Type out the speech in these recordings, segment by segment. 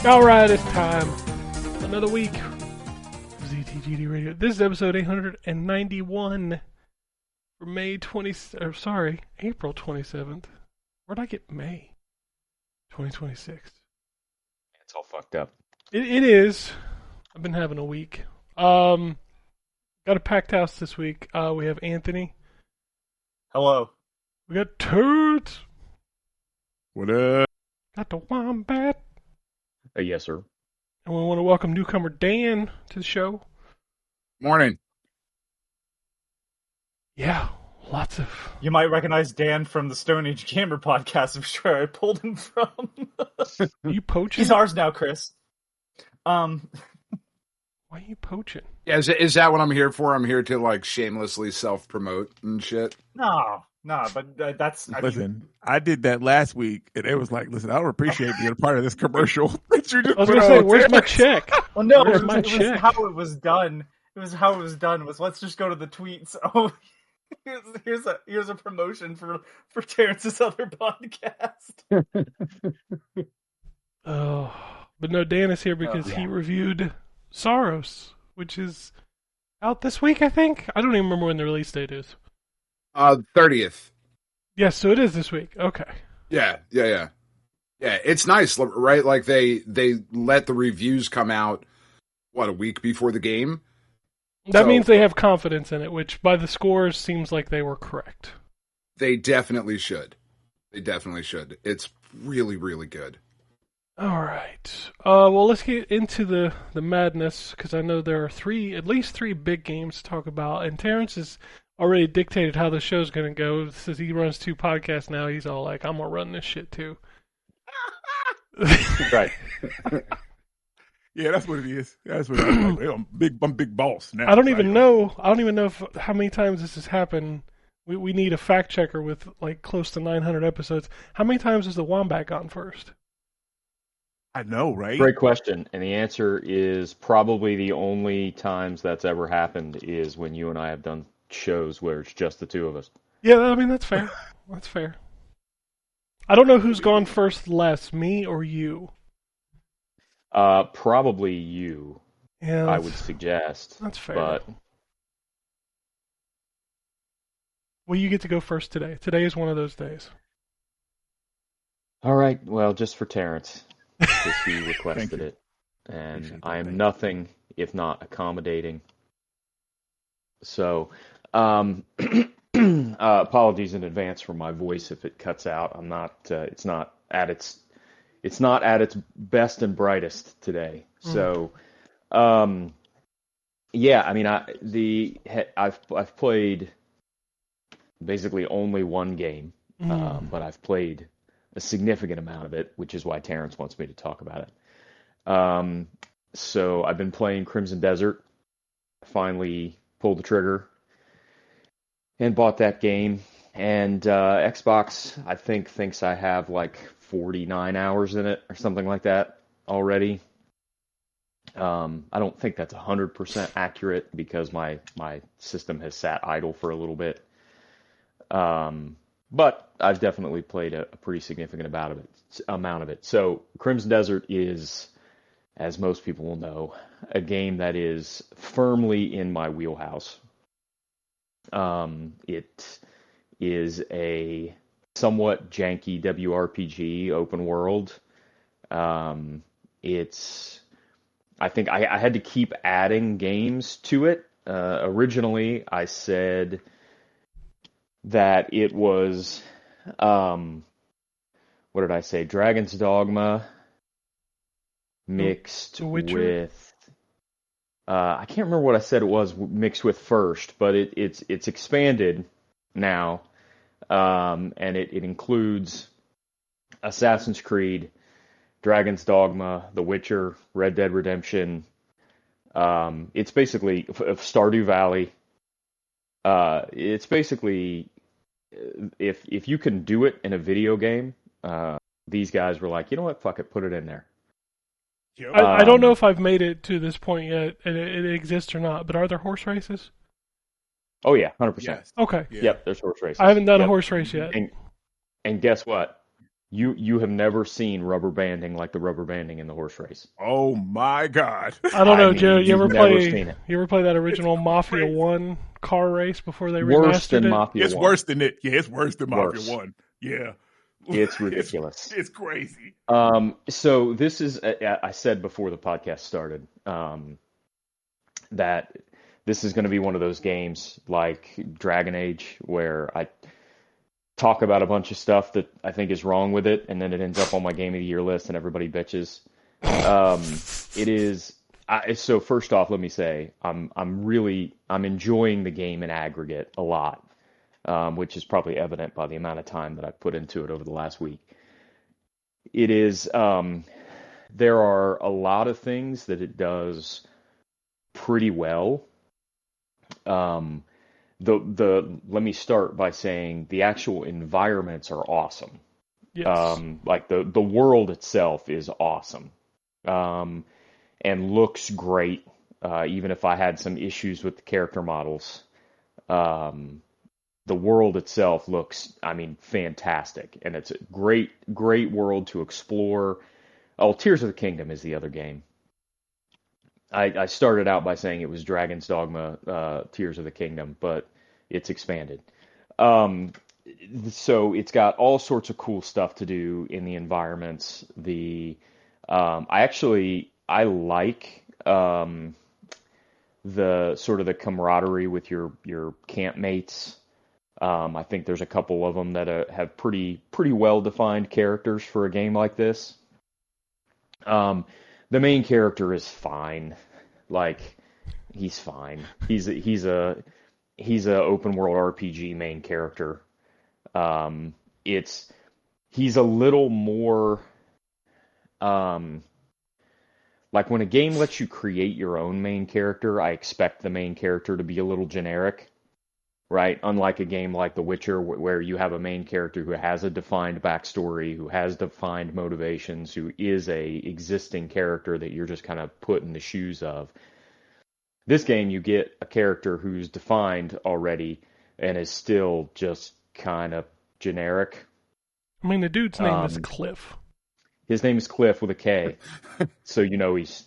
Alright, it's time. Another week of ZTGD Radio. This is episode 891 for April 27th. Where'd I get May? 2026. It's all fucked up. It is. I've been having a week. Got a packed house this week. We have Anthony. Hello. We got Toots. What up? Got the Wombat. Yes, sir. And we want to welcome newcomer Dan to the show. Morning. Yeah, lots of... You might recognize Dan from the Stone Age Gamer podcast. I'm sure I pulled him from. Are you poaching? He's ours now, Chris. Why are you poaching? Yeah, is that what I'm here for? I'm here to like shamelessly self-promote and shit. No, but that's... Listen, I did that last week, and it was like, listen, I don't appreciate being a part of this commercial that you just I was put going to say, on. where's my check? Well, no, Where's it my was check? how it was done. It was how it was done. Was let's just go to the tweets. Oh, here's a promotion for Terrence's other podcast. Oh, but no, Dan is here because he reviewed Soros, which is out this week, I think. I don't even remember when the release date is. 30th. Yes, so it is this week. Okay. Yeah. It's nice, right? Like they let the reviews come out, a week before the game? That means they have confidence in it, which by the scores seems like they were correct. They definitely should. It's really, really good. All right. Well, let's get into the madness, because I know there are at least three big games to talk about, and Terrence has already dictated how the show's going to go. Since he runs two podcasts now, he's all like, I'm going to run this shit too. Right. Yeah, that's what it is. That's what it is. Like, I'm big boss now. I don't even know how many times this has happened. We need a fact checker with like close to 900 episodes. How many times has the Wombat gone first? I know, right? Great question. And the answer is probably the only times that's ever happened is when you and I have done shows where it's just the two of us. Yeah, I mean, that's fair. That's fair. I don't know who's gone first less, me or you. Probably you, Yeah, I would suggest. That's fair. But Well, you get to go first today. Today is one of those days. all right, well, just for Terrence, because he requested you. it. And Appreciate that. I am Thank you. nothing if not accommodating. So, apologies in advance for my voice if it cuts out. I'm not. It's not at its best and brightest today. So, yeah. I mean, I've played basically only one game, but I've played a significant amount of it, which is why Terrence wants me to talk about it. So I've been playing Crimson Desert. Finally pulled the trigger and bought that game. And Xbox, I think, thinks I have like 49 hours in it or something like that already. I don't think that's 100% accurate because my system has sat idle for a little bit. But I've definitely played a pretty significant amount of it. So Crimson Desert is, as most people will know, a game that is firmly in my wheelhouse. It is a somewhat janky WRPG open world. I think I had to keep adding games to it. Originally, I said that it was, what did I say? Dragon's Dogma mixed with, I can't remember what I said it was mixed with first, but it's expanded now, and it includes Assassin's Creed, Dragon's Dogma, The Witcher, Red Dead Redemption. It's basically Stardew Valley. It's basically, if you can do it in a video game, these guys were like, you know what, fuck it, put it in there. I don't know if I've made it to this point yet, and it exists or not, but are there horse races? Oh yeah, 100%. Yes. Okay. Yeah. Yep, there's horse races. I haven't done a horse race yet. And guess what? You have never seen rubber banding like the rubber banding in the horse race. Oh my God. I don't know, I Joe. mean, you've never seen it. You ever play that original Mafia crazy. 1 car race before they Worse remastered than it? Mafia It's 1. worse than it. Yeah, it's worse than Mafia Worse. 1. Yeah. It's ridiculous. It's crazy. So this is, I said before the podcast started, that this is going to be one of those games like Dragon Age where I talk about a bunch of stuff that I think is wrong with it, and then it ends up on my Game of the Year list, and everybody bitches. It is. So first off, let me say I'm enjoying the game in aggregate a lot, which is probably evident by the amount of time that I've put into it over the last week. It is. There are a lot of things that it does pretty well. Let me start by saying the actual environments are awesome. Yes. Like the world itself is awesome, and looks great. Even if I had some issues with the character models, the world itself looks, I mean, fantastic, and it's a great world to explore. Oh, Tears of the Kingdom is the other game. I started out by saying it was Dragon's Dogma, Tears of the Kingdom, but it's expanded. So it's got all sorts of cool stuff to do in the environments. I like the sort of the camaraderie with your campmates. I think there's a couple of them that have pretty well defined characters for a game like this. The main character is fine. Like, he's fine. He's a open world RPG main character. He's a little more like when a game lets you create your own main character, I expect the main character to be a little generic, right? Unlike a game like The Witcher where you have a main character who has a defined backstory, who has defined motivations, who is a existing character that you're just kind of put in the shoes of. This game, you get a character who's defined already and is still just kind of generic. I mean, the dude's name is Cliff. His name is Cliff with a K, so he's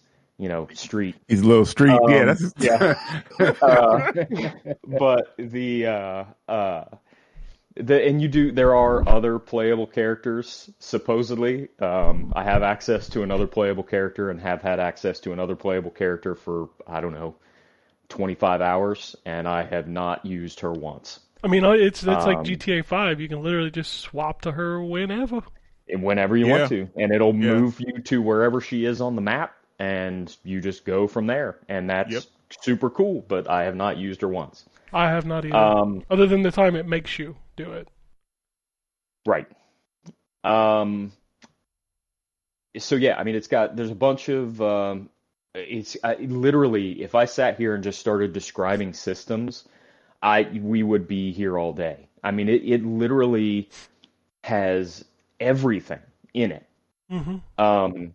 street. He's a little street. Yeah, that's yeah. But there are other playable characters supposedly. I have access to another playable character and have had access to another playable character for, I don't know, 25 hours, and I have not used her once. I mean, it's like GTA 5. You can literally just swap to her whenever you want to, and it'll move you to wherever she is on the map, and you just go from there, and that's super cool. But I have not used her once. I have not either, other than the time it makes you do it. Right. So yeah, I mean, there's a bunch of literally, if I sat here and just started describing systems, we would be here all day. I mean, it literally has everything in it. Mm-hmm. And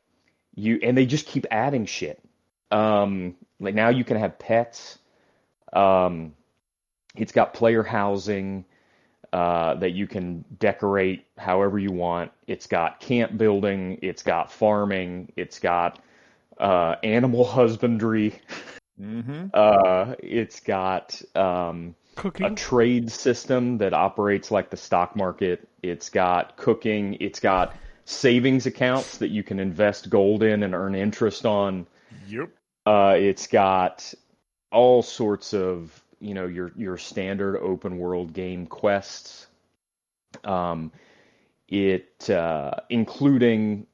they just keep adding shit. Like now you can have pets. It's got player housing that you can decorate however you want. It's got camp building. It's got farming. It's got animal husbandry. Mm-hmm. It's got cooking. A trade system that operates like the stock market. It's got cooking. It's got savings accounts that you can invest gold in and earn interest on. Yep. It's got all sorts of, your standard open world game quests. Including,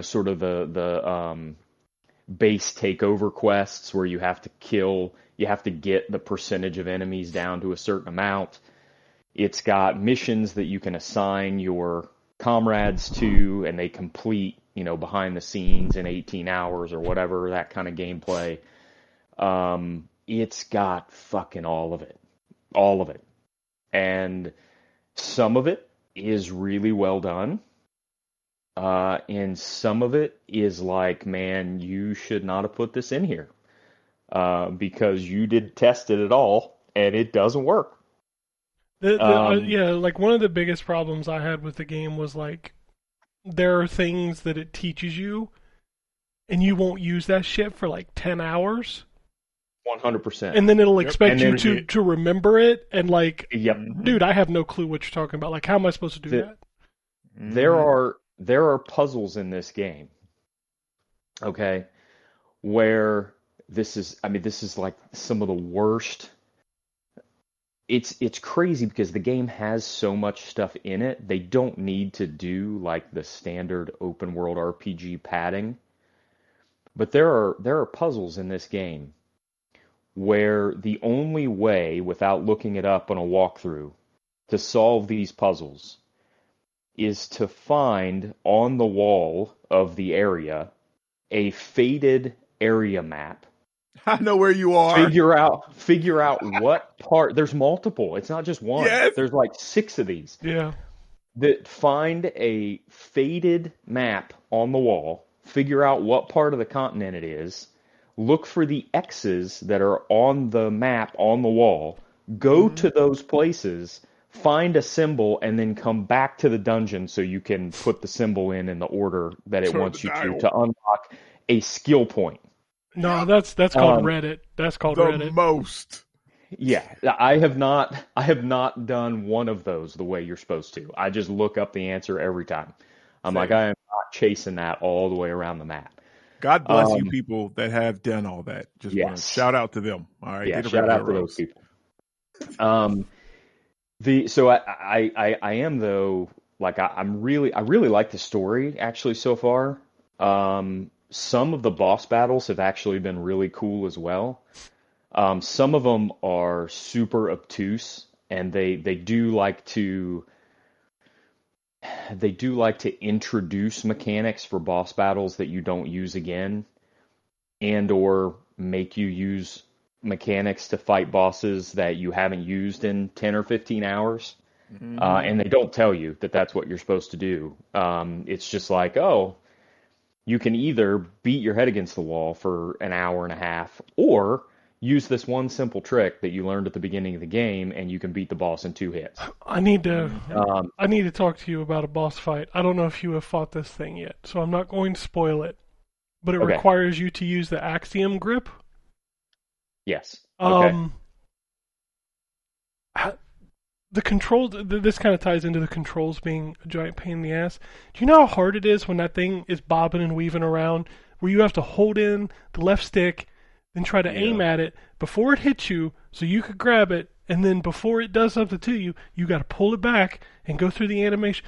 sort of the base takeover quests where you have to get the percentage of enemies down to a certain amount. It's got missions that you can assign your comrades to, and they complete, behind the scenes in 18 hours or whatever, that kind of gameplay. It's got fucking all of it. And some of it is really well done. And some of it is like, man, you should not have put this in here. Because you did test it at all, and it doesn't work. Um, Yeah, like one of the biggest problems I had with the game was like there are things that it teaches you and you won't use that shit for like 10 hours 100%. and then it'll Yep. expect And you then to remember it and like yep. dude, I have no clue what you're talking about. Like how am I supposed to do The, that? there are puzzles in this game, okay, where this is like some of the worst. It's crazy because the game has so much stuff in it. They don't need to do like the standard open world RPG padding, but there are puzzles in this game where the only way, without looking it up on a walkthrough, to solve these puzzles is to find on the wall of the area a faded area map. I know where you are. Figure out what part. There's multiple. It's not just one. Yes. There's like 6 of these. Yeah. That find a faded map on the wall, figure out what part of the continent it is, look for the X's that are on the map on the wall, go to those places, find a symbol, and then come back to the dungeon so you can put the symbol in the order that it Turn wants the you dial. to unlock a skill point. No, that's called Reddit. That's called The Reddit. most. Yeah, I have not done one of those the way you're supposed to. I just look up the answer every time. I'm Same. like, I am not chasing that all the way around the map. God bless you people that have done all that. Just want to Yes. shout out to them. All right. Yeah, They're the shout real out to heroes. those people. So I am though, like I really like the story actually so far. Some of the boss battles have actually been really cool as well. Some of them are super obtuse, and they do like to introduce mechanics for boss battles that you don't use again, and or make you use mechanics to fight bosses that you haven't used in 10 or 15 hours. And they don't tell you that that's what you're supposed to do. It's just like, oh, you can either beat your head against the wall for an hour and a half, or use this one simple trick that you learned at the beginning of the game, and you can beat the boss in 2 hits. I need to Um, I need to talk to you about a boss fight. I don't know if you have fought this thing yet, so I'm not going to spoil it. But it Okay. requires you to use the axiom grip. yes. Okay. The control. This kind of ties into the controls being a giant pain in the ass. Do you know how hard it is when that thing is bobbing and weaving around, where you have to hold in the left stick, then try to aim at it before it hits you, so you could grab it, and then before it does something to you, you got to pull it back and go through the animation.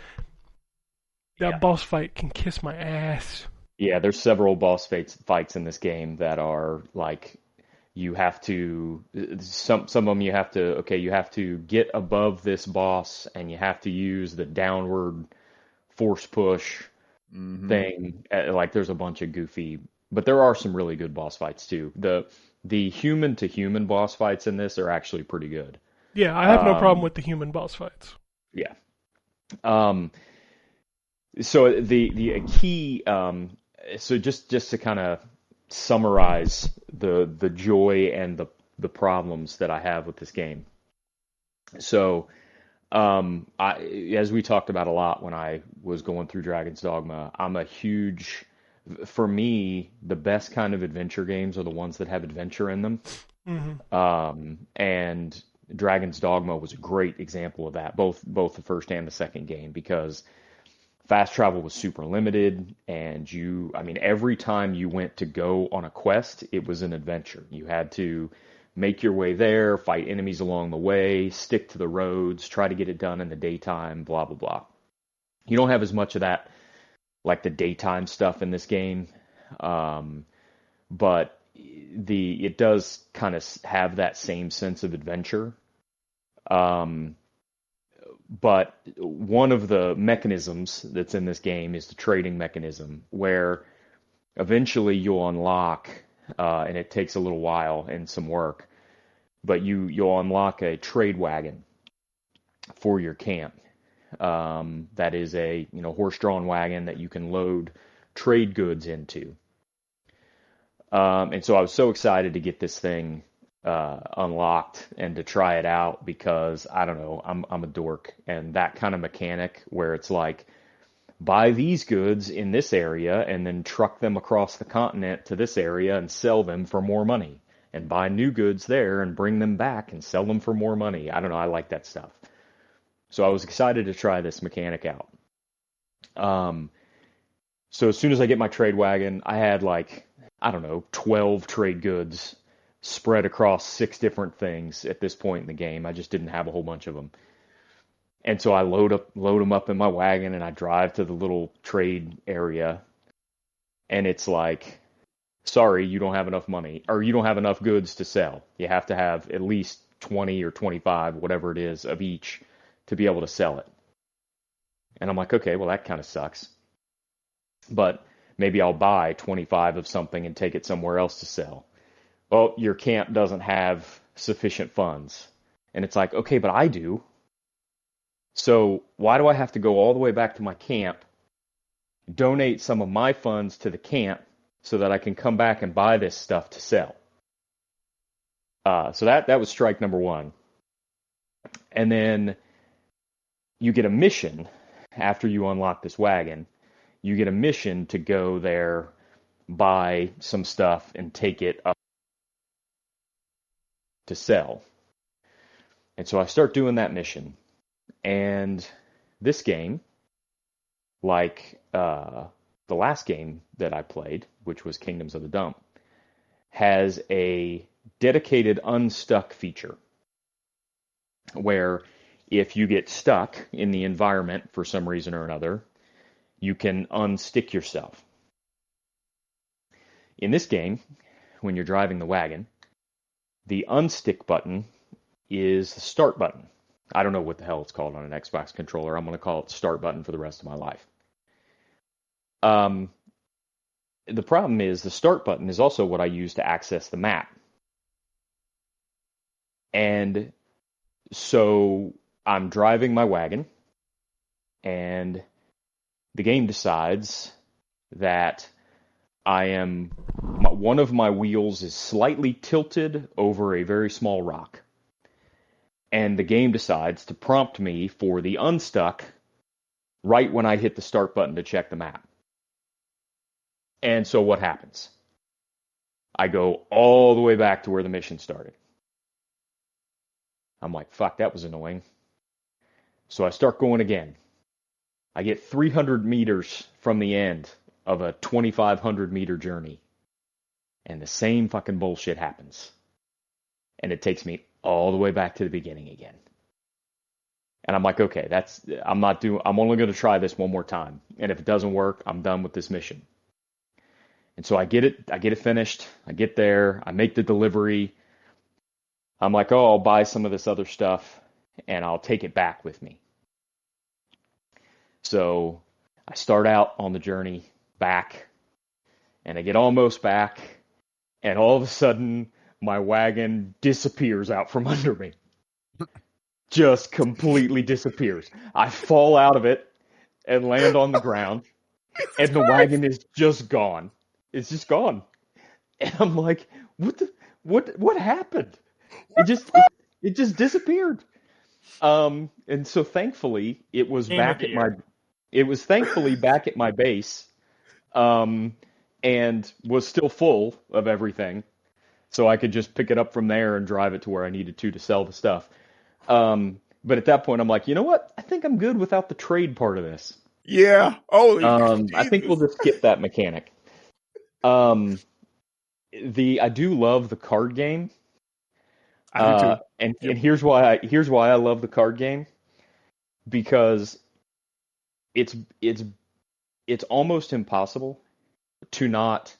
That boss fight can kiss my ass. Yeah, there's several boss fights in this game that are like you have to some of them you have to get above this boss, and you have to use the downward force push thing. Like there's a bunch of goofy, but there are some really good boss fights too. The human to human boss fights in this are actually pretty good. Yeah, I have no problem with the human boss fights. Yeah. So the key so just to kind of summarize the joy and the problems that I have with this game. So as we talked about a lot when I was going through Dragon's Dogma, for me, the best kind of adventure games are the ones that have adventure in them. And Dragon's Dogma was a great example of that, both the first and the second game, because fast travel was super limited, and every time you went to go on a quest, it was an adventure. You had to make your way there, fight enemies along the way, stick to the roads, try to get it done in the daytime, blah, blah, blah. You don't have as much of that, like the daytime stuff in this game, but it does kind of have that same sense of adventure. But one of the mechanisms that's in this game is the trading mechanism, where eventually you'll unlock, and it takes a little while and some work, but you'll unlock a trade wagon for your camp. That is a horse-drawn wagon that you can load trade goods into. And so I was so excited to get this thing unlocked and to try it out because I don't know, I'm a dork, and that kind of mechanic where it's like buy these goods in this area and then truck them across the continent to this area and sell them for more money, and buy new goods there and bring them back and sell them for more money. I don't know, I like that stuff. So I was excited to try this mechanic out. So as soon as I get my trade wagon, I had like, I don't know, 12 trade goods spread across 6 different things at this point in the game. I just didn't have a whole bunch of them. And so I load them up in my wagon and I drive to the little trade area. And it's like, sorry, you don't have enough money, or you don't have enough goods to sell. You have to have at least 20 or 25, whatever it is, of each to be able to sell it. And I'm like, okay, well, that kind of sucks. But maybe I'll buy 25 of something and take it somewhere else to sell. Well, your camp doesn't have sufficient funds. And it's like, okay, but I do. So why do I have to go all the way back to my camp, donate some of my funds to the camp so that I can come back and buy this stuff to sell? So that was strike number 1. And then you get a mission after you unlock this wagon. You get a mission to go there, buy some stuff, and take it up to sell. And so I start doing that mission. And this game, like the last game that I played, which was Kingdoms of the Dump, has a dedicated unstuck feature where if you get stuck in the environment for some reason or another, you can unstick yourself. In this game, when you're driving the wagon, the unstick button is the start button. I don't know what the hell it's called on an Xbox controller. I'm going to call it the start button for the rest of my life. The problem is the start button is also what I use to access the map. And so I'm driving my wagon, and the game decides that one of my wheels is slightly tilted over a very small rock. And the game decides to prompt me for the unstuck right when I hit the start button to check the map. And so what happens? I go all the way back to where the mission started. I'm like, fuck, that was annoying. So I start going again. I get 300 meters from the end of a 2,500 meter journey. And the same fucking bullshit happens. And it takes me all the way back to the beginning again. And I'm like, okay, I'm only going to try this one more time. And if it doesn't work, I'm done with this mission. And so I get it finished. I get there. I make the delivery. I'm like, oh, I'll buy some of this other stuff and I'll take it back with me. So I start out on the journey back, and I get almost back, and all of a sudden my wagon disappears out from under me. Just completely disappears. I fall out of it and land on the ground, and the wagon is just gone. It's just gone. And I'm like, what happened? It just disappeared. And so thankfully it was back at my base, and was still full of everything. So I could just pick it up from there and drive it to where I needed to sell the stuff. But at that point I'm like, you know what? I think I'm good without the trade part of this. Yeah. I think we'll just skip that mechanic. I do love the card game. I do too. And here's why I love the card game, because it's almost impossible to not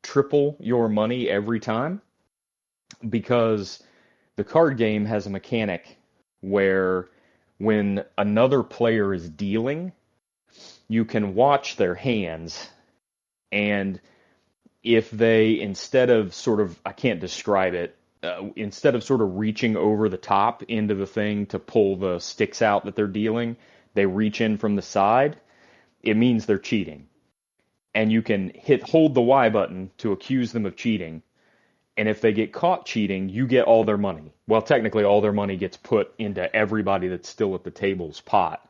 triple your money every time, because the card game has a mechanic where when another player is dealing, you can watch their hands, and if they, instead of sort of, I can't describe it, instead of sort of reaching over the top into the thing to pull the sticks out that they're dealing, they reach in from the side, it means they're cheating. And you can hold the Y button to accuse them of cheating, And if they get caught cheating, you get all their money. Well, technically, all their money gets put into everybody that's still at the table's pot.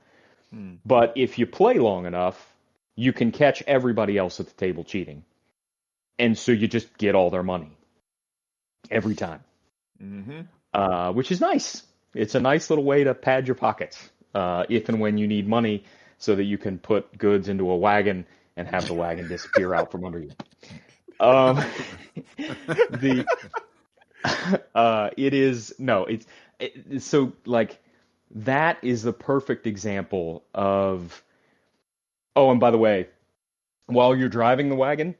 But if you play long enough, you can catch everybody else at the table cheating. And so you just get all their money every time, which is nice. It's a nice little way to pad your pockets if and when you need money so that you can put goods into a wagon and have the wagon disappear out from under you. So like that is the perfect example of, oh, and by the way, while you're driving the wagon,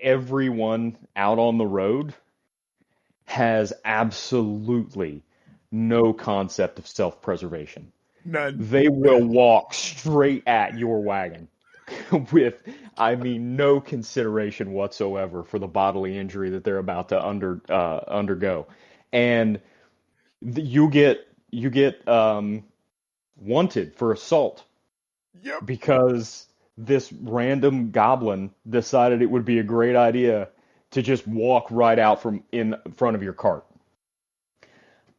everyone out on the road has absolutely no concept of self-preservation. None. They will walk straight at your wagon with, I mean, no consideration whatsoever for the bodily injury that they're about to undergo. And you get wanted for assault. Yep. Because this random goblin decided it would be a great idea to just walk right out from in front of your cart.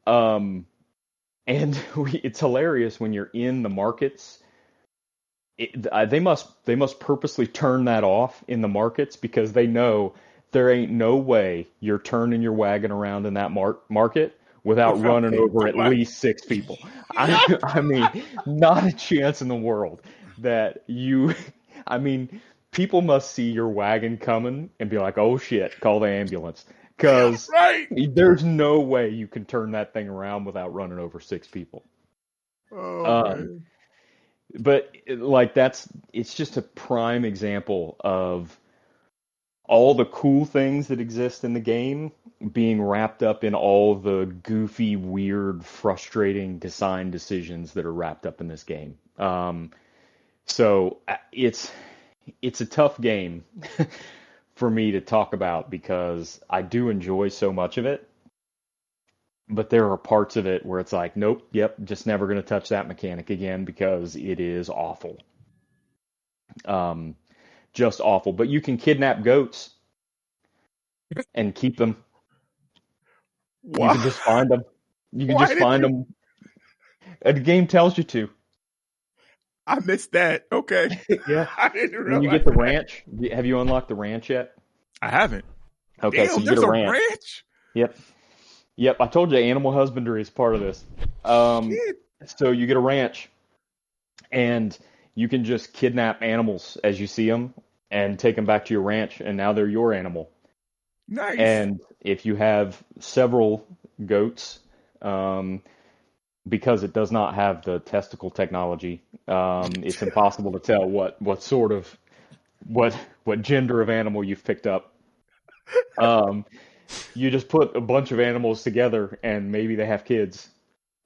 And it's hilarious when you're in the markets. They must purposely turn that off in the markets because they know there ain't no way you're turning your wagon around in that market without running over at least 6 people. I mean, not a chance in the world that you. I mean, people must see your wagon coming and be like, "Oh shit, call the ambulance." Because there's no way you can turn that thing around without running over 6 people. Man. But like it's just a prime example of all the cool things that exist in the game being wrapped up in all the goofy, weird, frustrating design decisions that are wrapped up in this game. So it's a tough game for me to talk about because I do enjoy so much of it. But there are parts of it where it's like, nope, yep, just never going to touch that mechanic again because it is awful. Just awful. But you can kidnap goats and keep them. Why? You can just find them. You can just find them. The game tells you to. I missed that. Okay. Yeah. I didn't realize When you get the ranch, have you unlocked the ranch yet? I haven't. Okay, Damn, so you there's get a ranch. ranch. Yep. I told you animal husbandry is part of this. So you get a ranch, and you can just kidnap animals as you see them and take them back to your ranch, and now they're your animal. Nice. And if you have several goats, because it does not have the testicle technology, it's impossible to tell what gender of animal you've picked up. You just put a bunch of animals together and maybe they have kids.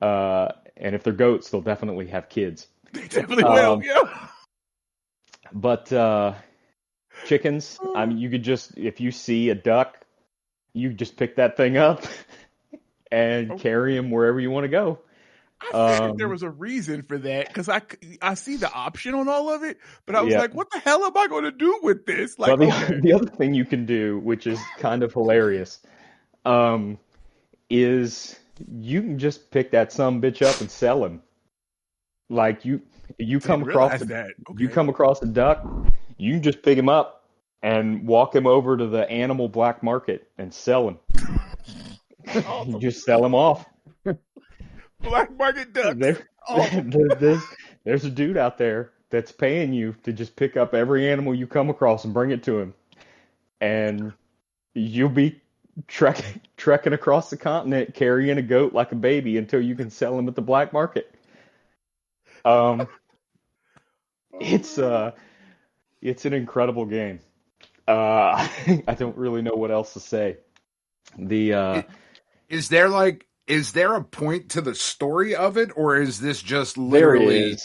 And if they're goats, they'll definitely have kids. They definitely will, yeah. But chickens, I mean, you could just, if you see a duck, you just pick that thing up and carry him wherever you want to go. I figured there was a reason for that because I see the option on all of it, but I was like, what the hell am I going to do with this? Like, well, the other thing you can do, which is kind of hilarious, is you can just pick that sumbitch up and sell him. Like you come across you come across a duck, you can just pick him up and walk him over to the animal black market and sell him. Awesome. You just sell him off. Black market ducks. There's a dude out there that's paying you to just pick up every animal you come across and bring it to him, and you'll be trekking across the continent carrying a goat like a baby until you can sell him at the black market. It's an incredible game. I don't really know what else to say. Is there a point to the story of it, or is this just literally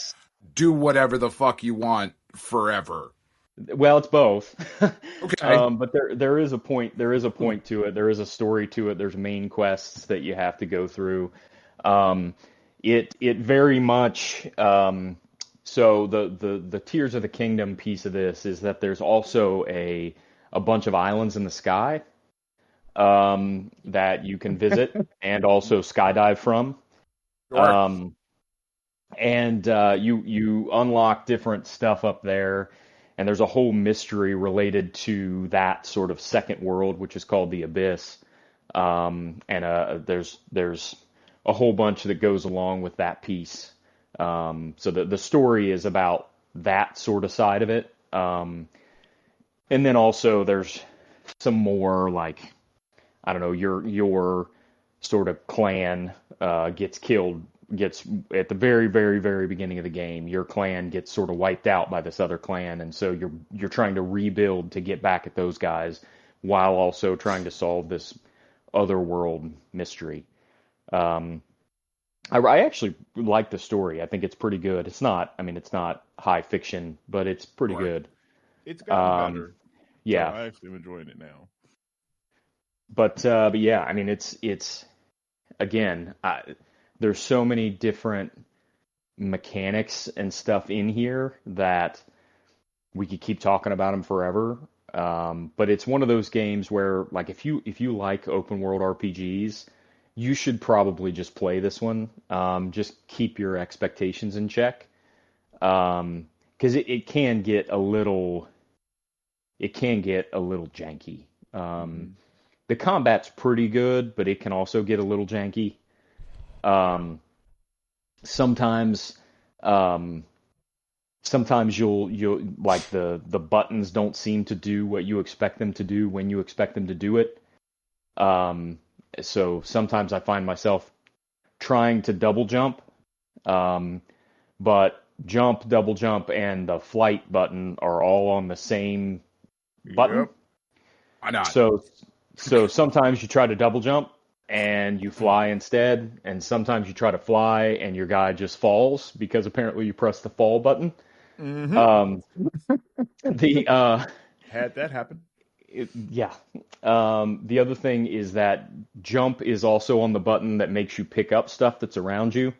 do whatever the fuck you want forever? Well, it's both. Okay. But there is a point. There is a point to it. There is a story to it. There's main quests that you have to go through. It very much. So the Tears of the Kingdom piece of this is that there's also a a bunch of islands in the sky that you can visit and also skydive from. Sure. And you unlock different stuff up there, and there's a whole mystery related to that sort of second world, which is called the Abyss. And there's a whole bunch that goes along with that piece. So the story is about that sort of side of it. And then also there's some more like, I don't know, your sort of clan gets killed, gets at the very, very, very beginning of the game, your clan gets sort of wiped out by this other clan, and so you're trying to rebuild to get back at those guys while also trying to solve this other world mystery. I actually like the story. I think it's pretty good. It's not high fiction, but it's pretty good. It's gotten better. Yeah, so I actually am enjoying it now. But yeah, I mean, it's again, there's so many different mechanics and stuff in here that we could keep talking about them forever. But it's one of those games where, like, if you like open world RPGs, you should probably just play this one. Just keep your expectations in check, because it can get a little janky. The combat's pretty good, but it can also get a little janky. Sometimes you'll like the buttons don't seem to do what you expect them to do when you expect them to do it. So sometimes I find myself trying to double jump, but jump, double jump, and the flight button are all on the same button. Yep. Why not? So sometimes you try to double jump and you fly instead, and sometimes you try to fly and your guy just falls because apparently you press the fall button. Mm-hmm. Had that happen. Yeah. The other thing is that jump is also on the button that makes you pick up stuff that's around you.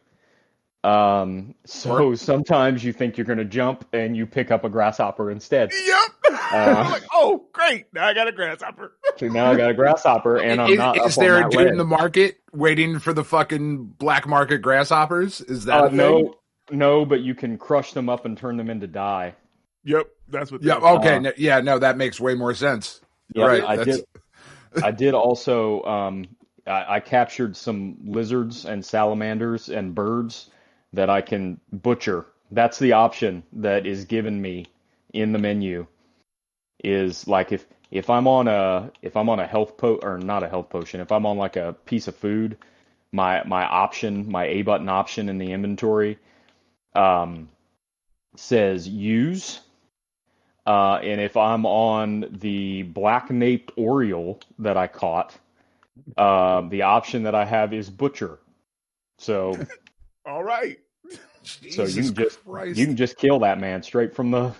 So sometimes you think you're going to jump and you pick up a grasshopper instead. Yep. I'm like, oh, great. Now I got a grasshopper. So now I got a grasshopper, and I'm not up Is there on a that dude ledge. in the market waiting for the fucking black market grasshoppers? Is that a thing? No, but you can crush them up and turn them into dye. Yep, that's what. Yeah. Okay. No, that makes way more sense. Yeah, Right. I did also. I captured some lizards and salamanders and birds that I can butcher. That's the option that is given me in the menu. Is like if I'm on a health or not a health potion, if I'm on like a piece of food, my A button option in the inventory says use. And if I'm on the black-naped oriole that I caught, the option that I have is butcher. So, all right. So you can just kill that man straight from the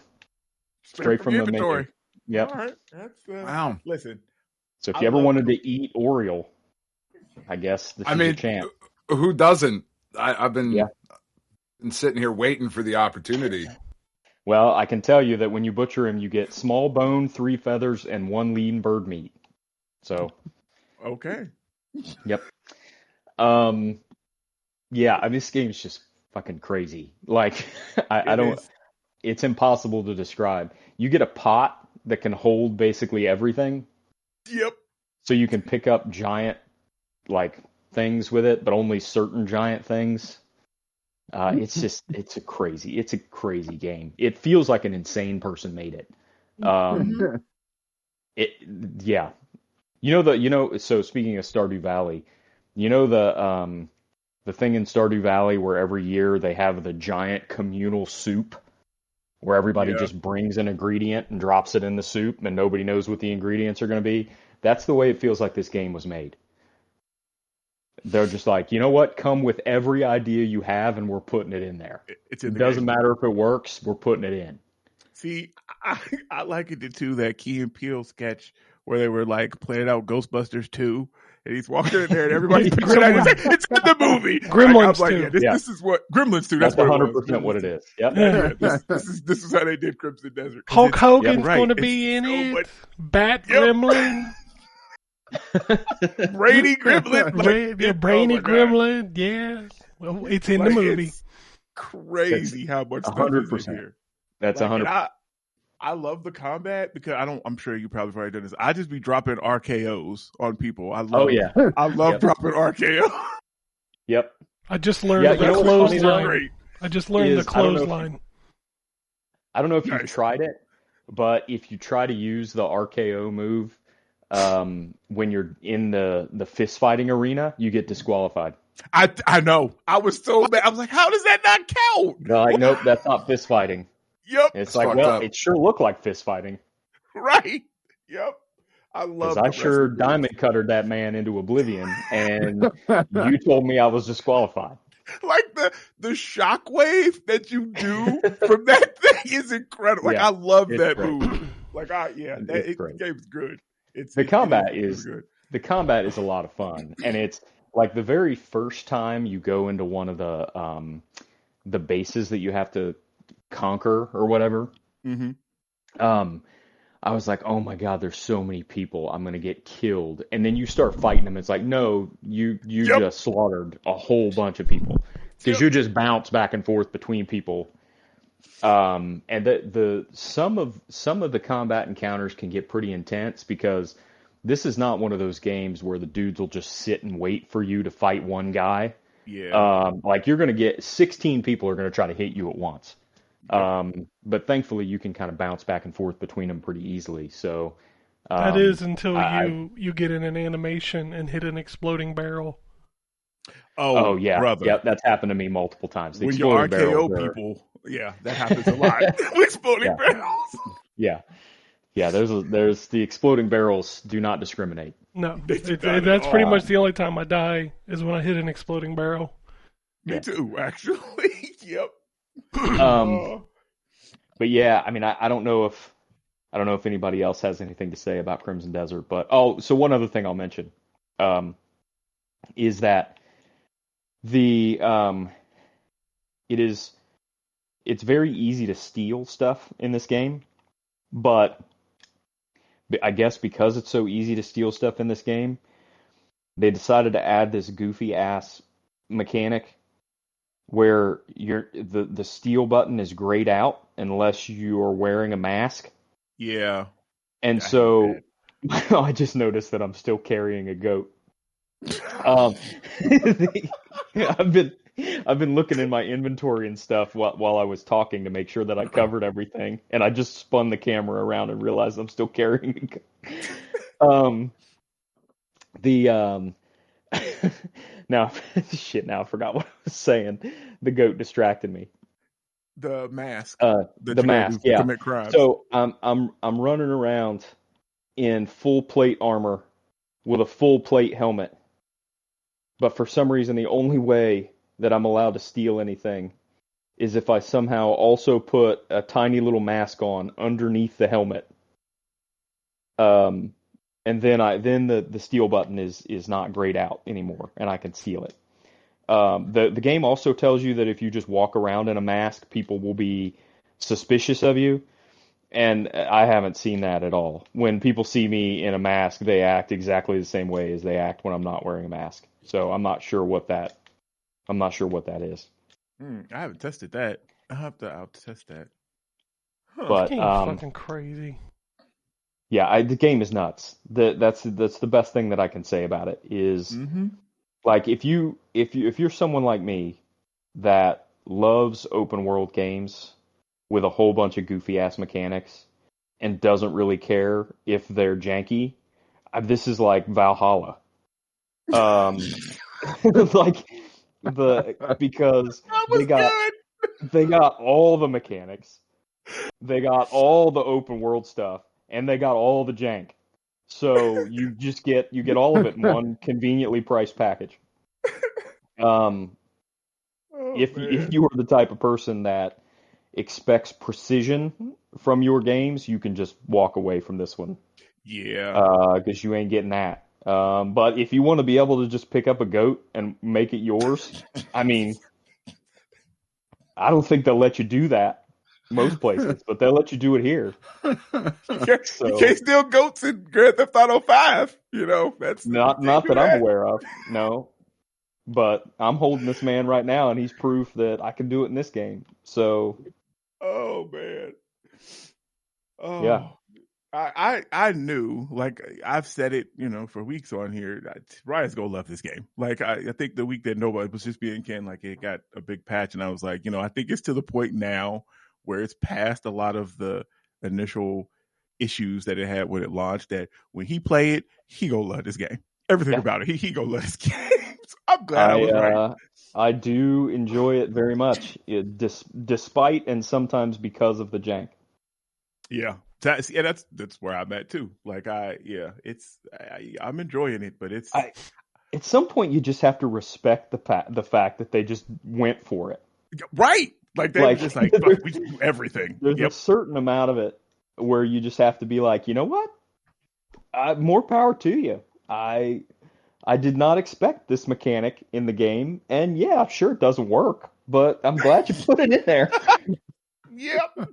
inventory. menu. Yep. All right. That's wow. Listen. So if you ever wanted to eat oriole, I guess this is your chance. Who doesn't? I've been sitting here waiting for the opportunity. Well, I can tell you that when you butcher him, you get small bone, 3 feathers, and 1 lean bird meat. So. Okay. Yep. Yeah, I mean, this game's just fucking crazy. Like, I don't. It's impossible to describe. You get a pot that can hold basically everything. Yep. So you can pick up giant, like, things with it, but only certain giant things. It's a crazy game. It feels like an insane person made it. Yeah. So speaking of Stardew Valley, the thing in Stardew Valley where every year they have the giant communal soup where everybody just brings an ingredient and drops it in the soup and nobody knows what the ingredients are going to be. That's the way it feels like this game was made. They're just like, you know what? Come with every idea you have and we're putting it in there. It doesn't matter if it works. We're putting it in. See, I like it too, that Key and Peele sketch where they were like planning out Ghostbusters 2, and he's walking in there and everybody's picturing that. It's in the movie. Gremlins like, 2. This is what Gremlins 2. That's what 100% what it is. Yep. This is how they did Crimson Desert. Hulk Hogan's going to be in it. Bat Gremlin. Brainy Gremlin. Brainy Gremlin. Yeah. Well, it's in the movie. It's crazy how much stuff 100%. is in here. That's 100%. I love the combat because I'm sure you probably already done this. I just be dropping RKOs on people. I love dropping RKO. Yep. I just learned the clothesline. I just learned the clothesline. I don't know if you've tried it, but if you try to use the RKO move when you're in the fist fighting arena, you get disqualified. I know. I was so mad. I was like, how does that not count? They're like, nope, that's not fist fighting. Yep. It's like, well, it sure looked like fist fighting. Right. Yep. I love it. I sure diamond cuttered that man into oblivion, and you told me I was disqualified. Like the shockwave that you do from that thing is incredible. Like I love that move. Like the game's good. The combat is a lot of fun, and it's like the very first time you go into one of the bases that you have to conquer or whatever. Mm-hmm. I was like, oh my God, there's so many people. I'm going to get killed. And then you start fighting them. It's like, no, you just slaughtered a whole bunch of people because you just bounce back and forth between people. And some of the combat encounters can get pretty intense because this is not one of those games where the dudes will just sit and wait for you to fight one guy. Yeah. Like you're going to get 16 people are going to try to hit you at once. But thankfully you can kind of bounce back and forth between them pretty easily. So that is until you get in an animation and hit an exploding barrel. Oh yeah, brother. Yep, that's happened to me multiple times. When you RKO people, that happens a lot. Exploding barrels. Yeah. There's the exploding barrels do not discriminate. No, that's pretty much the only time I die is when I hit an exploding barrel. Me too, actually. Yep. But yeah, I mean, I don't know if anybody else has anything to say about Crimson Desert, but so one other thing I'll mention, is that it's very easy to steal stuff in this game, but I guess because it's so easy to steal stuff in this game, they decided to add this goofy ass mechanic where the steal button is grayed out unless you're wearing a mask. Yeah. And so I just noticed that I'm still carrying a goat. I've been looking in my inventory and stuff while I was talking to make sure that I covered everything, and I just spun the camera around and realized I'm still carrying a goat. Now I forgot what I was saying. The goat distracted me. The mask. The mask, yeah. Commit crimes. So I'm running around in full plate armor with a full plate helmet. But for some reason the only way that I'm allowed to steal anything is if I somehow also put a tiny little mask on underneath the helmet. And then the steal button is not grayed out anymore, and I can steal it. The game also tells you that if you just walk around in a mask, people will be suspicious of you, and I haven't seen that at all. When people see me in a mask, they act exactly the same way as they act when I'm not wearing a mask. So I'm not sure what that is. I haven't tested that. I'll test that. Huh. But this game's fucking crazy. Yeah, the game is nuts. That's the best thing that I can say about it is, like if you're someone like me that loves open world games with a whole bunch of goofy ass mechanics and doesn't really care if they're janky, this is like Valhalla. Like because they got all the mechanics, they got all the open world stuff, and they got all the jank. So you get all of it in one conveniently priced package. If you are the type of person that expects precision from your games, you can just walk away from this one. Yeah. Because you ain't getting that. But if you want to be able to just pick up a goat and make it yours, I mean, I don't think they'll let you do that most places, but they'll let you do it here. You can't steal goats in Grand Theft Auto 5. That's not that I'm aware of. No, but I'm holding this man right now, and he's proof that I can do it in this game. So, oh man, yeah. I knew, like I've said it, for weeks on here. Ryan's gonna love this game. Like I think the week that nobody was just being Ken, like it got a big patch, and I was like, I think it's to the point now where it's past a lot of the initial issues that it had when it launched. That when he play it, he gonna love this game. Everything about it, he gonna love this game. So I'm glad I was right. I do enjoy it very much, despite and sometimes because of the jank. Yeah. That's where I'm at too. Like I'm enjoying it, but it's at some point you just have to respect the fact that they just went for it. Right. Like they were just like, we can do everything. There's a certain amount of it where you just have to be like, you know what? More power to you. I did not expect this mechanic in the game, and yeah, sure it doesn't work, but I'm glad you put it in there. Yep.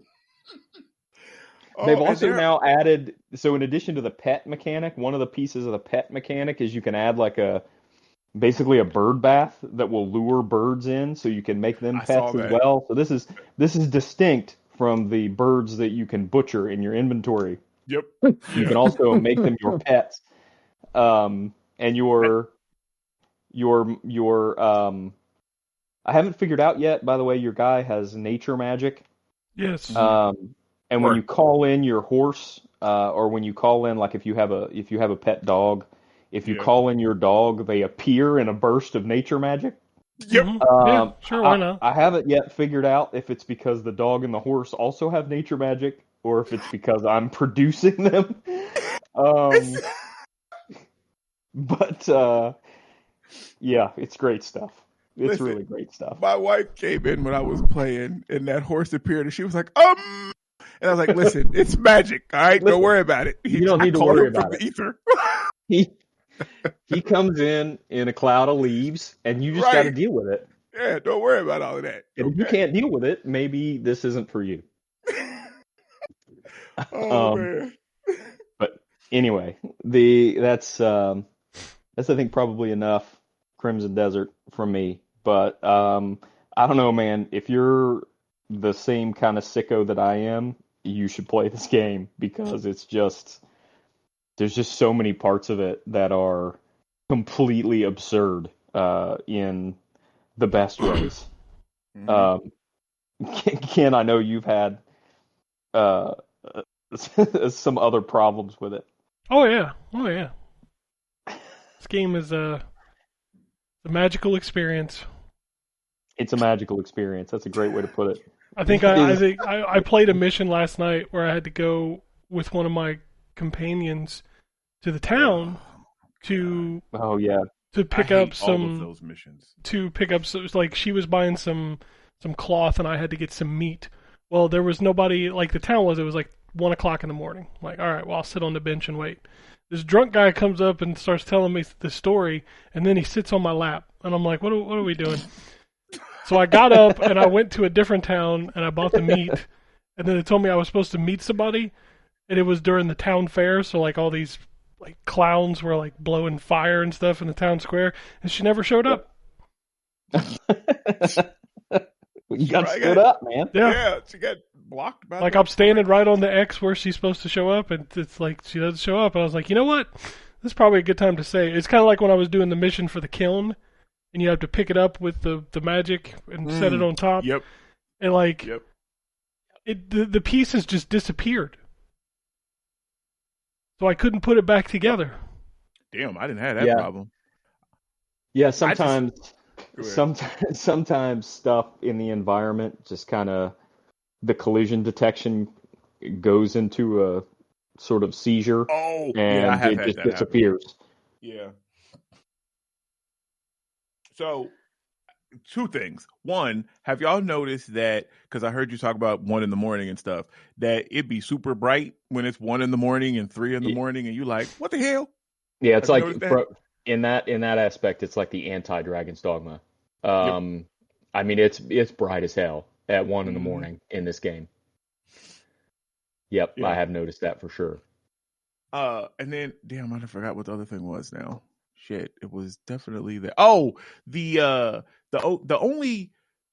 They've also now added, so in addition to the pet mechanic, one of the pieces of the pet mechanic is you can add like basically a bird bath that will lure birds in, so you can make them pets as well. So this is distinct from the birds that you can butcher in your inventory. Yep. You can also make them your pets. And your I haven't figured out yet, by the way, your guy has nature magic. Yes. And when you call in your horse, or when you call in, like if you have a pet dog, if you call in your dog, they appear in a burst of nature magic. Yep. Yeah, sure, why not? I haven't yet figured out if it's because the dog and the horse also have nature magic, or if it's because I'm producing them. But yeah, it's great stuff. It's really great stuff. My wife came in when I was playing, and that horse appeared, and she was like, and I was like, listen, it's magic, all right? Don't worry about it. You don't need to worry about it. Ether. He comes in a cloud of leaves, and you just got to deal with it. Yeah, don't worry about all of that. And if you can't deal with it, maybe this isn't for you. Man. But anyway, that's I think probably enough Crimson Desert from me. But I don't know, man. If you're the same kind of sicko that I am, you should play this game, because there's just so many parts of it that are completely absurd in the best ways. Ken, I know you've had some other problems with it. Oh yeah. This game is a magical experience. It's a magical experience. That's a great way to put it. I think I played a mission last night where I had to go with one of my companions to the town to pick up some all of those missions. To pick up like she was buying some cloth and I had to get some meat. Well, there was nobody, like the town was. It was like 1:00 in the morning. I'm like, all right, well, I'll sit on the bench and wait. This drunk guy comes up and starts telling me the story, and then he sits on my lap, and I'm like, what are we doing? So I got up and I went to a different town and I bought the meat, and then they told me I was supposed to meet somebody, and it was during the town fair, so like all these like clowns were like blowing fire and stuff in the town square, and she never showed up. You got stood up, man. Yeah, she got blocked by. Like I'm standing right on the X where she's supposed to show up, and it's like she doesn't show up. And I was like, you know what? This is probably a good time to say. It's kind of like when I was doing the mission for the kiln, and you have to pick it up with the magic and set it on top. Yep. And like, the pieces just disappeared, so I couldn't put it back together. Damn, I didn't have that problem. Yeah, sometimes stuff in the environment just kind of, the collision detection goes into a sort of seizure, and it just disappears. Yeah. So two things. One, have y'all noticed that, because I heard you talk about 1 a.m. and stuff, that it be super bright when it's 1 a.m. and 3 a.m. and you like, what the hell? Yeah, it's Have you like noticed that? in that aspect, it's like the anti-Dragon's Dogma. Yep. I mean, it's bright as hell at 1 Mhm. a.m. in this game. Yep, I Yeah. have noticed that for sure. And then, damn, I forgot what the other thing was now. Shit, it was definitely the the only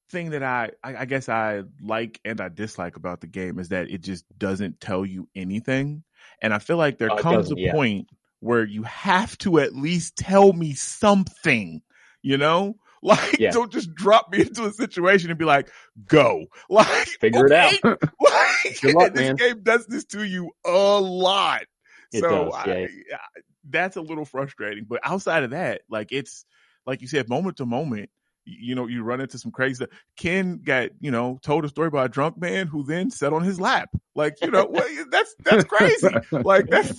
thing that I guess I like and I dislike about the game is that it just doesn't tell you anything. And I feel like there It comes a doesn't, yeah. point where you have to at least tell me something, you know? Like, Yeah. don't just drop me into a situation and be like, go. Like, Figure it out. okay. Like, Good luck, this man. game does this to you a lot. It So does, yeah. that's a little frustrating. But outside of that, like, it's like you said, moment to moment, you know, you run into some crazy stuff. Ken got, you know, told a story about a drunk man who then sat on his lap. Like, you know, that's crazy. Like, that's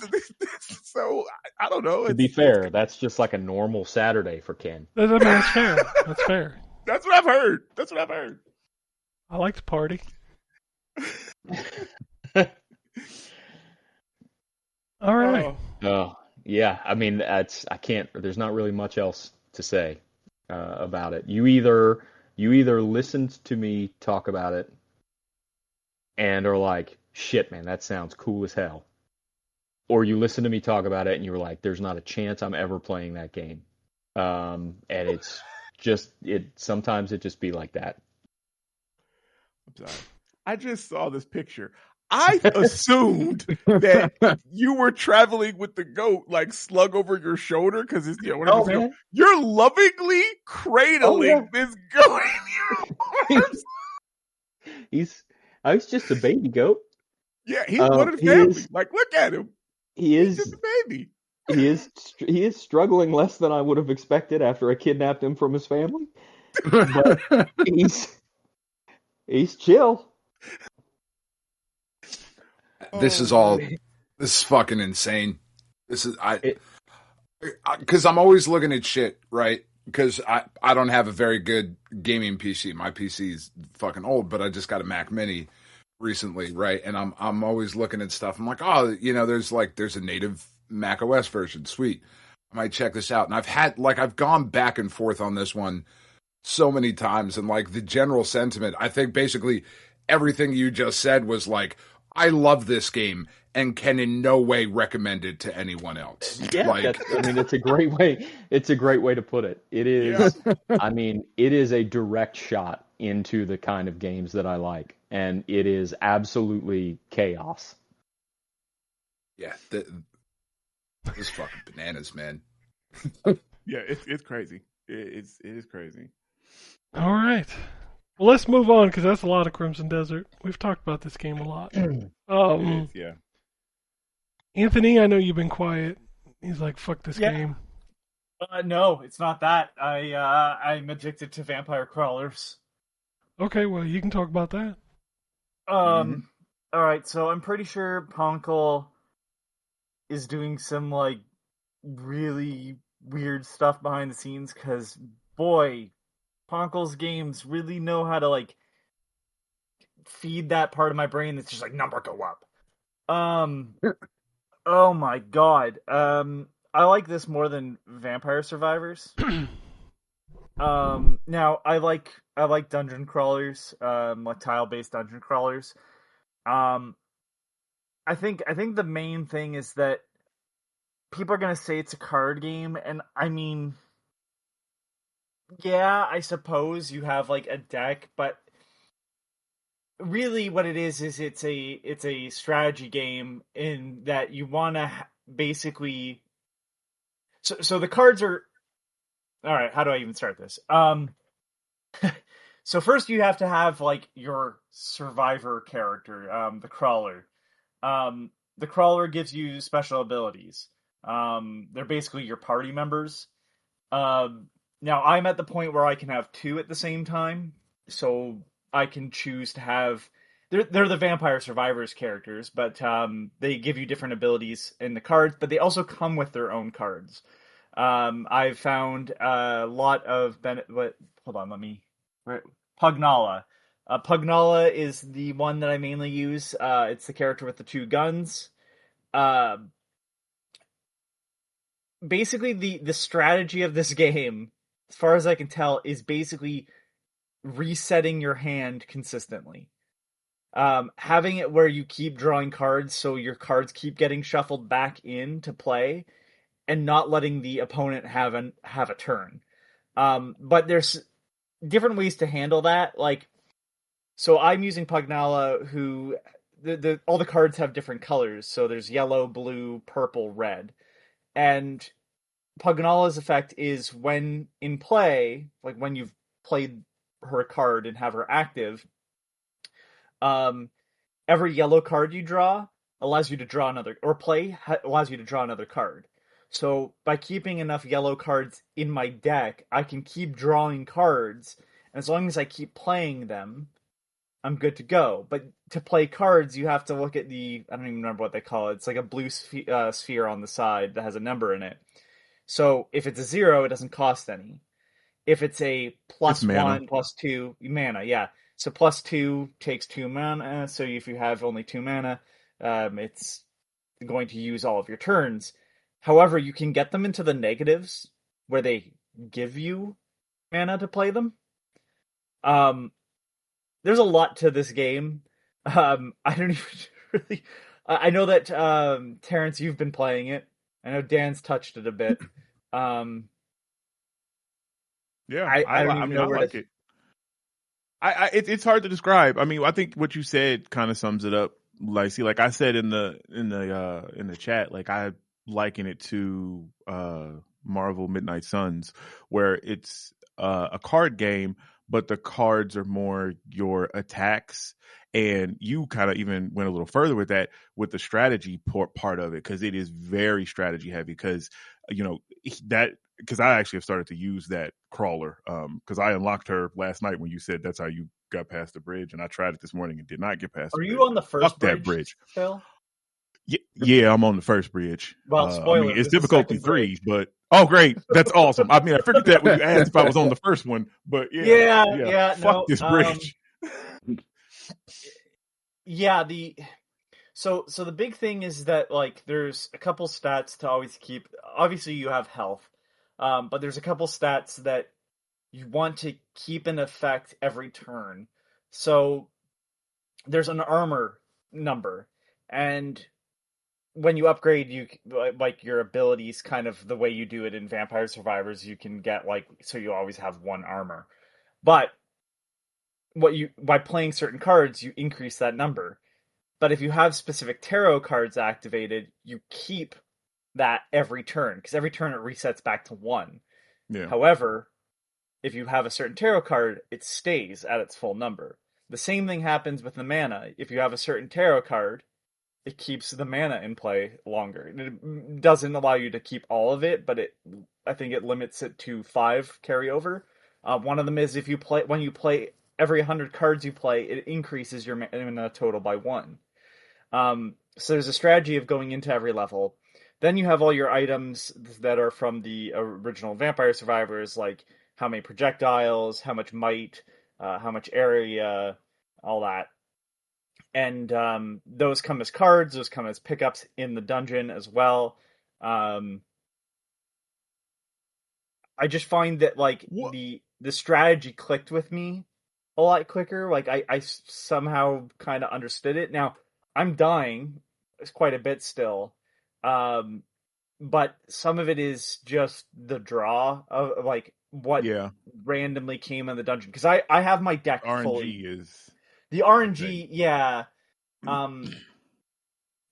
so I don't know. To be fair, that's just like a normal Saturday for Ken. I mean, that's fair. That's fair. That's what I've heard. That's what I've heard. I like to party. All right. Oh, yeah. I mean, I can't. There's not really much else to say about it. You either listened to me talk about it and are like, shit, man, that sounds cool as hell, or you listen to me talk about it and you were like, there's not a chance I'm ever playing that game. And it's just sometimes it just be like that. I'm sorry. I just saw this picture. I assumed that you were traveling with the goat, like slung over your shoulder, because it's, you know, man. You're lovingly cradling this goat in your arms. He's just a baby goat. Yeah, he's one of the family. Like, look at him. He's just a baby. He is struggling less than I would have expected after I kidnapped him from his family. But he's chill. This is fucking insane. This is because I'm always looking at shit, right? Because I don't have a very good gaming PC. My PC is fucking old, but I just got a Mac Mini recently, right? And I'm always looking at stuff. I'm like, oh, you know, there's a native Mac OS version. Sweet. I might check this out. And I've gone back and forth on this one so many times, and like the general sentiment, I think basically everything you just said was like, I love this game and can in no way recommend it to anyone else. Yeah, I mean, it's a great way. It's a great way to put it. It is. Yeah. I mean, it is a direct shot into the kind of games that I like, and it is absolutely chaos. Yeah, this is fucking bananas, man. Yeah, it's crazy. It is crazy. All right. Well, let's move on because that's a lot of Crimson Desert. We've talked about this game a lot. Yeah. Anthony, I know you've been quiet. He's like, "Fuck this game." No, it's not that. I'm addicted to vampire crawlers. Okay, well, you can talk about that. All right. So I'm pretty sure Ponkel is doing some like really weird stuff behind the scenes because boy, Ponkel's games really know how to like feed that part of my brain that's just like number go up. Oh my god. I like this more than Vampire Survivors. Now I like dungeon crawlers, like tile-based dungeon crawlers. I think the main thing is that people are gonna say it's a card game, and I mean, yeah, I suppose you have like a deck, but really what it is it's a strategy game in that you want to basically so the cards are all right. How do I even start this? So first you have to have like your survivor character, the crawler. The crawler gives you special abilities. They're basically your party members. Now I'm at the point where I can have two at the same time, so I can choose to have. They're the Vampire Survivors characters, but they give you different abilities in the cards, but they also come with their own cards. I've found a lot of hold on, let me. Pugnala. Pugnala is the one that I mainly use. It's the character with the 2 guns. Basically, the strategy of this game, as far as I can tell, is basically resetting your hand consistently. Having it where you keep drawing cards, so your cards keep getting shuffled back in to play, and not letting the opponent have a turn. But there's different ways to handle that. Like, so I'm using Pugnala, who all the cards have different colors. So there's yellow, blue, purple, red, and Pugnala's effect is when in play, like when you've played her card and have her active, every yellow card you draw allows you to draw another, or allows you to draw another card. So by keeping enough yellow cards in my deck, I can keep drawing cards, and as long as I keep playing them, I'm good to go. But to play cards, you have to look at I don't even remember what they call it. It's like a blue sphere on the side that has a number in it. So if it's a 0, it doesn't cost any. If it's a +1, +2 mana, yeah. So +2 takes 2 mana. So if you have only 2 mana, it's going to use all of your turns. However, you can get them into the negatives where they give you mana to play them. There's a lot to this game. I don't even really. I know that Terrence, you've been playing it. I know Dan's touched it a bit. Yeah, I don't even know where like it. It's hard to describe. I mean, I think what you said kind of sums it up. Like, see, like I said in the chat, like I liken it to Marvel Midnight Suns, where it's a card game, but the cards are more your attacks. And you kind of even went a little further with that, with the strategy part of it, because it is very strategy heavy. Because because I actually have started to use that crawler, because I unlocked her last night when you said that's how you got past the bridge, and I tried it this morning and did not get past. Are the you bridge. on the first that bridge, Phil? Yeah, I'm on the first bridge. Well, spoiler, I mean, it's difficulty 3, but great, that's awesome. I mean, I figured that when you asked if I was on the first one, but yeah. Fuck this bridge. Yeah, so the big thing is that, like, there's a couple stats to always keep. Obviously, you have health, but there's a couple stats that you want to keep in effect every turn. So there's an armor number, and when you upgrade, you like your abilities, kind of the way you do it in Vampire Survivors, you can get so you always have 1 armor. But by playing certain cards, you increase that number. But if you have specific tarot cards activated, you keep that every turn, because every turn it resets back to 1. Yeah. However, if you have a certain tarot card, it stays at its full number. The same thing happens with the mana. If you have a certain tarot card, it keeps the mana in play longer. It doesn't allow you to keep all of it, but I think it limits it to 5 carryover. One of them is when you play every 100 cards you play, it increases your mana total by 1. So there's a strategy of going into every level. Then you have all your items that are from the original Vampire Survivors, like how many projectiles, how much might, how much area, all that. And those come as cards, those come as pickups in the dungeon as well. I just find that the strategy clicked with me a lot quicker. Like I somehow kind of understood it. Now I'm dying quite a bit still, but some of it is just the draw of what randomly came in the dungeon, because I have my deck RNG fully. is the RNG, yeah.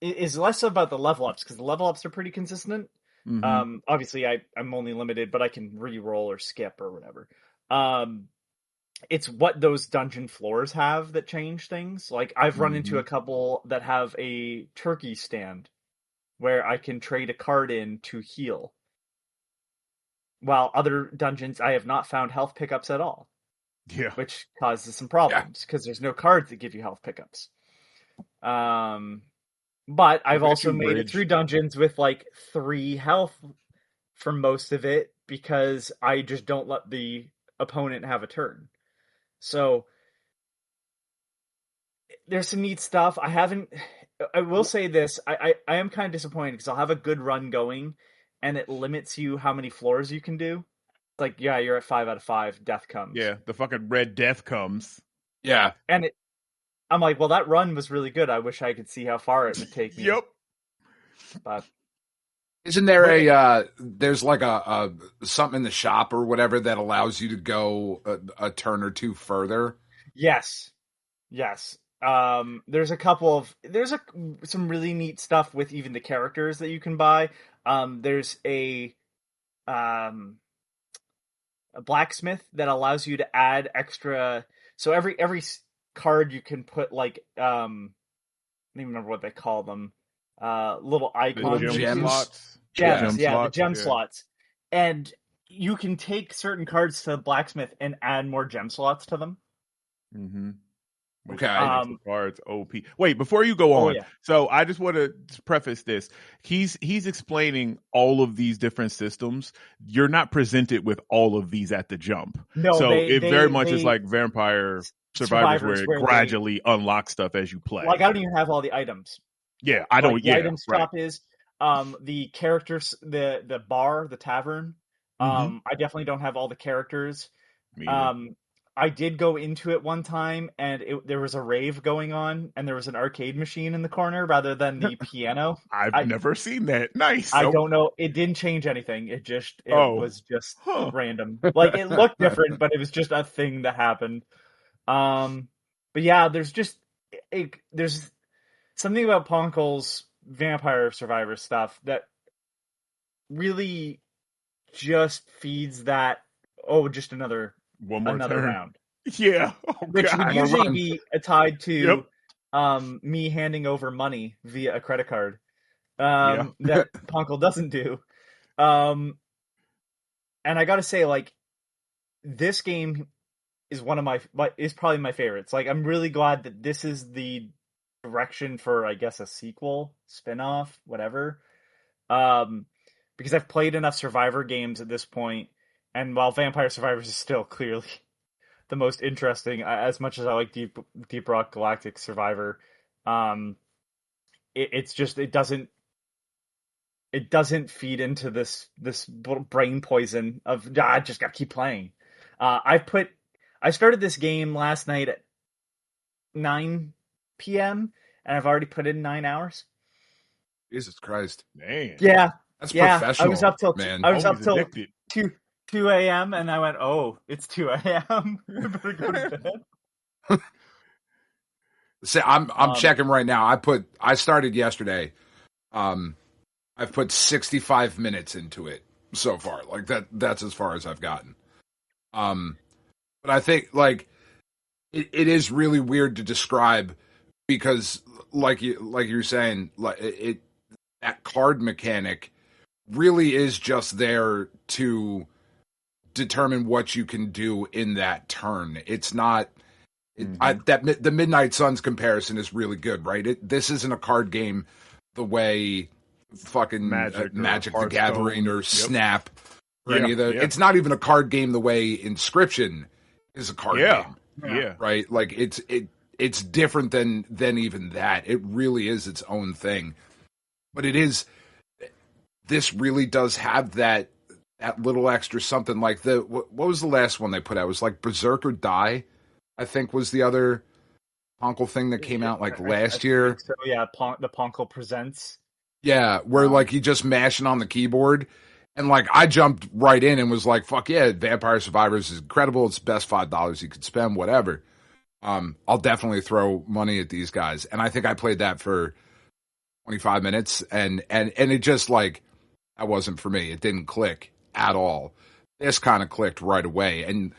Is less about the level ups, because the level ups are pretty consistent. Mm-hmm. Obviously I'm only limited, but I can re-roll or skip or whatever. It's what those dungeon floors have that change things. Like I've run into a couple that have a turkey stand where I can trade a card in to heal. While other dungeons, I have not found health pickups at all. Yeah. Which causes some problems, because there's no cards that give you health pickups. But I've also made it through dungeons with 3 health for most of it, because I just don't let the opponent have a turn. So there's some neat stuff. I will say this, I am kind of disappointed because I'll have a good run going and it limits you how many floors you can do. Like, yeah, you're at 5 out of 5, death comes. Yeah, the fucking red death comes. Yeah. And I'm like, well, that run was really good. I wish I could see how far it would take me. Yep. But isn't there there's like a something in the shop or whatever that allows you to go a turn or two further? Yes. There's some really neat stuff with even the characters that you can buy. There's a blacksmith that allows you to add extra. So every card you can put like I don't even remember what they call them. Little icons. The gem slots. Gems, the gem slots. And you can take certain cards to the blacksmith and add more gem slots to them. Mm-hmm. Okay. Cards OP. Wait, before you go on, yeah. So I just want to preface this. He's explaining all of these different systems. You're not presented with all of these at the jump. No, so it very much is like Vampire Survivors where it gradually unlocks stuff as you play. Like I don't even have all the items. Yeah, I don't. The item shop is the characters, the bar, the tavern. I definitely don't have all the characters. I did go into it one time, and there was a rave going on, and there was an arcade machine in the corner rather than the piano. I've never seen that. Nice. I don't know. It didn't change anything. It was just random. Like it looked different, but it was just a thing that happened. But yeah, there's something about Ponkel's Vampire Survivor stuff that really just feeds that. Oh, just another round. Yeah. Which would usually be tied to me handing over money via a credit card. That Ponkel doesn't do. And I gotta say, like, this game is is probably my favorites. Like, I'm really glad that this is the direction for, I guess, a sequel, spin-off, whatever. Because I've played enough Survivor games at this point, and while Vampire Survivors is still clearly the most interesting, as much as I like Deep Rock Galactic Survivor, it doesn't feed into this brain poison of I just gotta keep playing. I started this game last night at 9 p.m. and I've already put in 9 hours. Jesus Christ, man! Yeah, that's professional. I was up till man. I was up till 2 a.m. and I went, oh, it's 2 a.m. I better go to bed. See, I'm checking right now. I started yesterday. I've put 65 minutes into it so far. Like that's as far as I've gotten. But I think like it is really weird to describe because like you're saying, like that card mechanic really is just there to determine what you can do in that turn. It's not the Midnight Suns comparison is really good, right? This isn't a card game the way fucking Magic the Gathering or Snap or any of the. It's not even a card game the way Inscription is a card game. Yeah. Right? Like it's different than even that. It really is its own thing. But this really does have that little extra something. Like what was the last one they put out? It was like Berserk or Die, I think was the other Ponkel thing that came out like last year. So yeah, the Ponkel Presents. Yeah, where like you just mashing on the keyboard. And like I jumped right in and was like, fuck yeah, Vampire Survivors is incredible. It's the best $5 you could spend, whatever. I'll definitely throw money at these guys. And I think I played that for 25 minutes and it just like that wasn't for me. It didn't click at all. This kind of clicked right away. And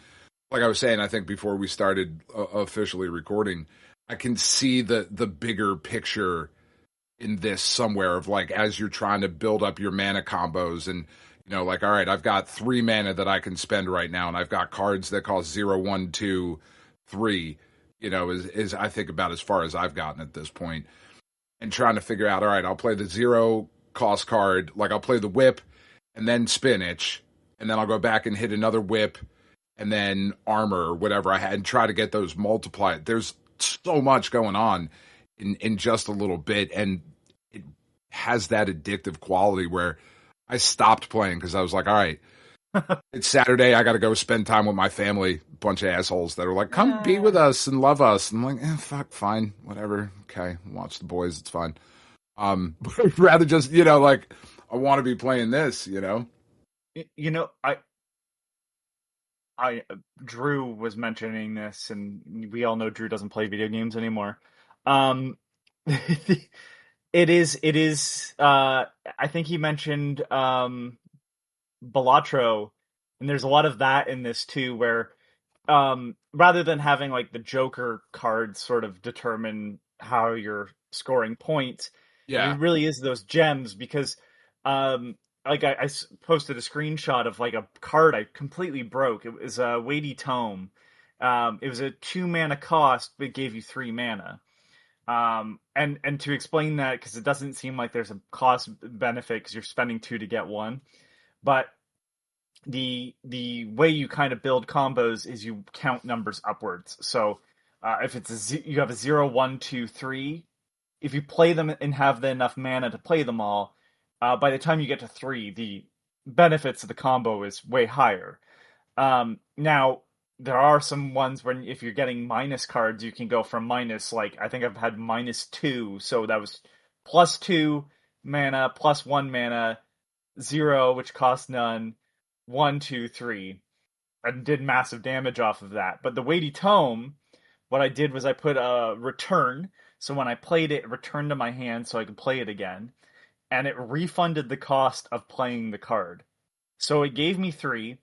like I was saying, I think before we started officially recording, I can see the bigger picture in this somewhere of like as you're trying to build up your mana combos and like all right, I've got 3 mana that I can spend right now and I've got cards that cost 0, 1, 2, 3, is I think about as far as I've gotten at this point and trying to figure out all right, I'll play the 0 cost card, like I'll play the whip and then spinach and then I'll go back and hit another whip and then armor or whatever I had, and try to get those multiplied. There's so much going on in just a little bit, and it has that addictive quality where I stopped playing because I was like, all right, it's Saturday. I got to go spend time with my family. Bunch of assholes that are like, come be with us and love us. And I'm like, fuck, fine, whatever. Okay, watch the boys. It's fine. Rather just, like, I want to be playing this, Drew was mentioning this, and we all know Drew doesn't play video games anymore. It is. I think he mentioned Balatro, and there's a lot of that in this too, where rather than having like the Joker cards sort of determine how you're scoring points, it really is those gems because like I posted a screenshot of like a card I completely broke. It was a weighty tome. It was a 2 mana cost, but it gave you 3 mana. And to explain that, because it doesn't seem like there's a cost benefit because you're spending 2 to get 1, but the way you kind of build combos is you count numbers upwards. So if it's you have a 0, 1, 2, 3, if you play them and have enough mana to play them all, by the time you get to 3, the benefits of the combo is way higher. Now, there are some ones when if you're getting minus cards, you can go from minus, like, I think I've had -2, so that was +2 mana, +1 mana, 0, which cost none, 1, 2, 3, and did massive damage off of that. But the weighty tome, what I did was I put a return, so when I played it, it returned to my hand so I could play it again, and it refunded the cost of playing the card. So it gave me 3,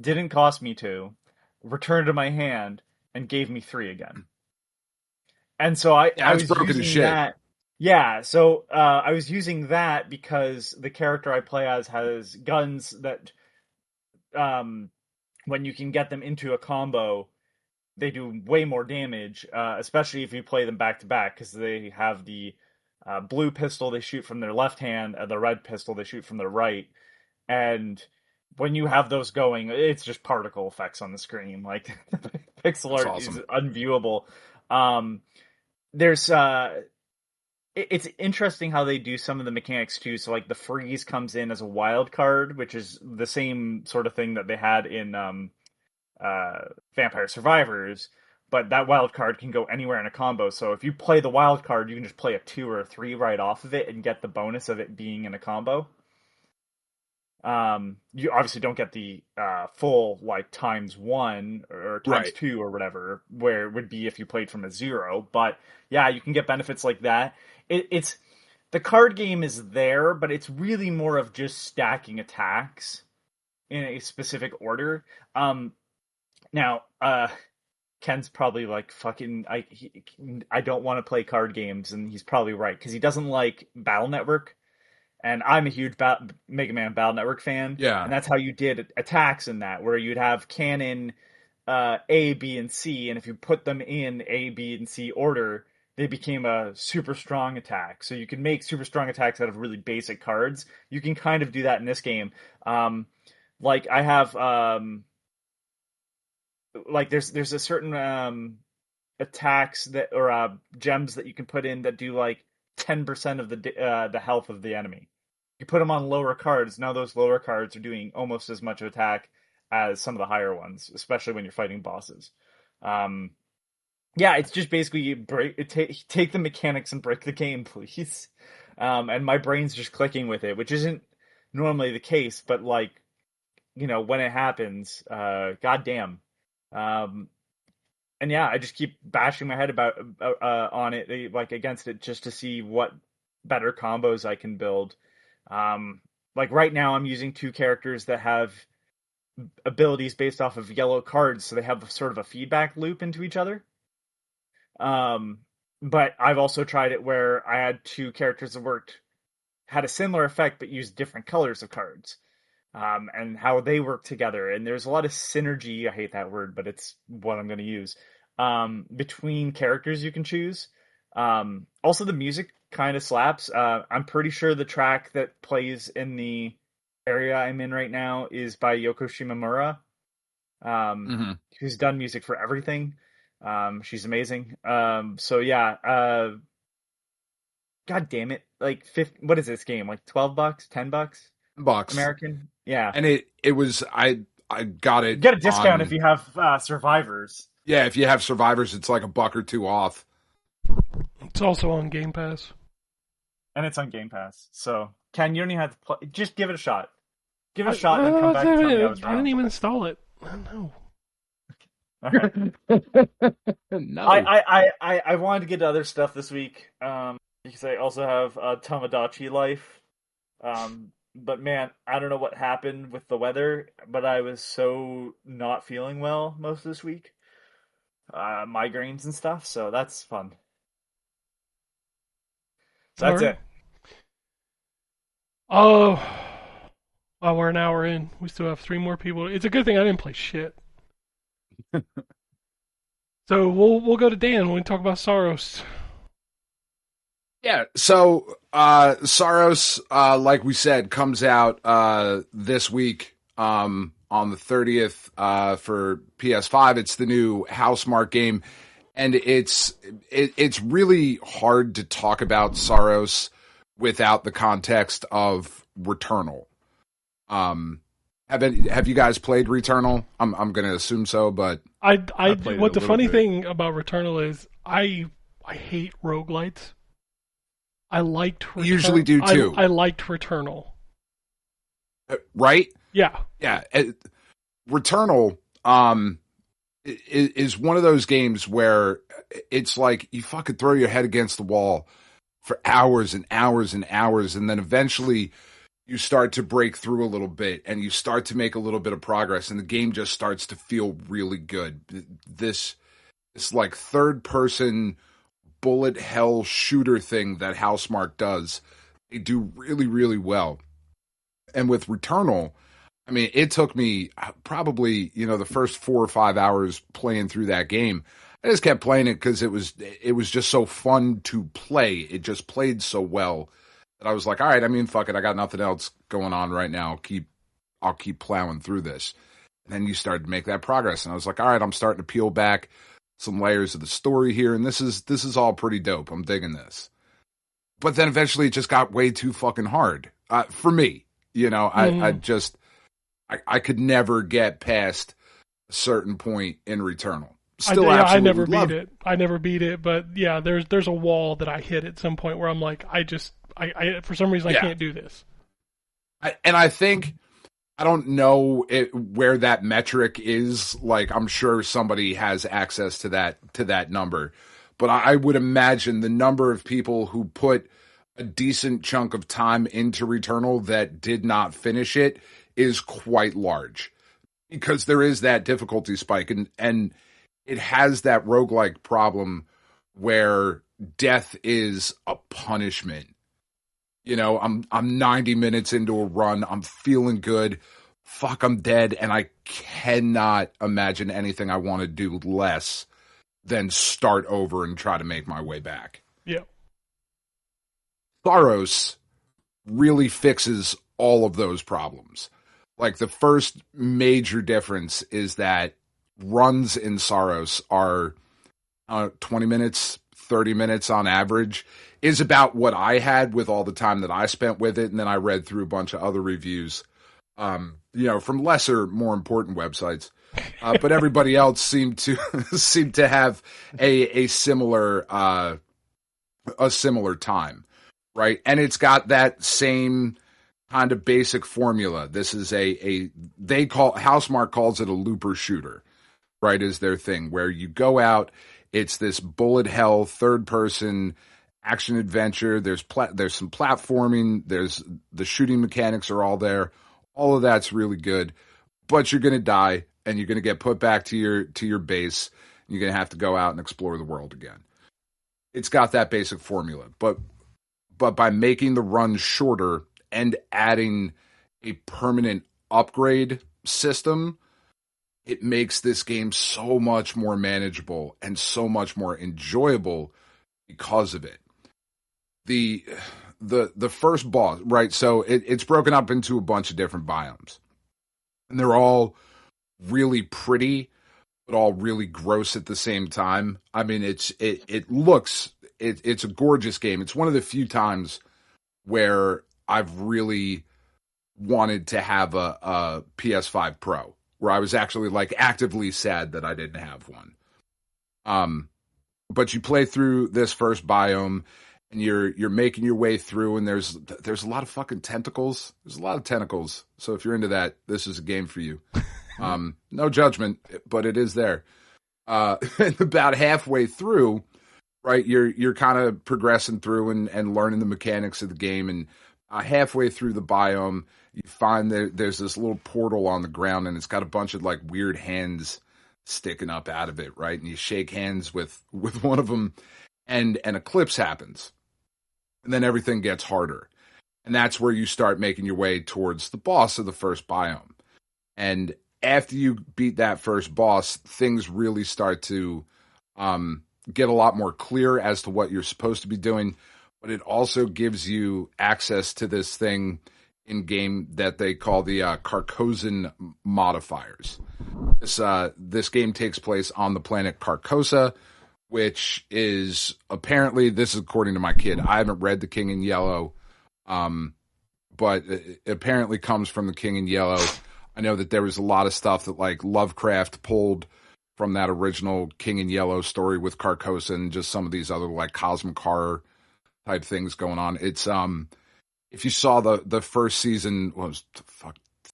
didn't cost me 2, returned to my hand, and gave me 3 again. And so I was using that. Yeah, so I was using that because the character I play as has guns that, when you can get them into a combo, they do way more damage, especially if you play them back to back, because they have the blue pistol they shoot from their left hand, and the red pistol they shoot from their right. And when you have those going, it's just particle effects on the screen. Like, pixel art is unviewable. There's it's interesting how they do some of the mechanics too. So like the freeze comes in as a wild card, which is the same sort of thing that they had in Vampire Survivors, but that wild card can go anywhere in a combo. So if you play the wild card, you can just play a 2 or a 3 right off of it and get the bonus of it being in a combo. You obviously don't get the full like ×1 or ×2 or whatever, where it would be if you played from a 0. But yeah, you can get benefits like that. It's the card game is there, but it's really more of just stacking attacks in a specific order. Now, Ken's probably like, fucking, I don't want to play card games, and he's probably right, because he doesn't like Battle Network. And I'm a huge Mega Man Battle Network fan. Yeah. And that's how you did attacks in that, where you'd have cannon A, B, and C, and if you put them in A, B, and C order, they became a super strong attack. So you can make super strong attacks out of really basic cards. You can kind of do that in this game. Like I have, like there's a certain attacks that or gems that you can put in that do like 10% of the health of the enemy. You put them on lower cards. Now those lower cards are doing almost as much of attack as some of the higher ones, especially when you're fighting bosses. Yeah, it's just basically take the mechanics and break the game, please. And my brain's just clicking with it, which isn't normally the case, but like, when it happens, goddamn. And yeah, I just keep bashing my head on it, like against it, just to see what better combos I can build. Like right now, I'm using 2 characters that have abilities based off of yellow cards, so they have sort of a feedback loop into each other. But I've also tried it where I had 2 characters that had a similar effect but used different colors of cards. And how they work together. And there's a lot of synergy, I hate that word, but it's what I'm going to use, between characters you can choose. Also, the music kind of slaps. I'm pretty sure the track that plays in the area I'm in right now is by Yoko Shimomura. who's done music for everything. She's amazing. So yeah, God damn it! Like, what is this game? Like $12, $10 Bucks. American? Yeah, And it was I got it. You get a discount on, if you have Survivors. Yeah, if you have Survivors, it's like $1 or $2 off. It's also on Game Pass. And it's on Game Pass. So, Ken, you don't even have to play. Just give it a shot. Give it a shot and come back and tell me I was wrong. I didn't even install it. I don't know. All right. No. I wanted to get to other stuff this week because I also have Tamagotchi Life. But man, I don't know what happened with the weather, but I was so not feeling well most of this week. Migraines and stuff, so that's fun. So that's it. Oh, well, we're an hour in. We still have 3 more people. It's a good thing I didn't play shit. So we'll go to Dan when we talk about Saros. Yeah, so Saros, like we said, comes out this week on the 30th for PS5. It's the new Housemarque game, and it's really hard to talk about Saros without the context of Returnal. Have you guys played Returnal? I'm going to assume so, but what the funny thing about Returnal is I hate roguelites. I liked usually do too. I liked Returnal. Right? Yeah. Yeah. Returnal is one of those games where it's like you fucking throw your head against the wall for hours and hours and hours, and then eventually you start to break through a little bit and you start to make a little bit of progress, and the game just starts to feel really good. This like third person bullet hell shooter thing that Housemarque does, they do really, really well. And with Returnal, I mean, it took me probably, the first 4 or 5 hours playing through that game. I just kept playing it because it was just so fun to play. It just played so well that I was like, all right, I mean, fuck it. I got nothing else going on right now. I'll keep plowing through this. And then you started to make that progress. And I was like, all right, I'm starting to peel back some layers of the story here. And this is all pretty dope. I'm digging this. But then eventually it just got way too fucking hard for me. I could never get past a certain point in Returnal. Still, I never beat it. I never beat it, but yeah, there's a wall that I hit at some point where I'm like, I for some reason I can't do this. I think I don't know where that metric is. Like, I'm sure somebody has access to that number, but I would imagine the number of people who put a decent chunk of time into Returnal that did not finish it is quite large, because there is that difficulty spike, and it has that roguelike problem where death is a punishment. I'm 90 minutes into a run, I'm feeling good, fuck, I'm dead, and I cannot imagine anything I want to do less than start over and try to make my way back. Yeah. Saros really fixes all of those problems. Like, the first major difference is that runs in Saros are 20 minutes, 30 minutes on average, is about what I had with all the time that I spent with it. And then I read through a bunch of other reviews, from lesser, more important websites. But everybody else seemed to have a similar time, right? And it's got that same kind of basic formula. This is Housemarque calls it a looper shooter, right? Is their thing, where you go out, it's this bullet hell third person action adventure. There's some platforming. There's the shooting mechanics are all there. All of that's really good, but you're going to die and you're going to get put back to your base. And you're going to have to go out and explore the world again. It's got that basic formula, but by making the run shorter and adding a permanent upgrade system, it makes this game so much more manageable and so much more enjoyable because of it. The first boss, right? So it's broken up into a bunch of different biomes, and they're all really pretty, but all really gross at the same time. I mean, it's a gorgeous game. It's one of the few times where I've really wanted to have a PS5 Pro, where I was actually like actively sad that I didn't have one. But you play through this first biome, and you're making your way through, and there's a lot of fucking tentacles. There's a lot of tentacles. So if you're into that, this is a game for you. No judgment, but it is there. And about halfway through, right, you're kind of progressing through and learning the mechanics of the game, and halfway through the biome, you find that there's this little portal on the ground, and it's got a bunch of like weird hands sticking up out of it, right? And you shake hands with one of them, and an eclipse happens, and then everything gets harder, and that's where you start making your way towards the boss of the first biome. And after you beat that first boss, things really start to get a lot more clear as to what you're supposed to be doing, but it also gives you access to this thing in game that they call the Carcosan modifiers. This game takes place on the planet Carcosa, which is apparently, this is according to my kid, I haven't read The King in Yellow, but it apparently comes from The King in Yellow. I know that there was a lot of stuff that like Lovecraft pulled from that original King in Yellow story with Carcosa and just some of these other like cosmic horror type things going on. It's if you saw the first season, what was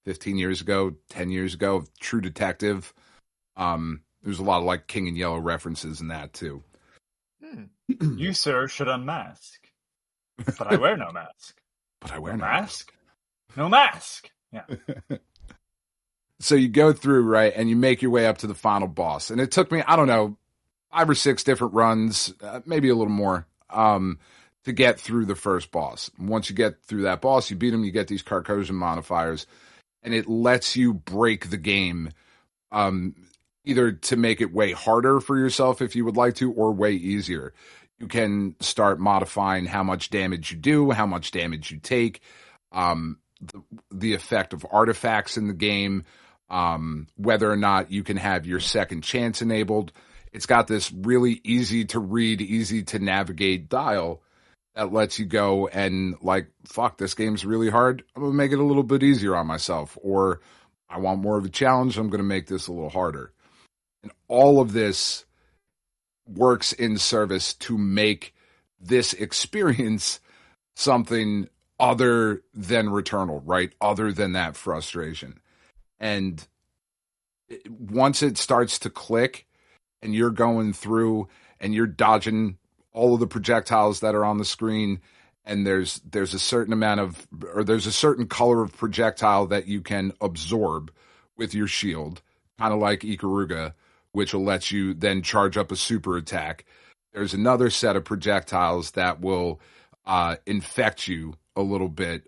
15 years ago, 10 years ago, of True Detective, there's a lot of like King in Yellow references in that too. You, sir, should unmask. But I wear no mask. But I wear no no mask. No mask. Yeah. So you go through, right, and you make your way up to the final boss. And it took me, I don't know, 5 or 6 different runs, maybe a little more, to get through the first boss. Once you get through that boss, you beat him, you get these Carcosan modifiers, and it lets you break the game, either to make it way harder for yourself if you would like to, or way easier. You can start modifying how much damage you do, how much damage you take, the effect of artifacts in the game, whether or not you can have your second chance enabled. It's got this really easy to read, easy to navigate dial that lets you go and like, fuck, this game's really hard. I'm going to make it a little bit easier on myself. Or I want more of a challenge. I'm going to make this a little harder. And all of this works in service to make this experience something other than Returnal, right? Other than that frustration. And once it starts to click and you're going through and you're dodging all of the projectiles that are on the screen, and there's a certain amount of, or there's a certain color of projectile that you can absorb with your shield, kind of like Ikaruga, which will let you then charge up a super attack. There's another set of projectiles that will infect you a little bit,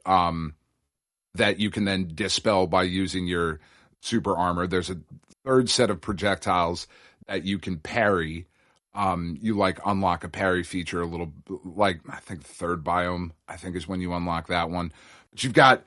that you can then dispel by using your super armor. There's a third set of projectiles that you can parry. You like unlock a parry feature a little, like I think the third biome, I think is when you unlock that one. But you've got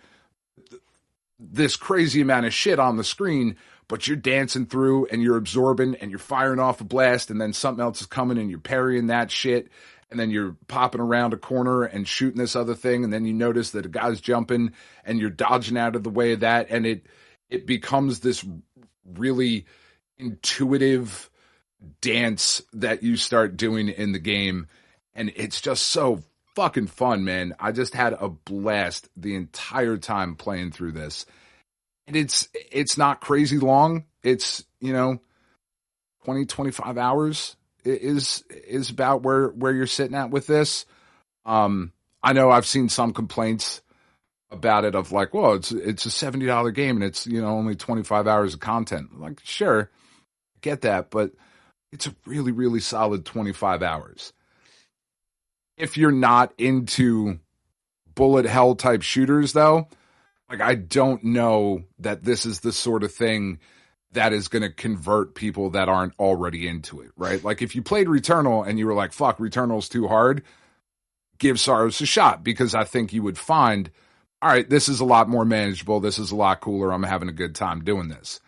this crazy amount of shit on the screen, but you're dancing through and you're absorbing and you're firing off a blast, and then something else is coming and you're parrying that shit. And then you're popping around a corner and shooting this other thing, and then you notice that a guy's jumping and you're dodging out of the way of that, and it becomes this really intuitive dance that you start doing in the game, and it's just so fucking fun, man. I just had a blast the entire time playing through this. And it's not crazy long. It's, 20, 25 hours. Is about where you're sitting at with this. I know I've seen some complaints about it of like, well, it's a $70 game and it's only 25 hours of content. I'm like, sure, get that, but it's a really, really solid 25 hours. If you're not into bullet hell type shooters, though, like I don't know that this is the sort of thing that is going to convert people that aren't already into it, right? Like if you played Returnal and you were like, fuck, Returnal's too hard, give Sorrows a shot, because I think you would find, all right, this is a lot more manageable. This is a lot cooler. I'm having a good time doing this.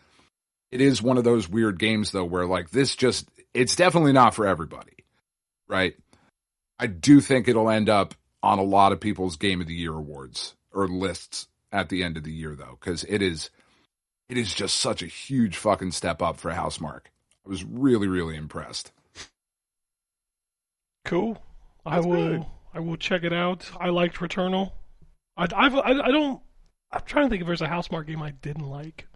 it is one of those weird games though, where like it's definitely not for everybody, right? I do think it'll end up on a lot of people's Game of the Year awards or lists at the end of the year though, because it is just such a huge fucking step up for Housemarque. I was really, really impressed. Cool. I will check it out. I liked Returnal. I'm trying to think if there's a Housemarque game I didn't like.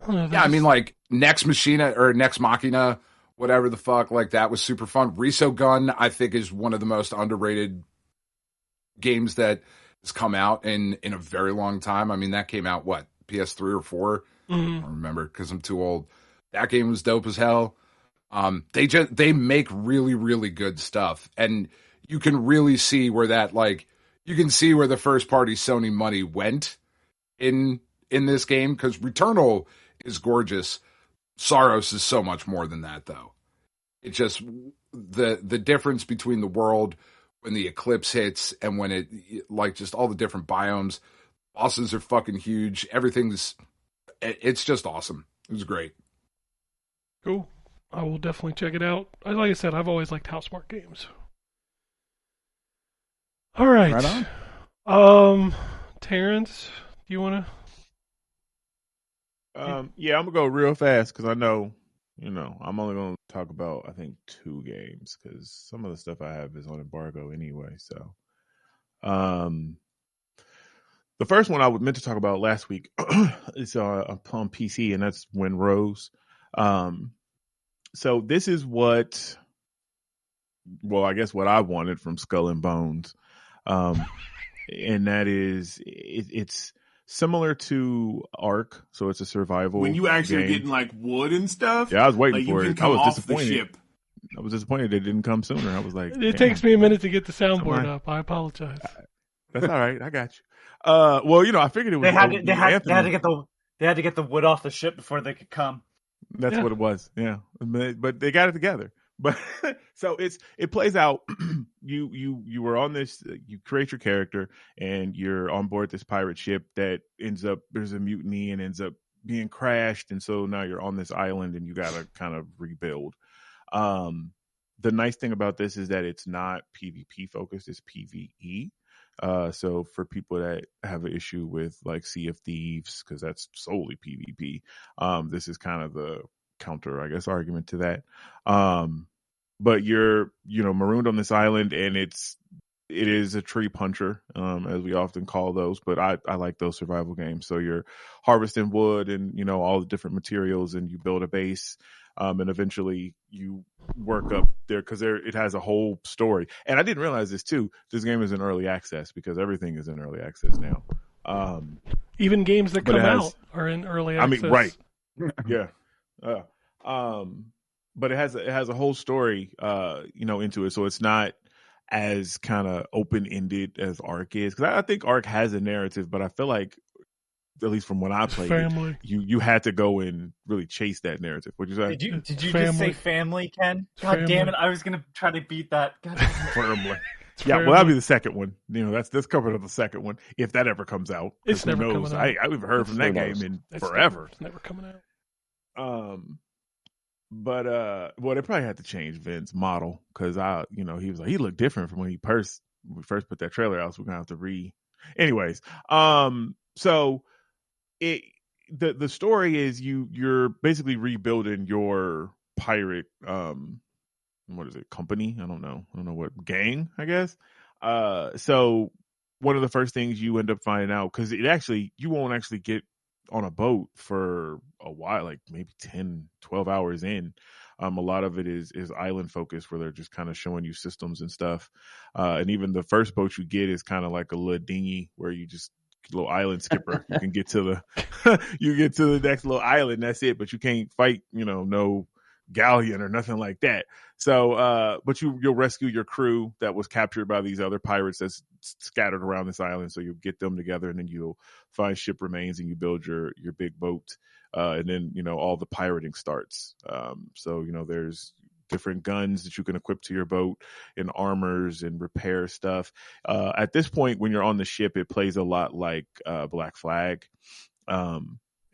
I don't know. Yeah, I mean, like Nex Machina, whatever the fuck, like that was super fun. Resogun, I think, is one of the most underrated games that has come out in a very long time. I mean, that came out what, PS3 or 4? I don't remember because I'm too old. That game was dope as hell. They make really, really good stuff, and you can really see where you can see where the first party Sony money went in this game, because Returnal is gorgeous. Saros is so much more than that, though. It's just the difference between the world when the eclipse hits and when it, like, just all the different biomes. Bosses are fucking huge. It's just awesome. It was great. Cool. I will definitely check it out. Like I said, I've always liked Housemarque games. All right. Right on. Terrence, do you want to? Yeah, I'm gonna go real fast because I know, I'm only gonna talk about I think 2 games because some of the stuff I have is on embargo anyway. So, the first one I meant to talk about last week is on PC, and that's Wind Rose. So this is I guess what I wanted from Skull and Bones. And that is, it's similar to Ark, so it's a survival. When you actually game. are getting like wood and stuff. Yeah, I was waiting like, for you it. can come I was off disappointed. The ship. I was disappointed it didn't come sooner. I was like, It takes me a minute to get the soundboard up. I apologize. That's all right. I got you. Well, I figured it was. They had to get the wood off the ship before they could come. That's what it was. Yeah, but they got it together. But so it plays out. You were on this. You create your character, and you're on board this pirate ship that ends up, there's a mutiny and ends up being crashed, and so now you're on this island, and you got to kind of rebuild. The nice thing about this is that it's not PvP focused; it's PvE. So for people that have an issue with like Sea of Thieves, because that's solely PvP, this is kind of the counter, I guess, argument to that. But you're, marooned on this island, and it is a tree puncher, as we often call those, but I like those survival games. So you're harvesting wood and, all the different materials, and you build a base, and eventually you work up there because it has a whole story. And I didn't realize this too. This game is in early access because everything is in early access now. Even games that come out are in early access. I mean, right. Yeah. But it has a whole story, into it. So it's not as kind of open-ended as Ark is. Because I think Ark has a narrative, but I feel like, at least from when I played it, you had to go and really chase that narrative. What'd you say? Did you just say family, Ken? God damn it! I was gonna try to beat that. Firmly. Yeah, well, that'll be the second one. That's covered on the second one if that ever comes out. It's never coming out. I haven't heard from that game in forever. It's never coming out. But well, they probably had to change Vince's model because he was like, he looked different from when we first put that trailer out. So we're gonna have to anyways. So the story is you're basically rebuilding your pirate what is it, company? I don't know what, gang, I guess. So one of the first things you end up finding out, because you won't actually get on a boat for a while, like maybe 10-12 hours in. A lot of it is island focused, where they're just kind of showing you systems and stuff. And even the first boat you get is kind of like a little dinghy where you just little island skipper. You can get to the next little island. That's it. But you can't fight, no galleon or nothing like that. So, but you'll rescue your crew that was captured by these other pirates that's scattered around this island. So you'll get them together, and then you'll find ship remains, and you build your big boat. And then, all the pirating starts. So, there's different guns that you can equip to your boat, and armors and repair stuff. At this point, when you're on the ship, it plays a lot like Black Flag.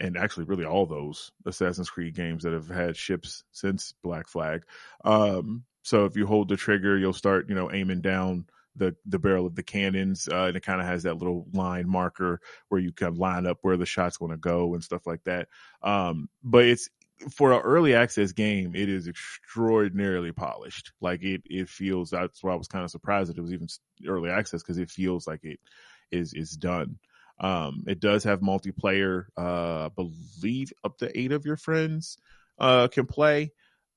and actually really all those Assassin's Creed games that have had ships since Black Flag. So if you hold the trigger, you'll start, aiming down the barrel of the cannons, and it kind of has that little line marker where you kind of line up where the shot's going to go and stuff like that. But it's, for an early access game, it is extraordinarily polished. Like it feels, that's why I was kind of surprised that it was even early access, because it feels like it is done. It does have multiplayer. I believe up to 8 of your friends can play.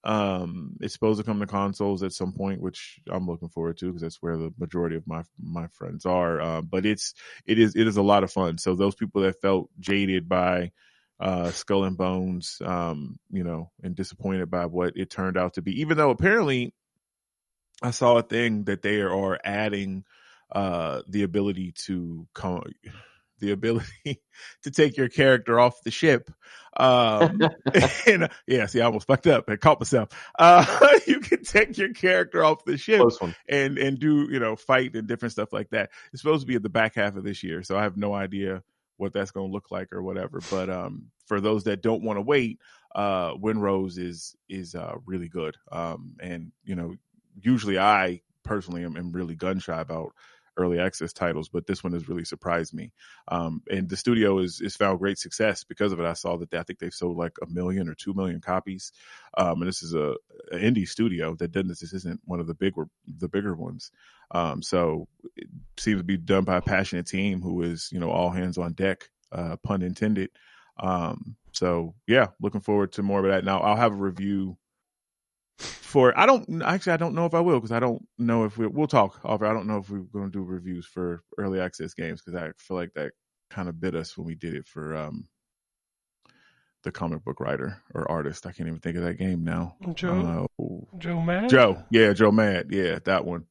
It's supposed to come to consoles at some point, which I'm looking forward to, because that's where the majority of my friends are. But it is a lot of fun. So those people that felt jaded by Skull and Bones, and disappointed by what it turned out to be, even though apparently I saw a thing that they are adding the ability to take your character off the ship. And, see, I almost fucked up and caught myself. You can take your character off the ship and do, fight and different stuff like that. It's supposed to be at the back half of this year, so I have no idea what that's going to look like or whatever. But for those that don't want to wait, Windrose is really good. And usually I personally am really gun shy about early access titles, but this one has really surprised me. And the studio is found great success because of it. I saw that I think they've sold like 1 million or 2 million copies. And this is an indie studio that doesn't. This isn't one of the bigger ones. So it seems to be done by a passionate team who is, all hands on deck, pun intended. So yeah, looking forward to more of that. Now I'll have a review I don't know if I will, because I don't know if we'll talk. I don't know if we're going to do reviews for early access games, because I feel like that kind of bit us when we did it for the comic book writer or artist. I can't even think of that game now. Joe Mad? Joe Mad. Yeah, that one.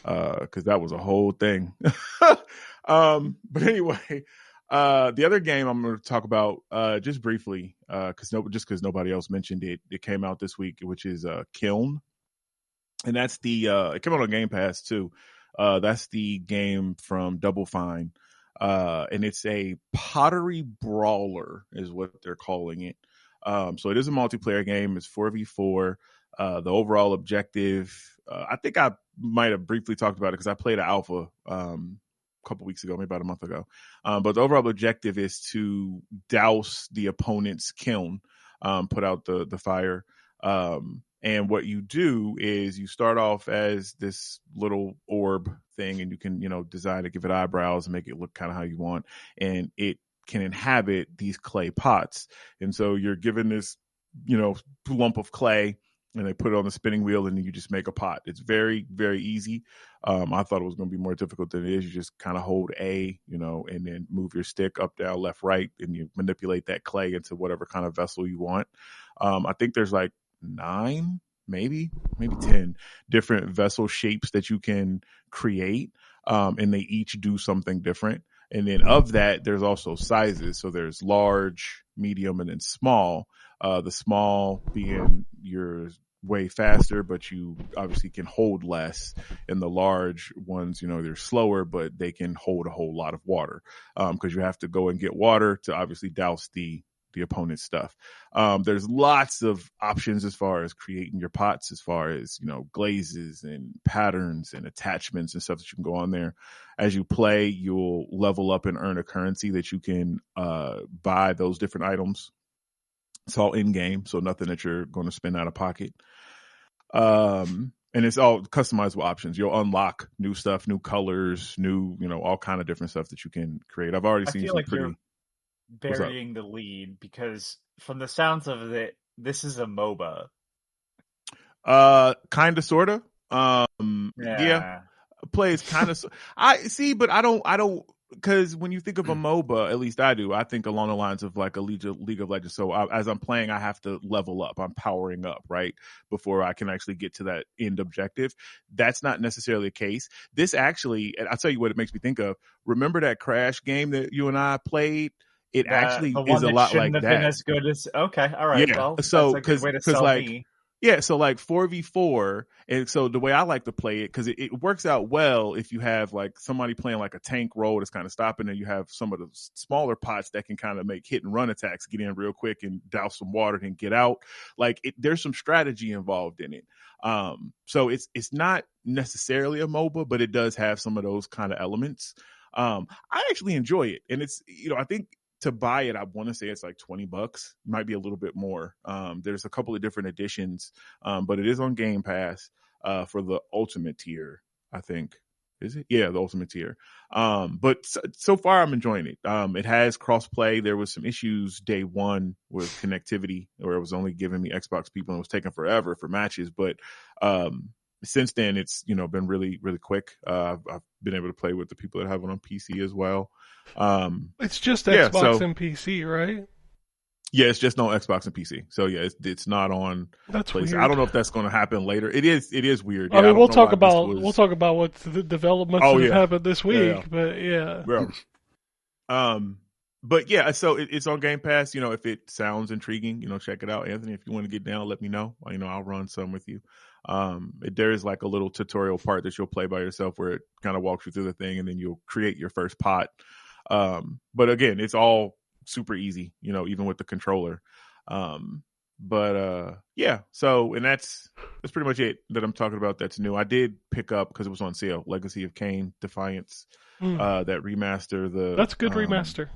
Because that was a whole thing. But anyway, the other game I'm going to talk about just briefly, because nobody else mentioned it. It came out this week, which is Kiln, and that's it came out on Game Pass too. That's the game from Double Fine, and it's a pottery brawler, is what they're calling it. So it is a multiplayer game. It's 4v4. The overall objective, I think I might have briefly talked about it because I played an alpha couple weeks ago, maybe about a month ago. But the overall objective is to douse the opponent's kiln, put out the fire. And what you do is you start off as this little orb thing, and you can, design it, give it eyebrows, and make it look kind of how you want. And it can inhabit these clay pots. And so you're given this, lump of clay, and they put it on the spinning wheel, and then you just make a pot. It's very, very easy. I thought it was going to be more difficult than it is. You just kind of hold A, and then move your stick up, down, left, right, and you manipulate that clay into whatever kind of vessel you want. I think there's like 9, maybe 10 different vessel shapes that you can create, and they each do something different. And then of that, there's also sizes. So there's large, medium, and then small. The small being your way faster, but you obviously can hold less. And the large ones, they're slower, but they can hold a whole lot of water, because you have to go and get water to obviously douse the opponent's stuff. There's lots of options as far as creating your pots, as far as, glazes and patterns and attachments and stuff that you can go on there. As you play, you'll level up and earn a currency that you can buy those different items. It's all in game, so nothing that you're going to spend out of pocket. And it's all customizable options. You'll unlock new stuff, new colors, new, all kind of different stuff that you can create. I've already seen some like pretty. You're burying the lead, because from the sounds of it, this is a MOBA. Kind of, sort of. Yeah. Plays kind of. I see, but I don't. Because when you think of a MOBA, at least I do, I think along the lines of like a League of Legends. So as I'm playing, I have to level up. I'm powering up, right, before I can actually get to that end objective. That's not necessarily the case. This actually, and I'll tell you what it makes me think of. Remember that Crash game that you and I played? It actually is a lot like that. Been as good as, okay, all right. Yeah. Well, so that's a good way to sell like, me. Yeah, so like 4v4, and so the way I like to play it, because it works out well if you have like somebody playing like a tank role that's kind of stopping, and you have some of the smaller pots that can kind of make hit and run attacks, get in real quick and douse some water and get out. Like there's some strategy involved in it. So it's not necessarily a MOBA, but it does have some of those kind of elements. I actually enjoy it, and it's, I think to buy it, I want to say it's like $20, might be a little bit more. There's a couple of different editions, but it is on Game Pass for the Ultimate tier, I think. Is it? Yeah, the Ultimate tier. But so far, I'm enjoying it. It has crossplay. There was some issues day one with connectivity, where it was only giving me Xbox people and it was taking forever for matches. But since then, it's been really, really quick. I've been able to play with the people that have it on PC as well. It's just Xbox and PC, right? Yeah, it's just on Xbox and PC. So yeah, it's not on. That's place. weird. I don't know if that's going to happen later. It is weird. I mean, we'll talk about what the developments that have happened this week. But yeah. But yeah, so it's on Game Pass. If it sounds intriguing, check it out, Anthony. If you want to get down, let me know. I'll run some with you. There is like a little tutorial part that you'll play by yourself where it kind of walks you through the thing, and then you'll create your first pot. But again, it's all super easy, even with the controller. Yeah, so, and that's pretty much it that I'm talking about that's new. I did pick up, because it was on sale, Legacy of Kain Defiance, that remaster. That's a good remaster.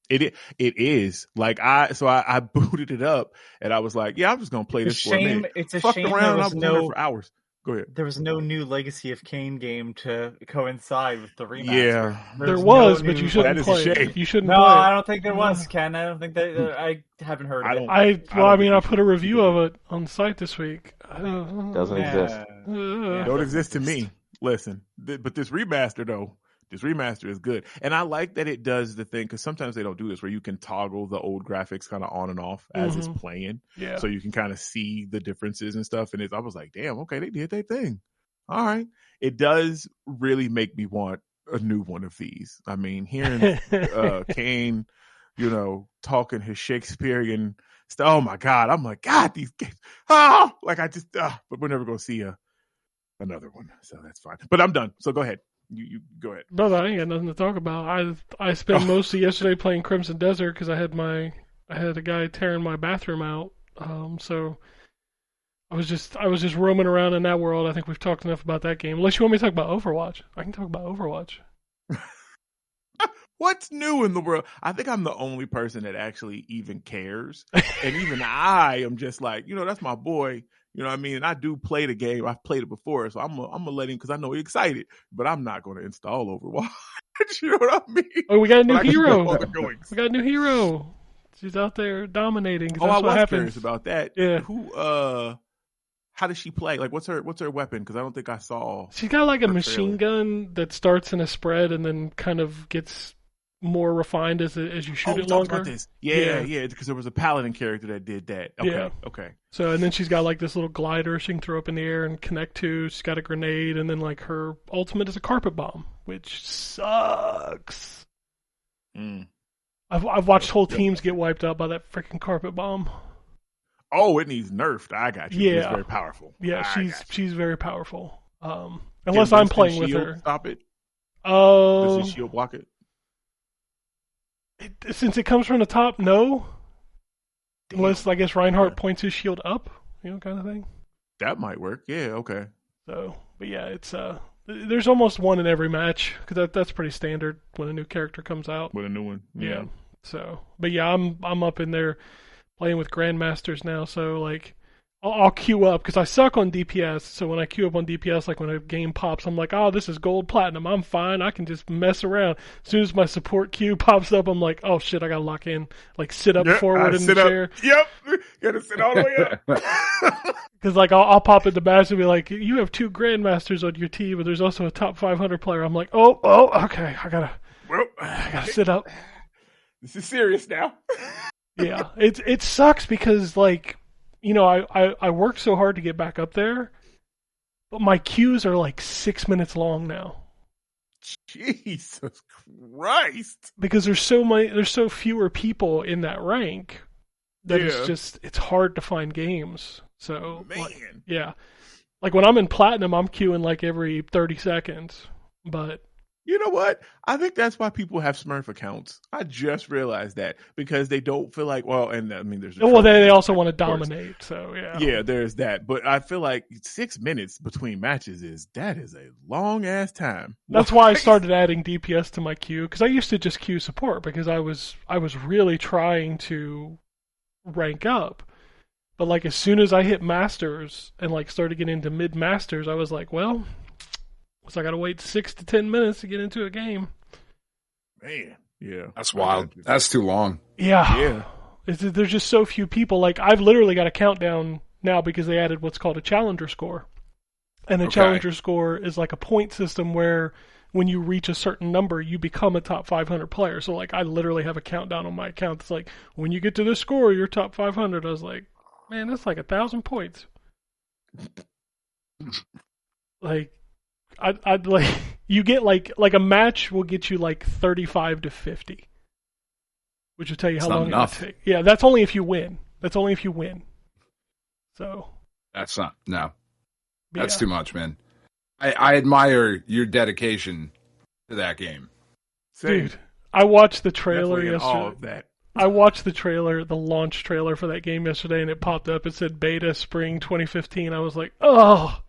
It is. Like I booted it up and I was like, yeah, I'm just gonna play this for a minute. It's a Fucked shame around, there I was was on there for hours. Go ahead. There was no new Legacy of Kain game to coincide with the remaster. Yeah, there was, but you shouldn't play it. You shouldn't play it. I don't think there was, Ken. I don't think that. I haven't heard of it. I put a review of it on the site this week. Doesn't exist. Don't exist to me. Listen, but this remaster though. This remaster is good. And I like that it does the thing, because sometimes they don't do this, where you can toggle the old graphics kind of on and off as it's playing. Yeah. So you can kind of see the differences and stuff. And I was like, damn, okay, they did their thing. All right. It does really make me want a new one of these. I mean, hearing Kain, talking his Shakespearean stuff. Oh my God. I'm like, God, these games. But we're never going to see another one. So that's fine. But I'm done. So go ahead. You go ahead. Brother, I ain't got nothing to talk about. I spent most of yesterday playing Crimson Desert because I had a guy tearing my bathroom out. So I was just roaming around in that world. I think we've talked enough about that game. Unless you want me to talk about Overwatch. I can talk about Overwatch. What's new in the world? I think I'm the only person that actually even cares. And even I am just like, that's my boy. You know what I mean? And I do play the game. I've played it before, so I'm gonna let him, because I know he's excited. But I'm not going to install Overwatch. You know what I mean? Oh, we got a new hero. We got a new hero. She's out there dominating. I was curious about that. Yeah. How does she play? Like, what's her weapon? Because I don't think I saw. She's got like a machine gun that starts in a spread and then kind of gets more refined as you shoot it longer. About this. Yeah, because there was a paladin character that did that. Okay. So, and then she's got like this little glider she can throw up in the air and connect to. She's got a grenade, and then like her ultimate is a carpet bomb, which sucks. I've watched whole teams get wiped out by that freaking carpet bomb. Oh, it needs nerfed. I got you. Yeah, it's very powerful. Yeah, she's very powerful. Unless I'm playing with her. Stop it. Oh, does the shield block it? Since it comes from the top, no. Damn. Unless, I guess, Reinhardt points his shield up, kind of thing. That might work. Yeah, okay. So, but yeah, it's there's almost one in every match, because that's pretty standard when a new character comes out. With a new one, yeah. So, but yeah, I'm up in there playing with Grandmasters now, so like I'll queue up, because I suck on DPS, so when I queue up on DPS, like when a game pops, I'm like, oh, this is gold platinum, I'm fine, I can just mess around. As soon as my support queue pops up, I'm like, oh shit, I gotta lock in, like sit up forward in the chair. Yep, gotta sit all the way up. Because like I'll pop in the match and be like, you have 2 Grandmasters on your team, but there's also a top 500 player. I'm like, oh, okay, I gotta sit up. This is serious now. Yeah, it sucks because like, I worked so hard to get back up there, but my queues are like 6 minutes long now. Jesus Christ! Because there's so fewer people in that rank that it's hard to find games. So, Man. yeah. Like when I'm in platinum, I'm queuing like every 30 seconds. But You know what? I think that's why people have Smurf accounts. I just realized that because they don't feel like, well, and I mean, there's they also want to dominate. So yeah. Yeah, there's that. But I feel like 6 minutes between matches is a long ass time. That's why I started adding DPS to my queue, because I used to just queue support because I was really trying to rank up. But like as soon as I hit masters and like started getting into mid masters, I was like, well, so I got to wait 6 to 10 minutes to get into a game. Man, yeah, That's wild. That's too long. Yeah. There's just so few people. Like I've literally got a countdown now because they added what's called a challenger score. And a challenger score is like a point system where when you reach a certain number, you become a top 500 player. So like I literally have a countdown on my account. It's like, when you get to this score, you're top 500. I was like, man, that's like 1,000 points. Like, I'd like, you get like a match will get you like 35 to 50. Which will tell you how long it would take. Yeah, that's only if you win. So. That's not, no. That's too much, man. I admire your dedication to that game. Dude, I watched the trailer yesterday. All of that. I watched the trailer, the launch trailer for that game yesterday, and it popped up. It said beta spring 2015. I was like, oh.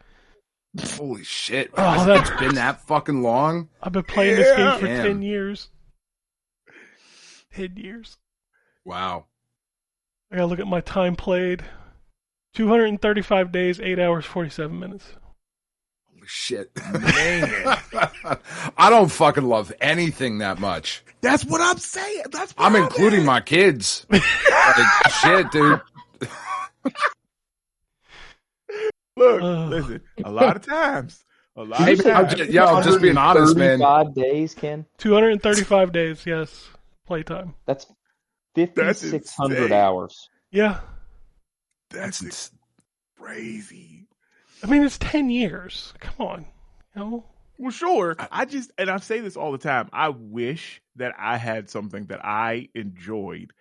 Holy shit. Oh, it's been that fucking long? I've been playing this game for 10 years. 10 years. Wow. I gotta look at my time played. 235 days, 8 hours, 47 minutes. Holy shit. Man. I don't fucking love anything that much. That's what I'm saying. I'm including my kids. Like, shit, dude. Look, listen, a lot of times. I'm just being honest, man. 35 days, Ken? 235 days, yes. Playtime. That's 5,600 hours. Yeah. That's crazy. I mean, it's 10 years. Come on. You know? Well, sure. And I say this all the time. I wish that I had something that I enjoyed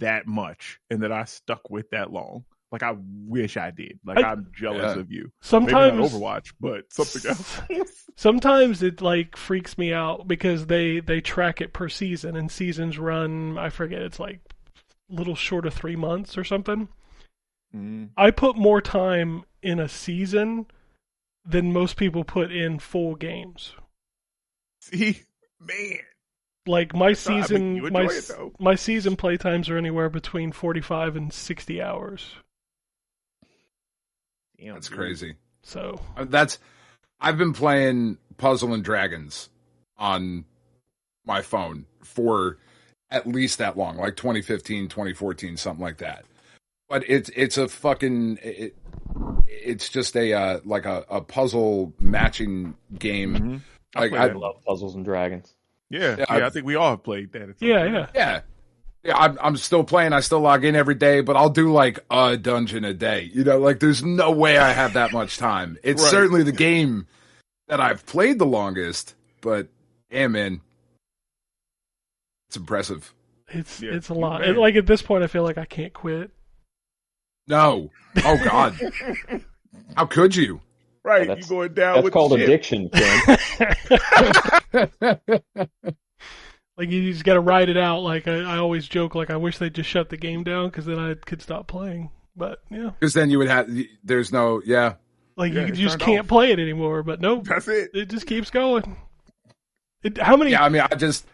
that much and that I stuck with that long. Like, I wish I did. Like, I'm jealous of you. Sometimes maybe not Overwatch, but something else. Sometimes it like freaks me out because they track it per season, and seasons run, I forget, it's like a little short of 3 months or something. I put more time in a season than most people put in full games. See, man. Like my season, my season playtimes are anywhere between 45 and 60 hours. Damn, that's crazy. So I've been playing Puzzle and Dragons on my phone for at least that long, like 2015, 2014, something like that. But it's a fucking it's just a like a puzzle matching game. Mm-hmm. Like I love Puzzles and Dragons. Yeah, I think we all have played that. Yeah. I'm still playing. I still log in every day, but I'll do like a dungeon a day. You know, like there's no way I have that much time. It's certainly the game that I've played the longest, but damn, man, it's impressive. It's a lot. Like at this point, I feel like I can't quit. No. Oh God. How could you? Right, you going down with called the addiction, Ken. Like you just got to ride it out. Like I always joke, like I wish they'd just shut the game down because then I could stop playing. But yeah, because then you would have. There's no Like you just can't play it anymore. But nope, that's it. It just keeps going. How many? Yeah, I mean, I just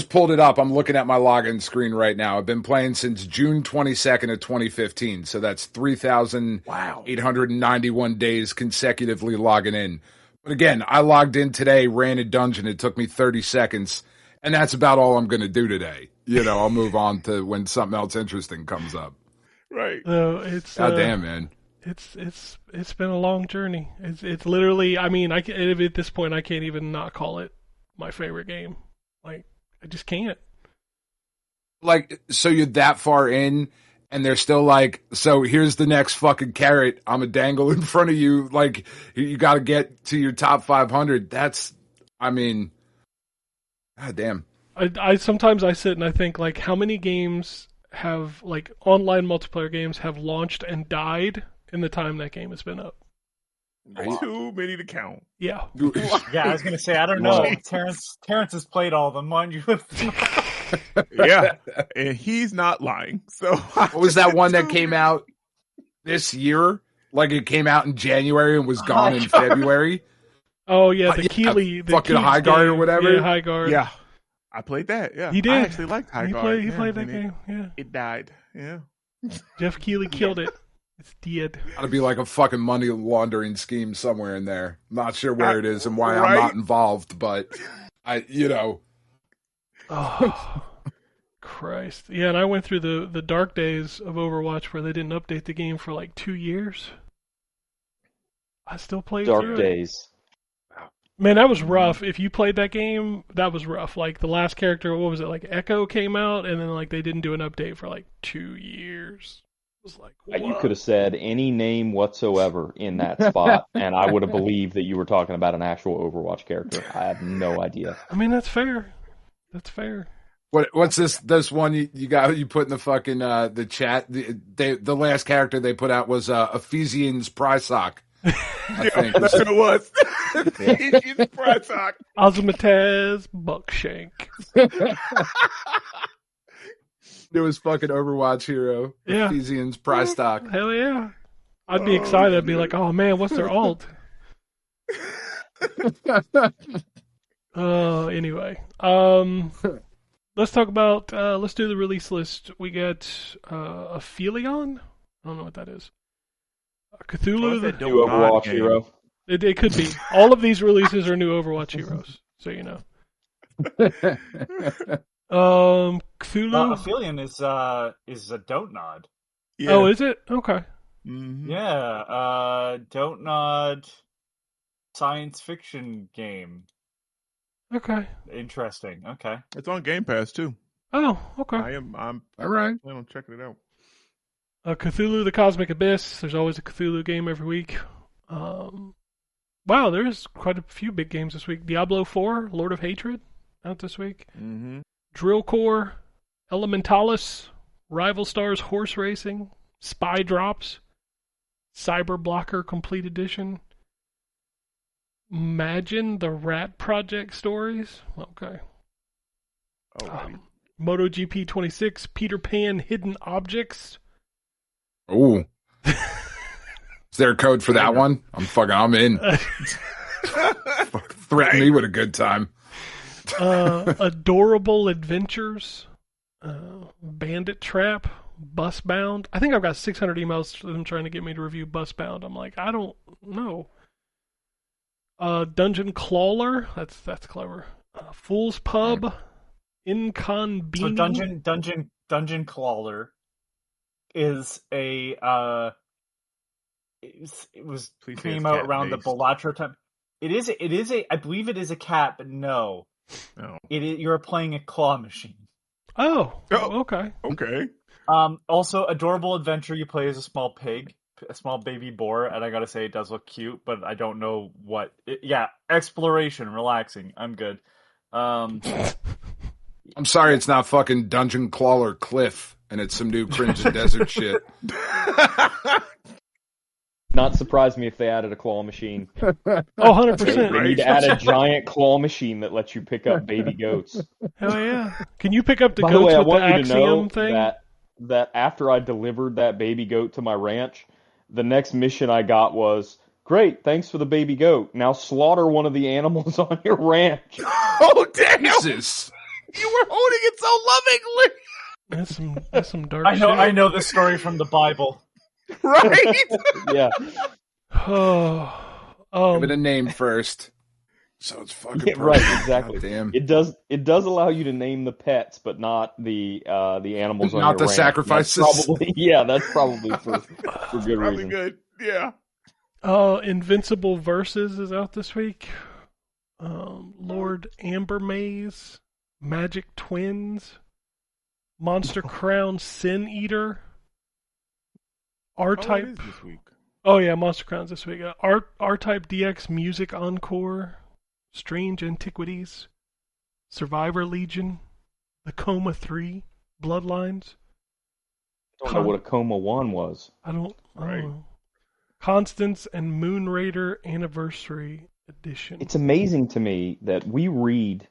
pulled it up. I'm looking at my login screen right now. I've been playing since June 22nd of 2015. So that's 3,891 days consecutively logging in. But again, I logged in today, ran a dungeon. It took me 30 seconds. And that's about all I'm going to do today. You know, I'll move on to when something else interesting comes up. Right. So it's God damn, man. It's been a long journey. It's literally. I mean, at this point, I can't even not call it my favorite game. Like I just can't. Like, so you're that far in, and they're still like, so here's the next fucking carrot I'm gonna dangle in front of you. Like, you got to get to your top 500. That's, I mean. God damn. I sometimes I sit and I think like how many games have like online multiplayer games have launched and died in the time that game has been up. Too many to count. Yeah. Yeah, I was gonna say I don't know. Terrence has played all of them, mind you. Yeah, and he's not lying. So what was that one that came out this year? Like it came out in January and was gone in February. Oh yeah, the Keeley, the fucking High Guard or whatever. Yeah, High Guard. Yeah, I played that. Yeah, he did. I actually liked High Guard. He played that game. Yeah, it died. Yeah, Jeff Keeley killed it. It's dead. Gotta be like a fucking money laundering scheme somewhere in there. Not sure where it is and why right? I'm not involved, but Oh, Christ. Yeah, and I went through the dark days of Overwatch where they didn't update the game for like 2 years. I still played Dark through days. Man, that was rough. If you played that game, that was rough. Like the last character, what was it? Like Echo came out, and then like they didn't do an update for like 2 years. It was like, what? You could have said any name whatsoever in that spot, and I would have believed that you were talking about an actual Overwatch character. I have no idea. I mean, that's fair. That's fair. What's this one you put in the fucking the chat? The last character they put out was Ephesians Prysock. I think that's what it was. Ephesians Prysock. Ozymataz Buckshank. It was fucking Overwatch hero. Yeah. Ephesians Prysock. Hell yeah. I'd be excited. I'd be like, oh man, what's their alt? Anyway. Let's talk about, let's do the release list. We got Aphelion? I don't know what that is. Cthulhu, the new Overwatch hero. It could be. All of these releases are new Overwatch heroes, so you know. Cthulhu. Aphelion is a Don't Nod. Yeah. Oh, is it? Okay. Mm-hmm. Yeah, Don't Nod science fiction game. Okay. Interesting. Okay. It's on Game Pass too. Oh, okay. I'm all right. I'm checking it out. Cthulhu, the Cosmic Abyss. There's always a Cthulhu game every week. Wow, there's quite a few big games this week. Diablo 4, Lord of Hatred, out this week. Mm-hmm. Drill Core, Elementalis, Rival Stars Horse Racing, Spy Drops, Cyber Blocker Complete Edition, Imagine the Rat Project Stories. Okay. Oh, MotoGP 26, Peter Pan Hidden Objects. Ooh. Is there a code for that one? I'm in. Threaten me with a good time. Adorable Adventures, Bandit Trap, Busbound. I think I've got 600 emails to them trying to get me to review Busbound. I'm like, I don't know. Dungeon Crawler. That's clever. Fool's Pub. Inconvenient. So Dungeon Crawler is a came out around the Balatro time. It is a I believe it is a cat, but no. You're playing a claw machine. Oh, okay. Okay. Also, Adorable Adventure, you play as a small pig, a small baby boar, and I gotta say it does look cute, but I don't know what. Exploration, relaxing. I'm good. I'm sorry, it's not fucking Dungeon Crawler Cliff, and it's some new Crimson Desert shit. Not surprise me if they added a claw machine. Oh, 100%. They need to add a giant claw machine that lets you pick up baby goats. Hell yeah. Can you pick up the By goats the way, I with want the you to Axiom know thing? that after I delivered that baby goat to my ranch, the next mission I got was, great, thanks for the baby goat. Now slaughter one of the animals on your ranch. Oh, damn! Jesus. You were holding it so lovingly. That's some dark I know. shit. I know this story from the Bible. Right? Yeah. Give it a name first. So it's fucking Yeah, right, exactly. Damn. It does allow you to name the pets, but not the animals on Not your the ranch. sacrifices. That's probably for good Probably reason. good. Yeah. Invincible Versus is out this week. Lord Amber Maze, Magic Twins, Monster Crown Sin Eater, R-Type. Oh, it is this week. Oh yeah, Monster Crown's this week. R-Type DX Music Encore, Strange Antiquities, Survivor Legion, The Coma 3, Bloodlines. I don't know what a Coma 1 was. I don't Right. know. Constance and Moon Raider Anniversary Edition. It's amazing to me that we read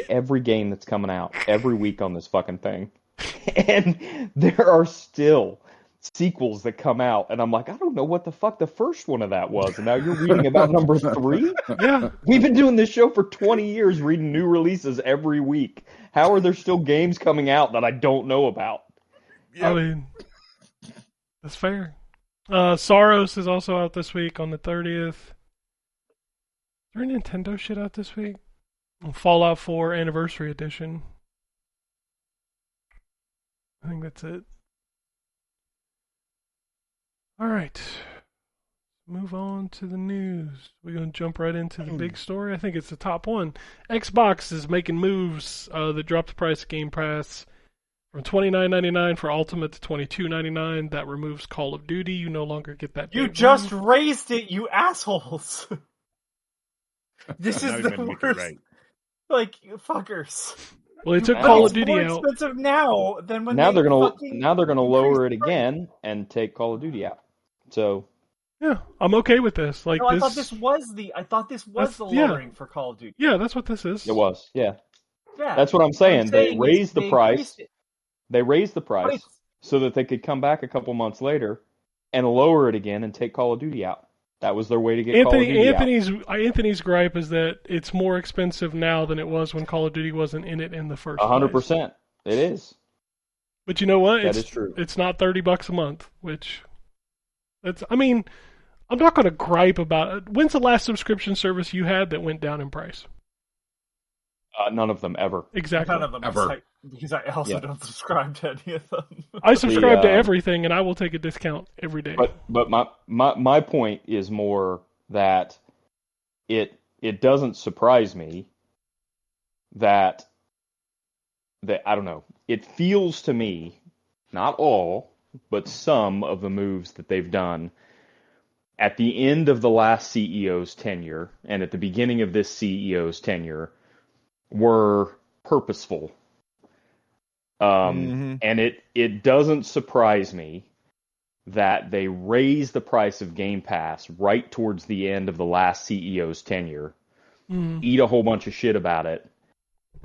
every game that's coming out every week on this fucking thing. And there are still sequels that come out, and I'm like, I don't know what the fuck the first one of that was, and now you're reading about number 3? Yeah. We've been doing this show for 20 years, reading new releases every week. How are there still games coming out that I don't know about? I mean, that's fair. Soros is also out this week on the 30th. Is there any Nintendo shit out this week? Fallout 4 Anniversary Edition. I think that's it. All right. Move on to the news. We're going to jump right into the big story. I think it's the top one. Xbox is making moves that dropped the price of Game Pass from $29.99 for Ultimate to $22.99. That removes Call of Duty. You no longer get that. You just raised it, you assholes. This is the worst. Right. Like, fuckers. Well, they took Call of Duty more out. expensive now than when Now they're gonna fucking lower it increased the price. again and take Call of Duty out. So Yeah, I'm okay with this. Like No, I this. thought this was the That's- lowering for Call of Duty. Yeah, that's what this is. it was, yeah. Yeah, That's what I'm saying. They raised the price. increased it. They raised the price Right. so that they could come back a couple months later and lower it again and take Call of Duty out. That was their way to get Call of Duty out. Anthony's gripe is that it's more expensive now than it was when Call of Duty wasn't in it in the first place. 100%. It is. But you know what? That is true. It's not $30 a month, which I mean, I'm not going to gripe about it. When's the last subscription service you had that went down in price? None of them ever. Exactly. None of them Ever. because I also don't subscribe to any of them. I subscribe to everything, and I will take a discount every day. But my point is more that it doesn't surprise me that I don't know. It feels to me, not all, but some of the moves that they've done at the end of the last CEO's tenure and at the beginning of this CEO's tenure were purposeful. And it doesn't surprise me that they raised the price of Game Pass right towards the end of the last CEO's tenure, eat a whole bunch of shit about it,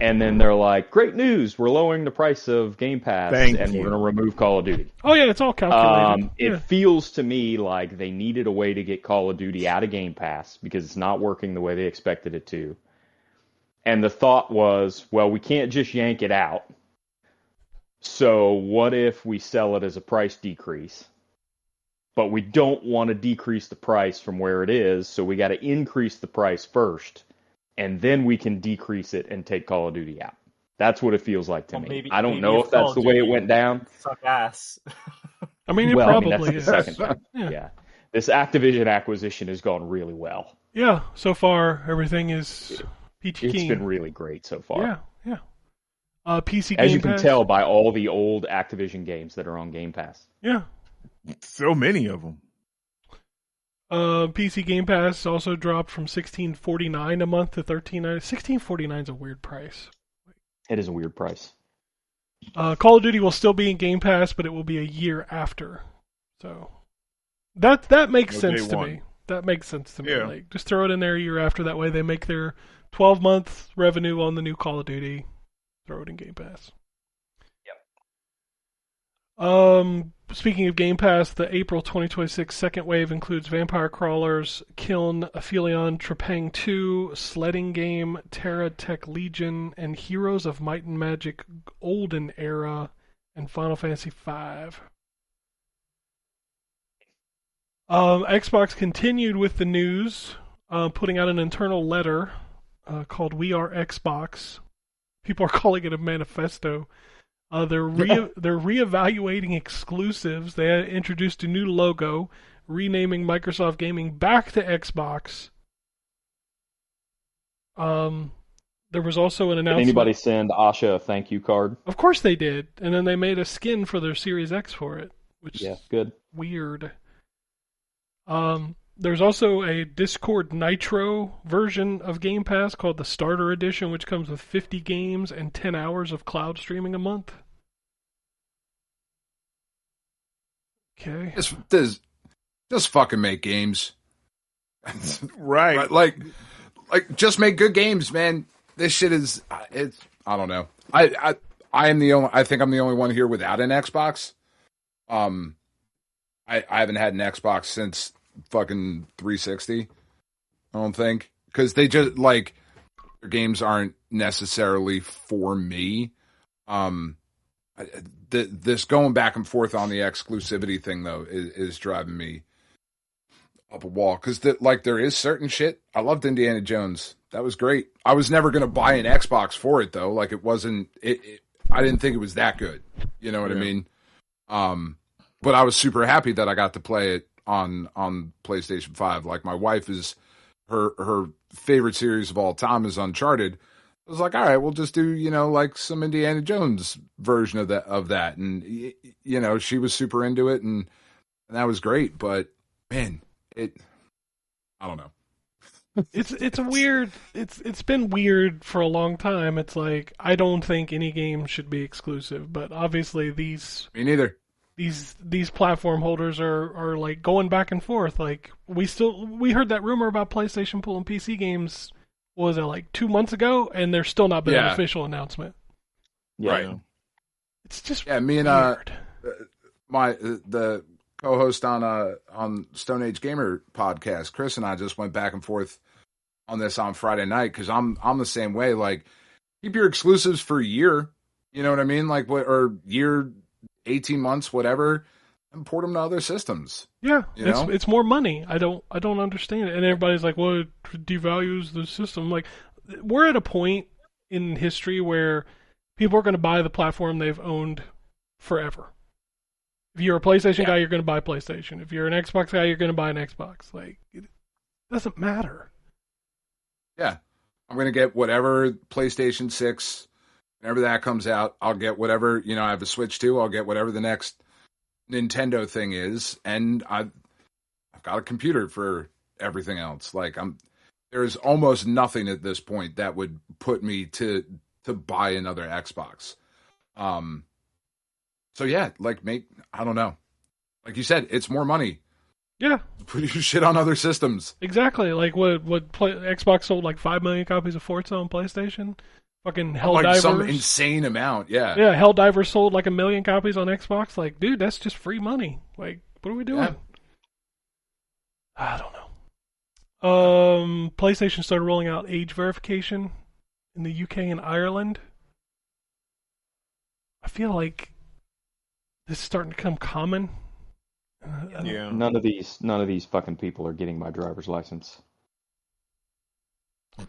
and then they're like, great news, we're lowering the price of Game Pass we're going to remove Call of Duty. Oh yeah, it's all calculated. It feels to me like they needed a way to get Call of Duty out of Game Pass because it's not working the way they expected it to. And the thought was, well, we can't just yank it out. So what if we sell it as a price decrease? But we don't want to decrease the price from where it is, so we got to increase the price first, and then we can decrease it and take Call of Duty out. That's what it feels like to me. I don't know if that's the way it went down. Suck ass. I mean, it probably that's is. the second thing. Yeah. This Activision acquisition has gone really well. Yeah, so far everything is peachy keen. It's been really great so far. Yeah. PC Game As you can Pass. tell by all the old Activision games that are on Game Pass. Yeah. So many of them. PC Game Pass also dropped from $16.49 a month to $13.99. $16.49 is a weird price. It is a weird price. Call of Duty will still be in Game Pass, but it will be a year after. So that makes sense to me. That makes sense to me. Yeah. Like, just throw it in there a year after. That way they make their 12-month revenue on the new Call of Duty. Throw it in Game Pass. Speaking of Game Pass, the April 2026 second wave includes Vampire Crawlers, Kiln, Aphelion, Trepang 2, Sledding Game, Terra Tech Legion, and Heroes of Might and Magic Olden Era, and Final Fantasy V. Xbox continued with the news, putting out an internal letter called We Are Xbox. People are calling it a manifesto. They're reevaluating exclusives. They introduced a new logo, renaming Microsoft Gaming back to Xbox. There was also an announcement. Did anybody send Asha a thank you card? Of course they did, and then they made a skin for their Series X for it, which is good. Weird. There's also a Discord Nitro version of Game Pass called the Starter Edition, which comes with 50 games and 10 hours of cloud streaming a month. Okay. Does just fucking make games. Right. Like just make good games, man. This shit is, I don't know. I think I'm the only one here without an Xbox. I haven't had an Xbox since fucking 360. I don't think, because they just like, their games aren't necessarily for me. This going back and forth on the exclusivity thing though is driving me up a wall, because there is certain shit. I loved Indiana Jones. That was great. I was never going to buy an Xbox for it though. Like, it wasn't. I didn't think it was that good. You know what I mean? But I was super happy that I got to play it on PlayStation 5. Like, my wife is her favorite series of all time is Uncharted. I was like, all right, we'll just do, like some Indiana Jones version of that. And, she was super into it, and that was great. But man, I don't know. It's been weird for a long time. It's like, I don't think any game should be exclusive, but obviously me neither. These platform holders are like going back and forth. Like, we heard that rumor about PlayStation pulling PC games, what was it, like 2 months ago, and there's still not been an official announcement. Yeah. Right. It's just me and weird. the co-host on Stone Age Gamer podcast, Chris, and I just went back and forth on this on Friday night, because I'm the same way. Like, keep your exclusives for a year, you know what I mean? Like, or year, 18 months, whatever, and port them to other systems. Yeah, it's more money. I don't understand it. And everybody's like, well, it devalues the system. Like, we're at a point in history where people are going to buy the platform they've owned forever. If you're a PlayStation guy, you're going to buy PlayStation. If you're an Xbox guy, you're going to buy an Xbox. Like, it doesn't matter. Yeah. I'm going to get whatever PlayStation 6, whenever that comes out. I'll get whatever, I have a Switch 2. I'll get whatever the next Nintendo thing is. And I've got a computer for everything else. Like, there's almost nothing at this point that would put me to buy another Xbox. So yeah, like, I don't know. Like you said, it's more money. Yeah. Put your shit on other systems. Exactly. Like, Xbox sold like 5 million copies of Forza on PlayStation. Fucking Helldivers. Like some insane amount, yeah. Yeah, Helldivers sold like 1 million copies on Xbox. Like, dude, that's just free money. Like, what are we doing? Yeah. I don't know. PlayStation started rolling out age verification in the UK and Ireland. I feel like this is starting to become common. Yeah. None of these fucking people are getting my driver's license. Ain't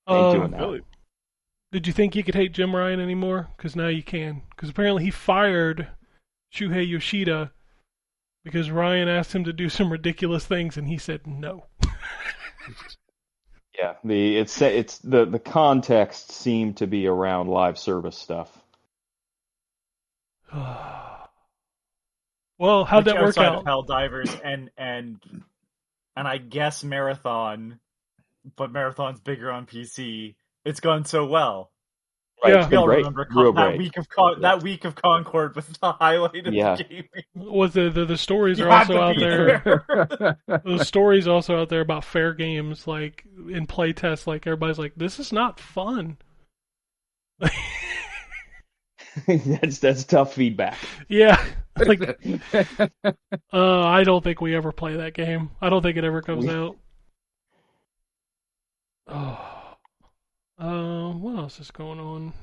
doing that. Really? Did you think you could hate Jim Ryan anymore? Because now you can. Because apparently he fired Shuhei Yoshida because Ryan asked him to do some ridiculous things and he said no. Yeah, the context seemed to be around live service stuff. Well, how'd that work out? Helldivers and I guess Marathon, but Marathon's bigger on PC. It's gone so well. Right, Yeah. it's been great. Remember Real that great. week of Concord was the highlight of gaming. Was the stories You are had also to out be there. Those stories also out there about fair games, like in playtests. Like, everybody's like, "This is not fun." That's tough feedback. Yeah, like, I don't think we ever play that game. I don't think it ever comes out. What else is going on?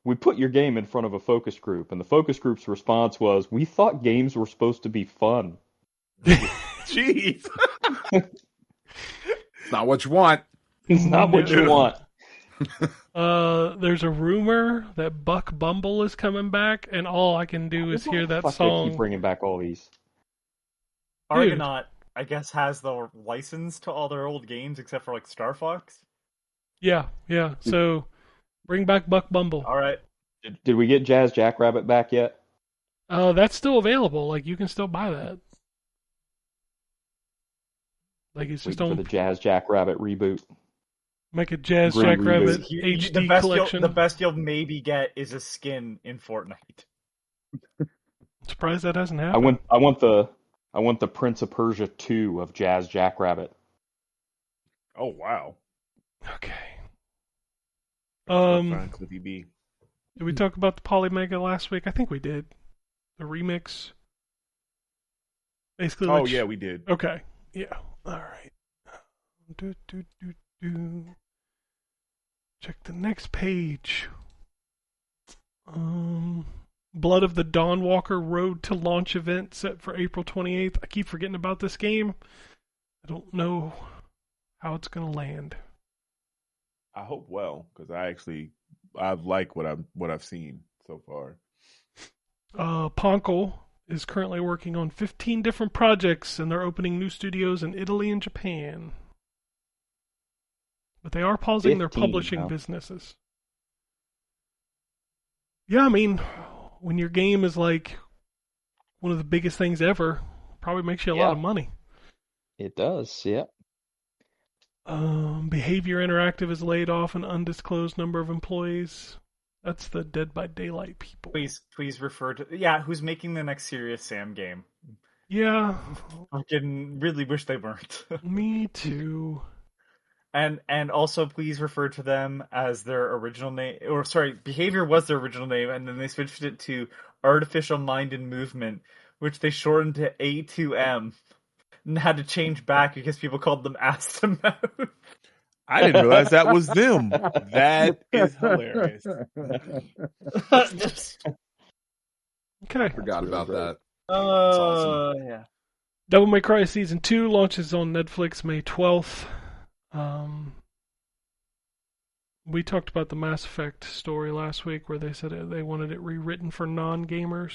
We put your game in front of a focus group, and the focus group's response was, "We thought games were supposed to be fun." Jeez. It's not what you want. It's not what you want. There's a rumor that Buck Bumble is coming back, and all I can do is hear that Fuck, song. they keep bringing back all these. Argonaut, I guess, has the license to all their old games except for like Star Fox. Yeah. So bring back Buck Bumble. All right. Did we get Jazz Jackrabbit back yet? That's still available. Like, you can still buy that. Like, it's just Waiting for the Jazz Jackrabbit reboot. make a Jazz Green Jackrabbit Reboot. HD collection. The best you'll maybe get is a skin in Fortnite. I'm surprised that hasn't happened. I want the I want the Prince of Persia 2 of Jazz Jackrabbit. Oh wow. Okay. Fine, Cliffy B. Did we talk about the Polymega last week? I think we did. The remix. Basically. Oh yeah, we did. Okay. Yeah. All right. Do. Check the next page. Blood of the Dawnwalker Road to Launch event set for April 28th. I keep forgetting about this game. I don't know how it's going to land. I hope well, because I like what I've seen so far. Ponkel is currently working on 15 different projects, and they're opening new studios in Italy and Japan. But they are pausing their publishing businesses. Yeah, I mean, when your game is like one of the biggest things ever, probably makes you a lot of money. It does, yeah. Behavior Interactive has laid off an undisclosed number of employees. That's the Dead by Daylight people. Please refer to who's making the next Serious Sam game? Yeah, I really wish they weren't. Me too. And also please refer to them as their original name, or sorry, Behavior was their original name, and then they switched it to Artificial Mind and Movement, which they shortened to A2M, and had to change back because people called them Ass to Mouth. I didn't realize that was them. That is hilarious. Okay. I forgot about that. That's awesome. Yeah. Devil May Cry Season 2 launches on Netflix May 12th. We talked about the Mass Effect story last week where they said they wanted it rewritten for non-gamers.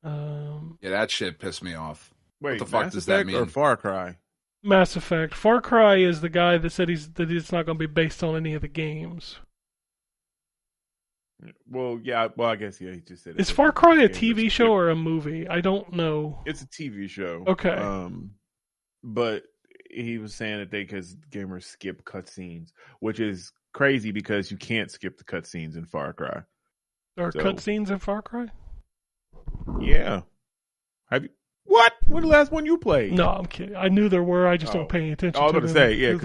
Yeah, that shit pissed me off. Wait, what the fuck Mass does Effect that mean? or Far Cry? Mass Effect. Far Cry is the guy that said that it's not going to be based on any of the games. Well, yeah. Well, I guess he just said. Is Far Cry a TV show or a movie? I don't know. It's a TV show. Okay. But he was saying that because gamers skip cutscenes, which is crazy because you can't skip the cutscenes in Far Cry. There are cutscenes in Far Cry? Yeah. Have you? What? What the last one you played? No, I'm kidding. I knew there were. I just don't pay attention. I was to about to them. say, yeah, because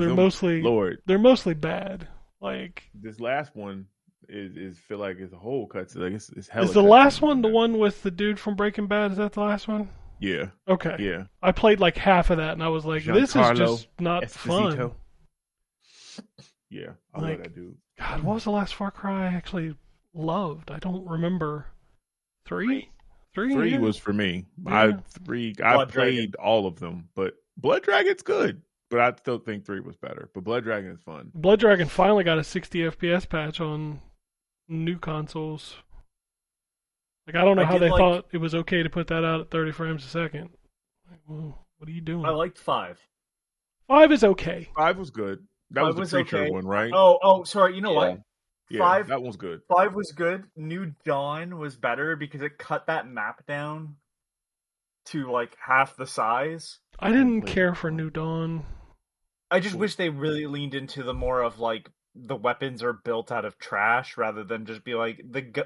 they're mostly bad. Like this last one is feel like it's a whole cutscene. Like it's hella. Is the last one the one with the dude from Breaking Bad? Is that the last one? Yeah. Okay. Yeah. I played like half of that, and I was like, "This is just not fun." Yeah, I love that dude. God, what was the last Far Cry I actually loved? I don't remember. Three was for me. Yeah. I played all of them, but Blood Dragon's good. But I still think 3 was better. But Blood Dragon is fun. Blood Dragon finally got a 60 FPS patch on new consoles. Like, I don't know how they thought it was okay to put that out at 30 frames a second. Like, well, what are you doing? I liked 5. 5 is okay. 5 was good. That was the creature one, right? Oh, sorry. You know what? Yeah, 5, that one's good. 5 was good. New Dawn was better because it cut that map down to like half the size. I didn't care for New Dawn. I just wish they really leaned into the more of like the weapons are built out of trash rather than just be like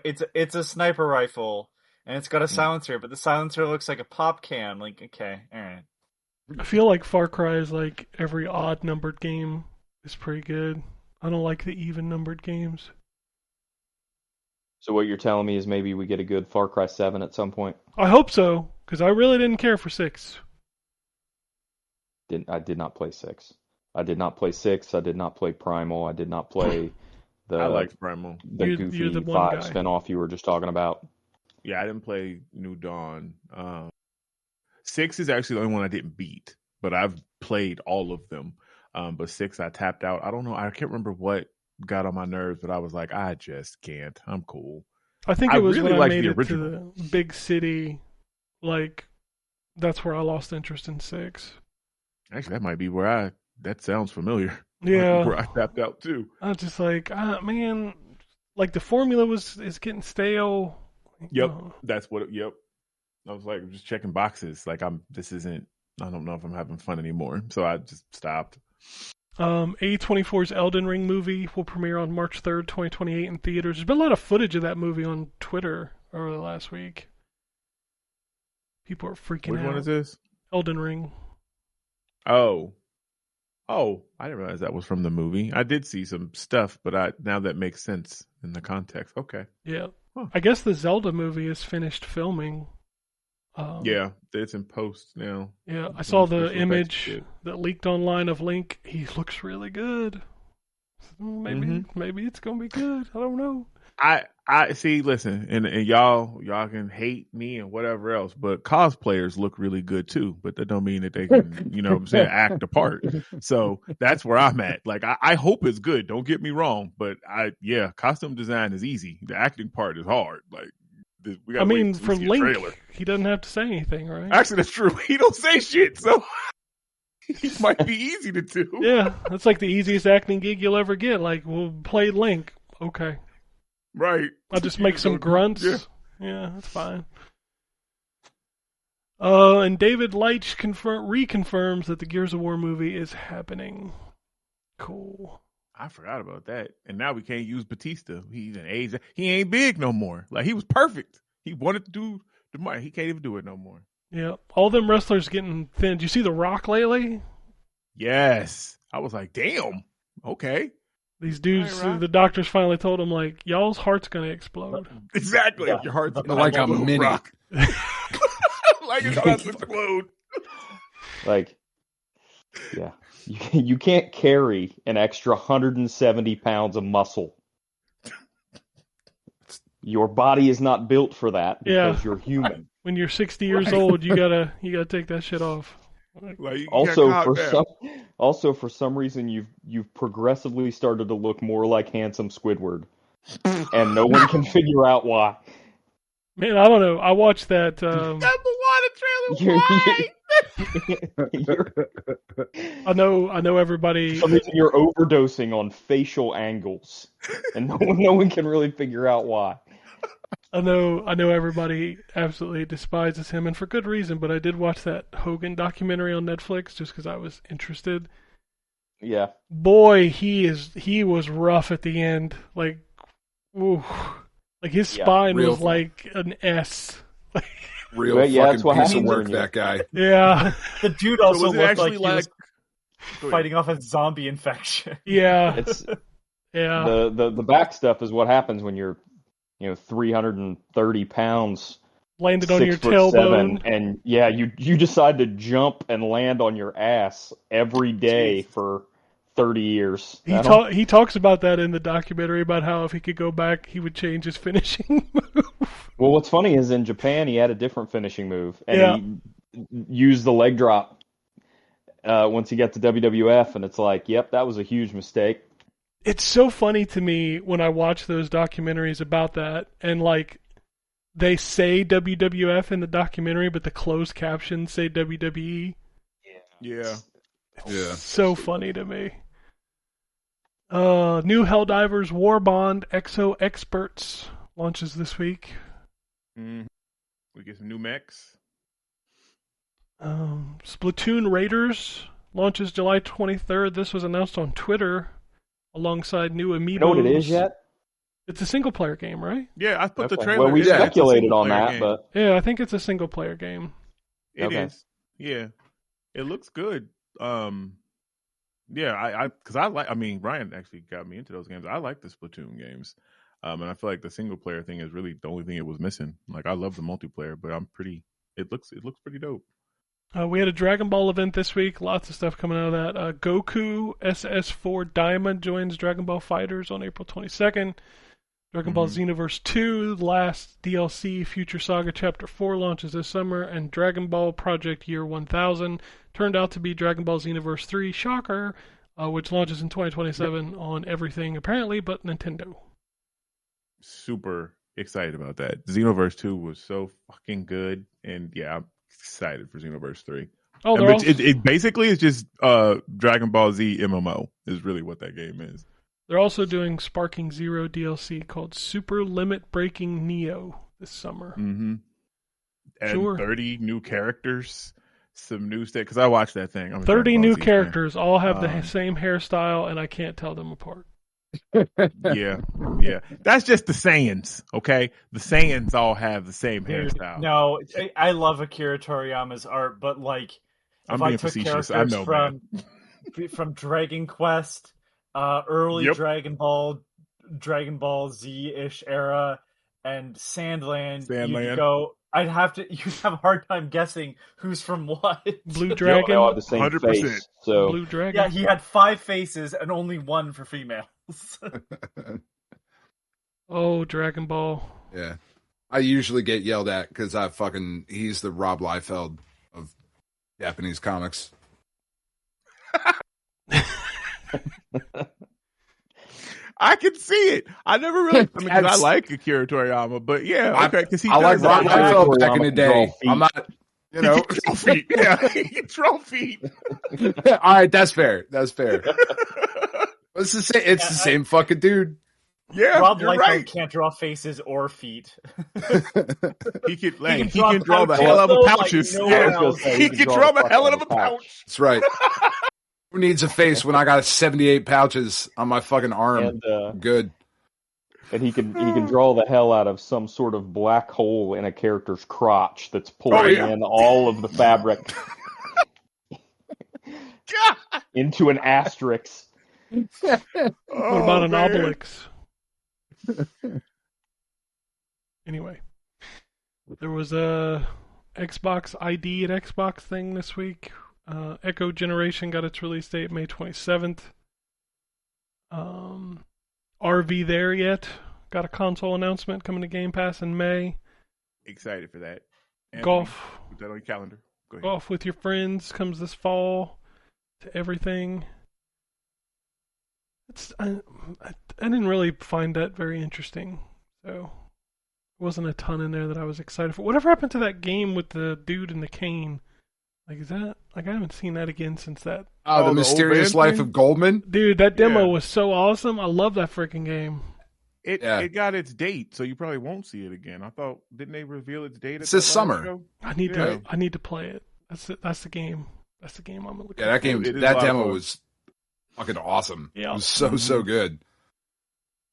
it's a sniper rifle and it's got a silencer, but the silencer looks like a pop can. Like, okay, all right. I feel like Far Cry is like every odd numbered game is pretty good. I don't like the even numbered games. So what you're telling me is maybe we get a good Far Cry 7 at some point? I hope so, because I really didn't care for 6. I did not play 6. I did not play 6. I did not play Primal. I did not play I liked Primal. The goofy the 5 spinoff you were just talking about. Yeah, I didn't play New Dawn. 6 is actually the only one I didn't beat, but I've played all of them. But 6 I tapped out. I don't know. I can't remember what got on my nerves, but I was like, I just can't. I'm cool. I think it was really when I made it to the big city. Like, that's where I lost interest in 6. Actually, that might be where that sounds familiar. Yeah. Where I tapped out too. I was just like, man, like the formula is getting stale. Yep. That's what, yep. I was like, I'm just checking boxes. Like, I don't know if I'm having fun anymore. So I just stopped. A24's Elden Ring movie will premiere on March 3rd, 2028 in theaters. There's been a lot of footage of that movie on Twitter over the last week. People are freaking Which out. one is this? Elden Ring. Oh, I didn't realize that was from the movie. I did see some stuff, but now that makes sense in the context. Okay. Yeah. Huh. I guess the Zelda movie is finished filming. Yeah, it's in post now. Yeah, I saw the Special image effects that leaked online of Link. He looks really good. Maybe it's gonna be good. I don't know. I see. Listen, and y'all can hate me and whatever else, but cosplayers look really good too. But that don't mean that they can, you know what I'm saying, act a part. So that's where I'm at. Like I hope it's good. Don't get me wrong, but costume design is easy. The acting part is hard. Like we gotta wait for see a Link, trailer. he doesn't have to say anything, right? Actually, that's true. He don't say shit, so he might be easy to do. Yeah, that's like the easiest acting gig you'll ever get. Like, we'll play Link. Okay. Right. I'll just make some grunts. Yeah, that's fine. And David Leitch reconfirms that the Gears of War movie is happening. Cool. I forgot about that. And now we can't use Batista. He's an age. He ain't big no more. Like, he was perfect. He wanted to do the money. He can't even do it no more. Yeah. All them wrestlers getting thin. Did you see The Rock lately? Yes. I was like, damn. Okay. These dudes, the doctors finally told him, like, y'all's heart's going to explode. Exactly. Yeah. Your heart's like a mini. Rock. Like it's about to explode. Like, yeah. You can't carry an extra 170 pounds of muscle. Your body is not built for that because you're human. When you're 60 years old, you gotta take that shit off. Like, also for some reason you've progressively started to look more like handsome Squidward, and no one can figure out why. Man, I don't know. I watched that. That's the water trailer. Why? I know everybody. For some reason you're overdosing on facial angles, and no one can really figure out why. I know everybody absolutely despises him, and for good reason, but I did watch that Hogan documentary on Netflix just because I was interested. Yeah. Boy, he was rough at the end. Like, ooh. Like his spine was fun. Like an S. Real that's fucking what piece of work, happened. that guy. Yeah. The dude also was it looked like actually he was fighting off a zombie infection. Yeah. It's yeah. the back stuff is what happens when you're 330 pounds, landed on your 6'7", tailbone, and you decide to jump and land on your ass every day for 30 years. He talks about that in the documentary about how if he could go back, he would change his finishing move. Well, what's funny is in Japan he had a different finishing move, and he used the leg drop once he got to WWF, and it's like, yep, that was a huge mistake. It's so funny to me when I watch those documentaries about that, and like they say WWF in the documentary, but the closed captions say WWE. Yeah. So funny to me. New Helldivers Warbond Exo Experts launches this week. We get some new mechs. Splatoon Raiders launches July 23rd. This was announced on Twitter alongside new amiibos. You know what it is yet? It's a single-player game, right? Yeah, I put the trailer. Well, we speculated on that, game. but yeah, I think it's a single-player game. It is. Yeah, it looks good. Yeah, because I like. I mean, Ryan actually got me into those games. I like the Splatoon games, and I feel like the single-player thing is really the only thing it was missing. Like, I love the multiplayer, but It looks pretty dope. We had a Dragon Ball event this week. Lots of stuff coming out of that. Goku SS4 Diamond joins Dragon Ball Fighters on April 22nd. Dragon Ball Xenoverse 2, the last DLC, Future Saga Chapter 4 launches this summer, and Dragon Ball Project Year 1000 turned out to be Dragon Ball Xenoverse 3, shocker, which launches in 2027 on everything apparently but Nintendo. Super excited about that. Xenoverse 2 was so fucking good, and yeah, I'm excited for Xenoverse 3. Oh, it basically is just Dragon Ball Z MMO is really what that game is. They're also doing Sparking Zero DLC called Super Limit Breaking Neo this summer. Mm-hmm. And 30 new characters, some new stuff. Because I watched that thing. 30 new characters all have the same hairstyle, and I can't tell them apart. Yeah. That's just the Saiyans, okay? The Saiyans all have the same hairstyle. No, I love Akira Toriyama's art, but like, I'm if I being took facetious. characters I know, man. from Dragon Quest, early Yep. Dragon Ball Z-ish era, and Sandland, you'd have a hard time guessing who's from what. Blue Dragon. They all have the same 100%. face. So Blue Dragon. Yeah, he had 5 faces and only 1 for females. Oh, Dragon Ball. Yeah. I usually get yelled at because he's the Rob Liefeld of Japanese comics. I can see it. I never really. I like Akira Toriyama, but yeah, okay. Because I like Rob Liefeld back in the day. I'm not, He can draw feet. Yeah, he can draw feet. All right, that's fair. It's the same fucking dude. Yeah, Rob you're Liefeld right. can't draw faces or feet. He can draw draw the pouches, hell out of though, pouches. like nowhere else. He can draw the hell out of a pouch. That's right. Who needs a face when I got 78 pouches on my fucking arm? And, Good. And he can draw the hell out of some sort of black hole in a character's crotch that's pulling in all of the fabric into an asterisk. What about an obelix? Anyway, there was a Xbox ID and Xbox thing this week. Echo Generation got its release date May 27th. RV There Yet got a console announcement coming to Game Pass in May. Excited for that. Anthony, Golf. put that on your calendar. Go ahead. Golf with Your Friends comes this fall to everything. I didn't really find that very interesting, so there wasn't a ton in there that I was excited for. Whatever happened to that game with the dude and the cane? Like, is that I haven't seen that again since that. Oh, the Mysterious Life of Goldman? Dude, that demo was so awesome. I love that freaking game. It got its date, so you probably won't see it again. I thought, didn't they reveal its date? It's this summer. I need to play it. That's the game. That's the game I'm looking for. Yeah, that game. That demo was fucking awesome. Yeah, it was so good.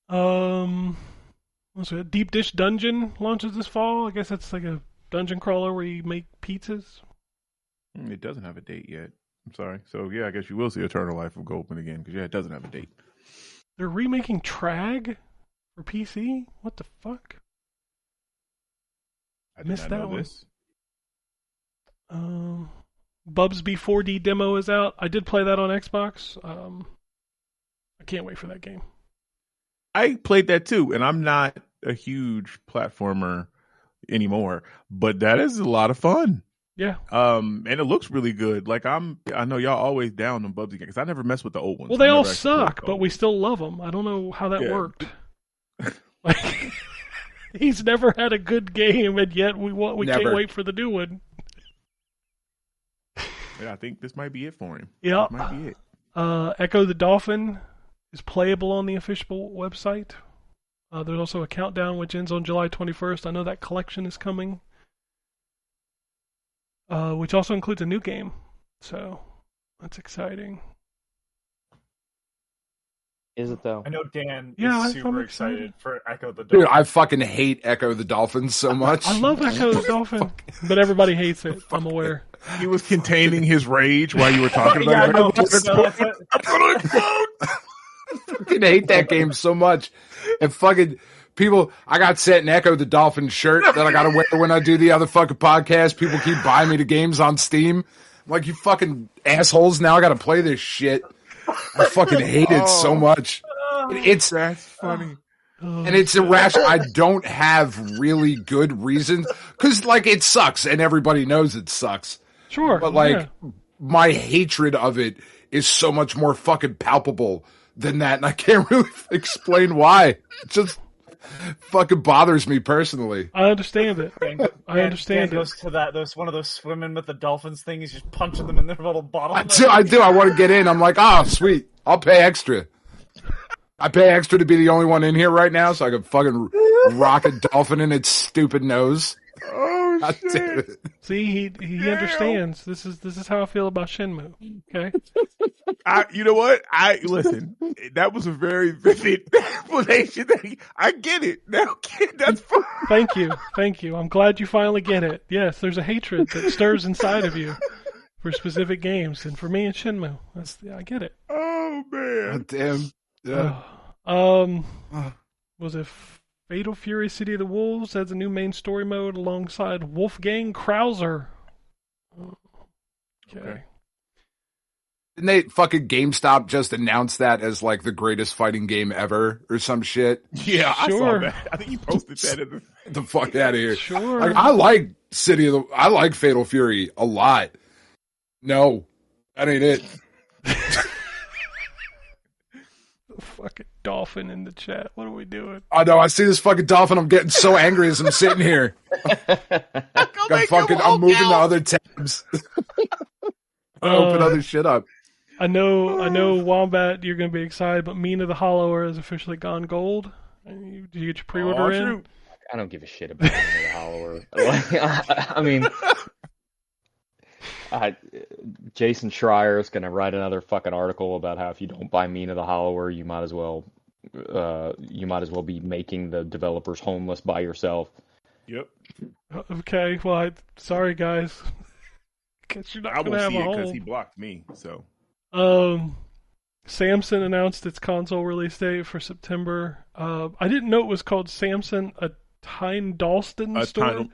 What's it? Deep Dish Dungeon launches this fall. I guess that's like a dungeon crawler where you make pizzas. It doesn't have a date yet. I'm sorry. So yeah, I guess you will see Eternal Life of Goldman again because it doesn't have a date. They're remaking Trag for PC. What the fuck? I missed that one. Bubsby 4D demo is out. I did play that on Xbox. I can't wait for that game. I played that too, and I'm not a huge platformer anymore, but that is a lot of fun. Yeah. And it looks really good. Like I know y'all always down on Bubsy because I never mess with the old ones. Well, they all suck, but we still love them. I don't know how that worked. Like, he's never had a good game, and yet we can't wait for the new one. Yeah, I think this might be it for him. Yeah, this might be it. Echo the Dolphin is playable on the official website. There's also a countdown which ends on July 21st. I know that collection is coming, which also includes a new game. So that's exciting. Is it though? I know Dan is super excited for Echo the Dolphin. Dolphin. Dude, I fucking hate Echo the Dolphin so much. I love Echo the Dolphin, but everybody hates it. I'm aware. He was containing his rage while you were talking about it. I'm gonna explode. I fucking hate that game so much. And fucking people, I got sent an Echo the Dolphin shirt that I gotta wear when I do the other fucking podcast. People keep buying me the games on Steam. I'm like, you fucking assholes, now I gotta play this shit. I fucking hate it so much. That's funny. And it's irrational. I don't have really good reasons. Because, like, it sucks, and everybody knows it sucks. Sure. But, like, my hatred of it is so much more fucking palpable than that, and I can't really explain why. It just fucking bothers me personally. I understand it. I understand it. Goes to that. One of those swimming with the dolphins things, just punching them in their little bottle. I do. I want to get in. I'm like, oh, sweet. I'll pay extra. I pay extra to be the only one in here right now, so I can fucking rock a dolphin in its stupid nose. Oh shit! See, he understands. This is how I feel about Shenmue. Okay. You know what? Listen. That was a very vivid explanation. I get it now. That's fine. Thank you. I'm glad you finally get it. Yes, there's a hatred that stirs inside of you for specific games, and for me, it's Shenmue. I get it. Oh man, damn. Yeah. Was it Fatal Fury: City of the Wolves adds a new main story mode alongside Wolfgang Krauser? Okay. Didn't they fucking GameStop just announce that as like the greatest fighting game ever or some shit? Yeah, Sure. I saw that. I think you posted that. Get the fuck out of here. Sure. Like, I like I like Fatal Fury a lot. No, that ain't it. Fucking dolphin in the chat. What are we doing? I know. I see this fucking dolphin. I'm getting so angry as I'm sitting here. I'm moving to other tabs. I open other shit up. I know, Wombat, you're going to be excited, but Mina the Hollower has officially gone gold. Did you get your pre-order in? True. I don't give a shit about Mina the Hollower. I mean, Jason Schreier is going to write another fucking article about how if you don't buy Mina the Hollower, you might as well be making the developers homeless by yourself. Yep. Okay, well, sorry guys. Guess you're not I going will to have see a it because home. he blocked me. So. Samson announced its console release date for September. I didn't know it was called Samson, a Tyndalston storm.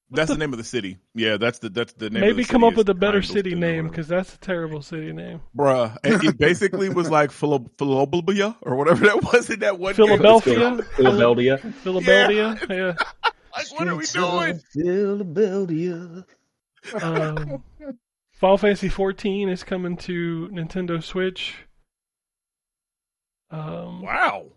That's the name of the city. Yeah, that's the name of the city. Maybe come up with a better Tyndalston city or name, whatever. because that's a terrible city name. Bruh, it basically was like Philadelphia or whatever that was in that one game. Philadelphia? Philadelphia. Yeah. Like, what are we doing? Philadelphia. Final Fantasy 14 is coming to Nintendo Switch. Wow.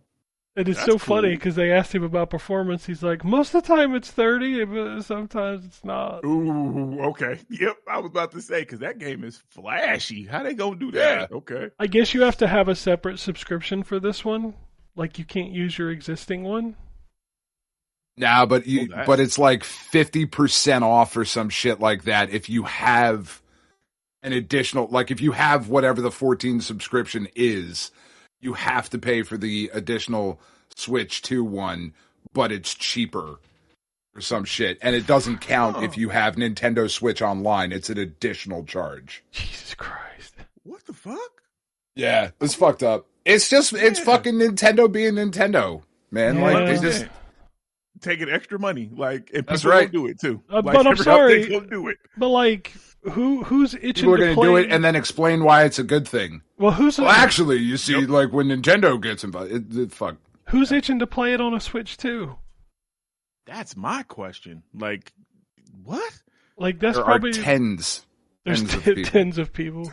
It is That's so funny cool. because they asked him about performance. He's like, most of the time it's 30, but sometimes it's not. Ooh, okay. Yep, I was about to say, because that game is flashy. How they gonna do that? Yeah. Okay. I guess you have to have a separate subscription for this one. Like, you can't use your existing one. Nah, but Well, it's like 50% off or some shit like that if you have an additional, like if you have whatever the 14 subscription is, you have to pay for the additional Switch 2 one, but it's cheaper or some shit. And it doesn't count if you have Nintendo Switch Online. It's an additional charge. Jesus Christ. What the fuck? Yeah, it's fucked up. It's fucking Nintendo being Nintendo, man. Yeah. Like, they just... Taking extra money, like, and That's people right. will do it too. But Like, I'm every sorry. they will do it. But, like, who's itching People are to going to play? do it and then explain why it's a good thing. Well, Well, actually, you see, like when Nintendo gets involved, fuck. who's itching to play it on a Switch too? That's my question. Like, what? Like, that's There probably are tens there's of people. tens of people.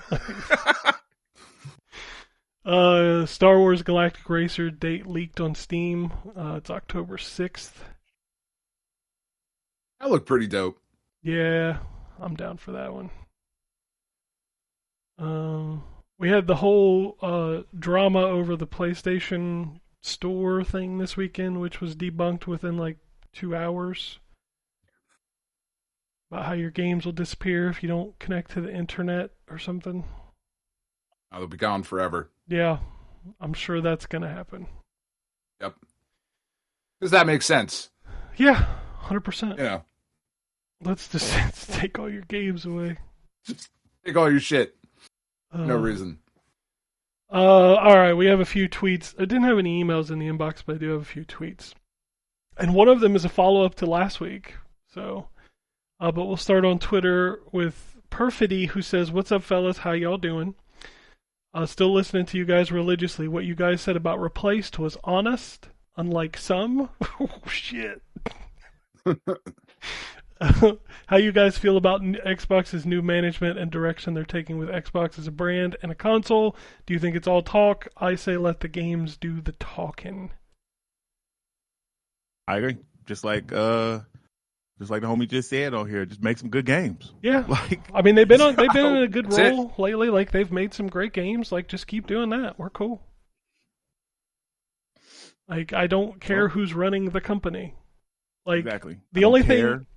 Star Wars Galactic Racer date leaked on Steam. It's October 6th. That looked pretty dope. Yeah, I'm down for that one. We had the whole drama over the PlayStation Store thing this weekend, which was debunked within like 2 hours. About how your games will disappear if you don't connect to the internet or something. Oh, they'll be gone forever. Yeah, I'm sure that's going to happen. Yep. Because that makes sense. Yeah, 100%. Yeah. Let's just take all your games away. Just take all your shit. No Uh, reason. All right, we have a few tweets. I didn't have any emails in the inbox, but I do have a few tweets. And one of them is a follow-up to last week. So, but we'll start on Twitter with Perfidy, who says, "What's up, fellas? How y'all doing? Still listening to you guys religiously. What you guys said about Replaced was honest, unlike some." Oh, shit. How you guys feel about Xbox's new management and direction they're taking with Xbox as a brand and a console? Do you think it's all talk? I say let the games do the talking. I agree. Just like the homie just said on here, just make some good games. Yeah, Like, I mean they've been in a good That's role lately. Like they've made some great games. Like just keep doing that. We're cool. Like I don't care who's running the company. Like exactly. the only thing.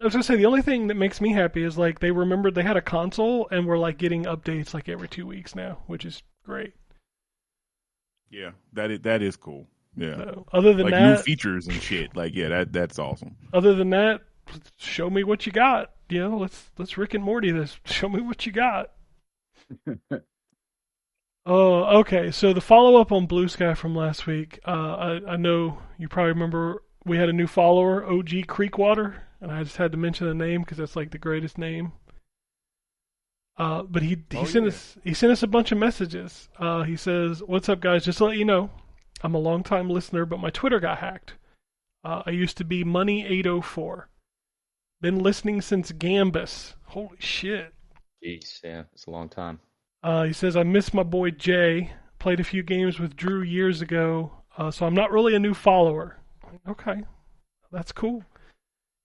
I was gonna say the only thing that makes me happy is like they remembered they had a console and we're like getting updates like every 2 weeks now, which is great. Yeah, that is cool. Yeah. So, other than like that, new features and shit. Like, yeah, that's awesome. Other than that, show me what you got. You know, let's Rick and Morty this. Show me what you got. Oh, okay. So the follow up on Blue Sky from last week. I know you probably remember we had a new follower, OG Creekwater, and I just had to mention the name because that's like the greatest name. But he sent us a bunch of messages. He says, "What's up, guys? Just to let you know, I'm a long-time listener, but my Twitter got hacked. I used to be Money804. Been listening since Gambus. Holy shit." Jeez, yeah, it's a long time. He says, "I miss my boy Jay. Played a few games with Drew years ago, so I'm not really a new follower." Okay, that's cool.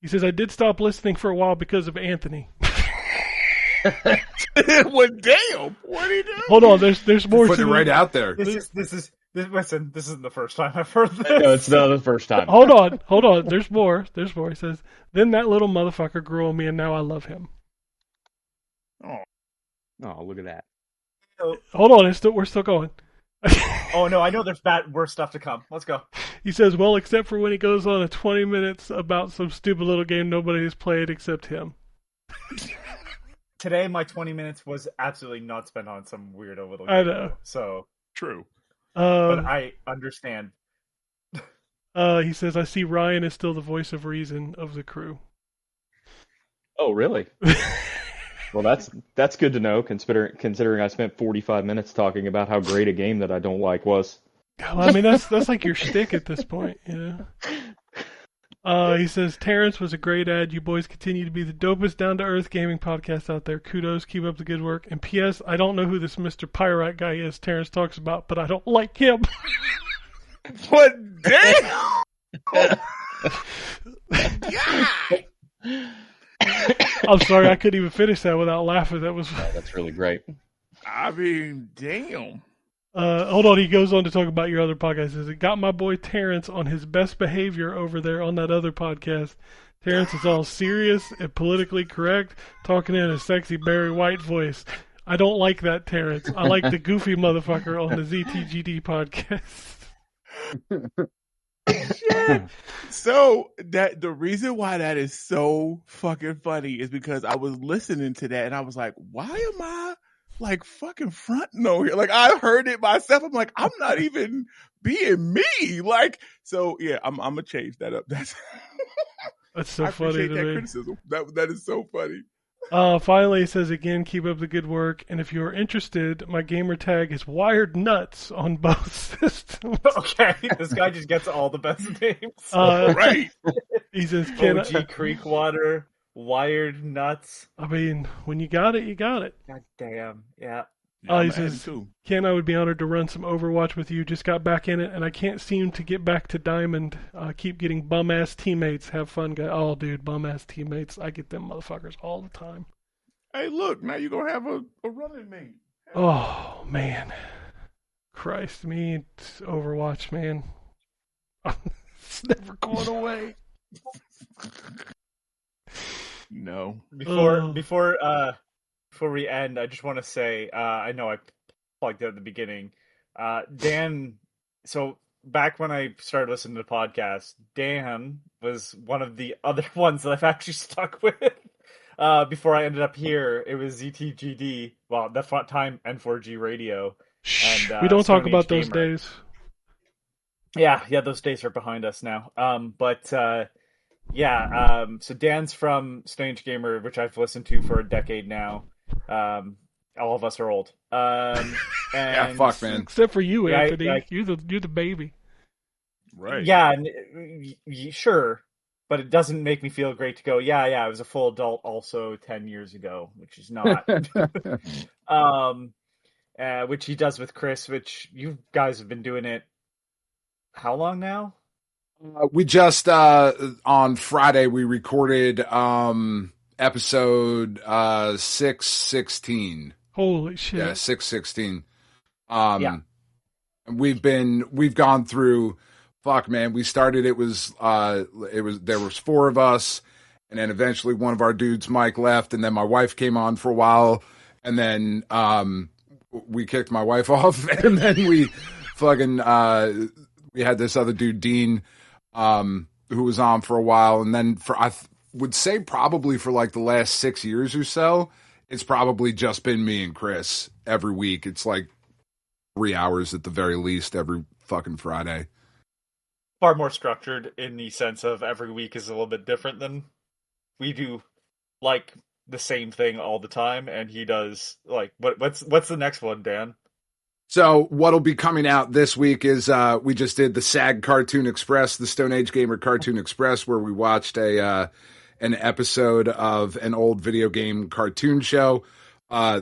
He says, "I did stop listening for a while because of Anthony." Well, damn. What are you doing? Hold on, there's more. Put it right out there. Listen, this isn't the first time I've heard this. No, it's not the first time. Hold on. There's more. He says, "Then that little motherfucker grew on me, and now I love him." Oh, look at that. Hold on, we're still going. Oh no, I know there's worse stuff to come. Let's go. He says, "Well, except for when he goes on a 20 minutes about some stupid little game nobody has played except him." Today, my 20 minutes was absolutely not spent on some weirdo little game. I know. So True. but I understand. He says, "I see Ryan is still the voice of reason of the crew." Oh, really? Well, that's good to know, considering I spent 45 minutes talking about how great a game that I don't like was. Well, I mean, that's like your shtick at this point, you know. He says, "Terrence was a great ad. You boys continue to be the dopest down-to-earth gaming podcast out there. Kudos, keep up the good work. And P.S., I don't know who this Mr. Pyrite guy is Terrence talks about, but I don't like him." What? Damn! Yeah! I'm sorry, I couldn't even finish that without laughing. That's really great. I mean, damn. Hold on, he goes on to talk about your other podcast. He says, "It got my boy Terrence on his best behavior over there on that other podcast. Terrence is all serious and politically correct, talking in a sexy Barry White voice. I don't like that, Terrence. I like the goofy motherfucker on the ZTGD podcast." Shit. So that the reason why that is so fucking funny is because I was listening to that and I was like, why am I like fucking fronting over here? Like I heard it myself. I'm like, I'm not even being me. Like, so yeah, I'm gonna change that up. That's so I funny appreciate to that me. criticism. That is so funny. Finally, he says again, "Keep up the good work. And if you're interested, my gamer tag is Wired Nuts on both systems." Okay, this guy just gets all the best names. Right. He says, OG Creekwater, Wired Nuts. I mean, when you got it, you got it. God damn, yeah. He says, "Ken, I would be honored to run some Overwatch with you. Just got back in it, and I can't seem to get back to Diamond. Keep getting bum-ass teammates. Have fun, guys." Oh, dude, bum-ass teammates. I get them motherfuckers all the time. Hey, look, now you're going to have a running mate. Oh, man. Christ, me, Overwatch, man. It's never going away. No. Before we end, I just want to say, I know I plugged out at the beginning. Dan, so back when I started listening to the podcast, Dan was one of the other ones that I've actually stuck with. Before I ended up here, it was ZTGD. Well, that time N4G Radio. Shh, And, we don't talk Stone about Age those Gamer. days. Yeah, those days are behind us now. So Dan's from Stone Age Gamer, which I've listened to for a decade now. All of us are old. And, Yeah, fuck, man. Except for you, Yeah, Anthony. You're the baby. Right. Yeah, sure. But it doesn't make me feel great to go, I was a full adult also 10 years ago, which is not. Which he does with Chris, which you guys have been doing it how long now? We just on Friday we recorded episode 616. Holy shit. Yeah, 616. Yeah. We've gone through, fuck man, we started, there was 4 of us, And then eventually one of our dudes, Mike, left, and then my wife came on for a while, and then we kicked my wife off, and then we fucking we had this other dude, Dean, who was on for a while, and then I would say probably for like the last 6 years or so, it's probably just been me and Chris every week. It's like 3 hours at the very least every fucking Friday. Far more structured in the sense of every week is a little bit different than we do, like the same thing all the time, and he does like what's the next one, Dan? So what'll be coming out this week is we just did the SAG Cartoon Express, the Stone Age Gamer Cartoon Express, where we watched an episode of an old video game cartoon show.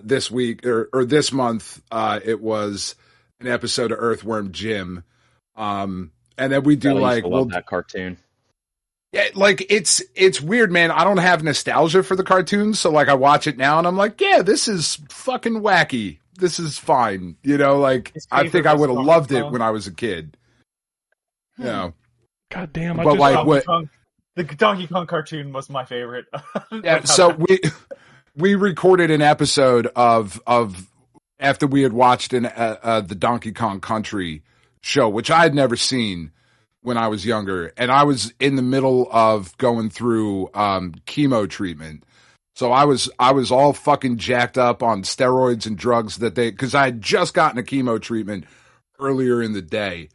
This week or this month, it was an episode of Earthworm Jim. And then we do love that cartoon. Yeah, like it's weird, man. I don't have nostalgia for the cartoons, so like I watch it now and I'm like, yeah, this is fucking wacky. This is fine. You know, like I think I would have loved it when I was a kid. You know. God damn, but like the Donkey Kong cartoon was my favorite. Yeah, so we recorded an episode of after we had watched the Donkey Kong Country show, which I had never seen when I was younger, and I was in the middle of going through chemo treatment. So I was all fucking jacked up on steroids and drugs because I had just gotten a chemo treatment earlier in the day.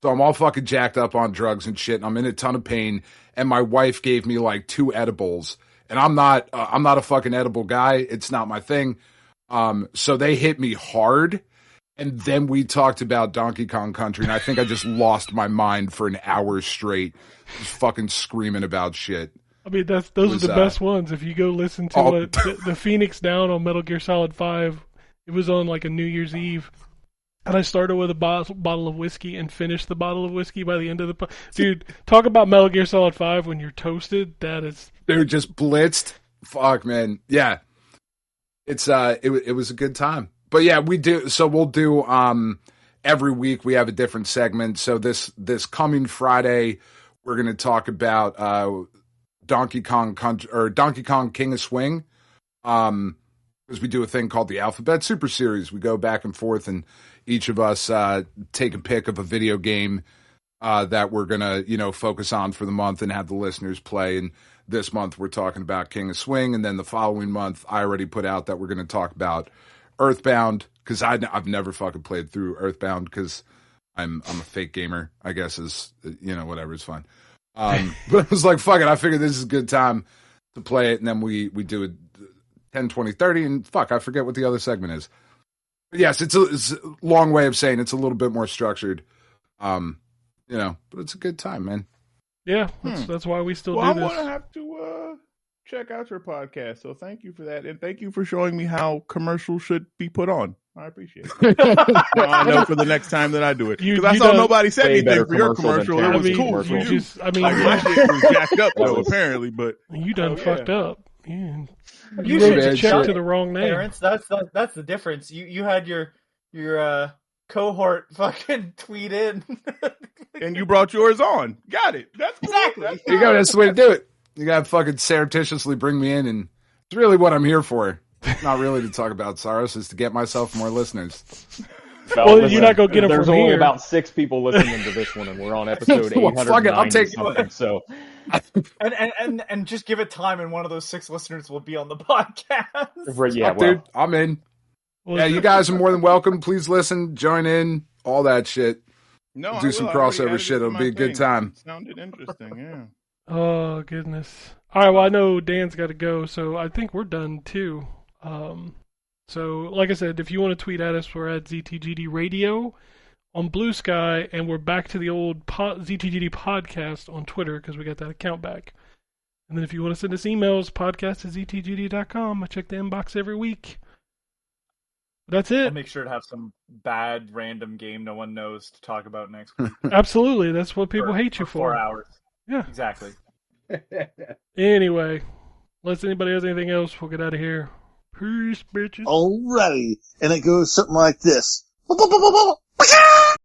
So I'm all fucking jacked up on drugs and shit, and I'm in a ton of pain, and my wife gave me like 2 edibles, and I'm not a fucking edible guy. It's not my thing. So they hit me hard. And then we talked about Donkey Kong Country, and I think I just lost my mind for an hour straight, just fucking screaming about shit. I mean, those are the best ones. If you go listen to the Phoenix Down on Metal Gear Solid 5, it was on like a New Year's Eve, and I started with a bottle of whiskey and finished the bottle of whiskey by the end of the... Dude, talk about Metal Gear Solid 5 when you're toasted. That is... They're just blitzed. Fuck, man. Yeah. It was a good time. But yeah, we'll do every week we have a different segment. So this coming Friday, we're going to talk about Donkey Kong King of Swing. Because we do a thing called the Alphabet Super Series. We go back and forth, and each of us take a pick of a video game that we're going to, focus on for the month and have the listeners play. And this month we're talking about King of Swing, and then the following month I already put out that we're going to talk about Earthbound, because I've never fucking played through Earthbound because I'm a fake gamer, I guess, is whatever, it's fun. But I was like, fuck it, I figured this is a good time to play it, and then we do it 10, 20, 30, and fuck, I forget what the other segment is. But yes, it's a long way of saying it's a little bit more structured, but it's a good time, man. Yeah, that's why we still do this. I'm going to have to check out your podcast, so thank you for that, and thank you for showing me how commercials should be put on. I appreciate it. I know for the next time that I do it, because I saw nobody said anything for your commercial. It was cool. My shit was jacked up though, apparently, but you done fucked up. Yeah. You wrote a check to the wrong name. Parents, that's the difference. You had your cohort fucking tweet in, and you brought yours on. Got it. That's cool. Exactly. That's you go. That's the way to do it. You gotta fucking surreptitiously bring me in, and it's really what I'm here for. Not really to talk about Saros, is to get myself more listeners. Well, you're not gonna get them There's from only here. about 6 people listening to this one, and we're on episode 890 I'll take something. So, and just give it time, and one of those 6 listeners will be on the podcast. Yeah, dude, I'm in. Well, Yeah, you guys are more than welcome. Please listen, join in, all that shit. No, do some crossover shit. It'll be a good time. It sounded interesting, yeah. Oh goodness. All right. Well, I know Dan's got to go, so I think we're done too. So like I said, if you want to tweet at us, we're at ZTGD Radio on Blue Sky, and we're back to the old ZTGD podcast on Twitter because we got that account back. And then if you want to send us emails, podcast@ztgd.com. I check the inbox every week. That's it. I'll make sure to have some bad random game no one knows to talk about next week. Absolutely. That's what people hate you for. 4 hours. Yeah. Exactly. Anyway, unless anybody has anything else, we'll get out of here. Peace, bitches. Alrighty. And it goes something like this.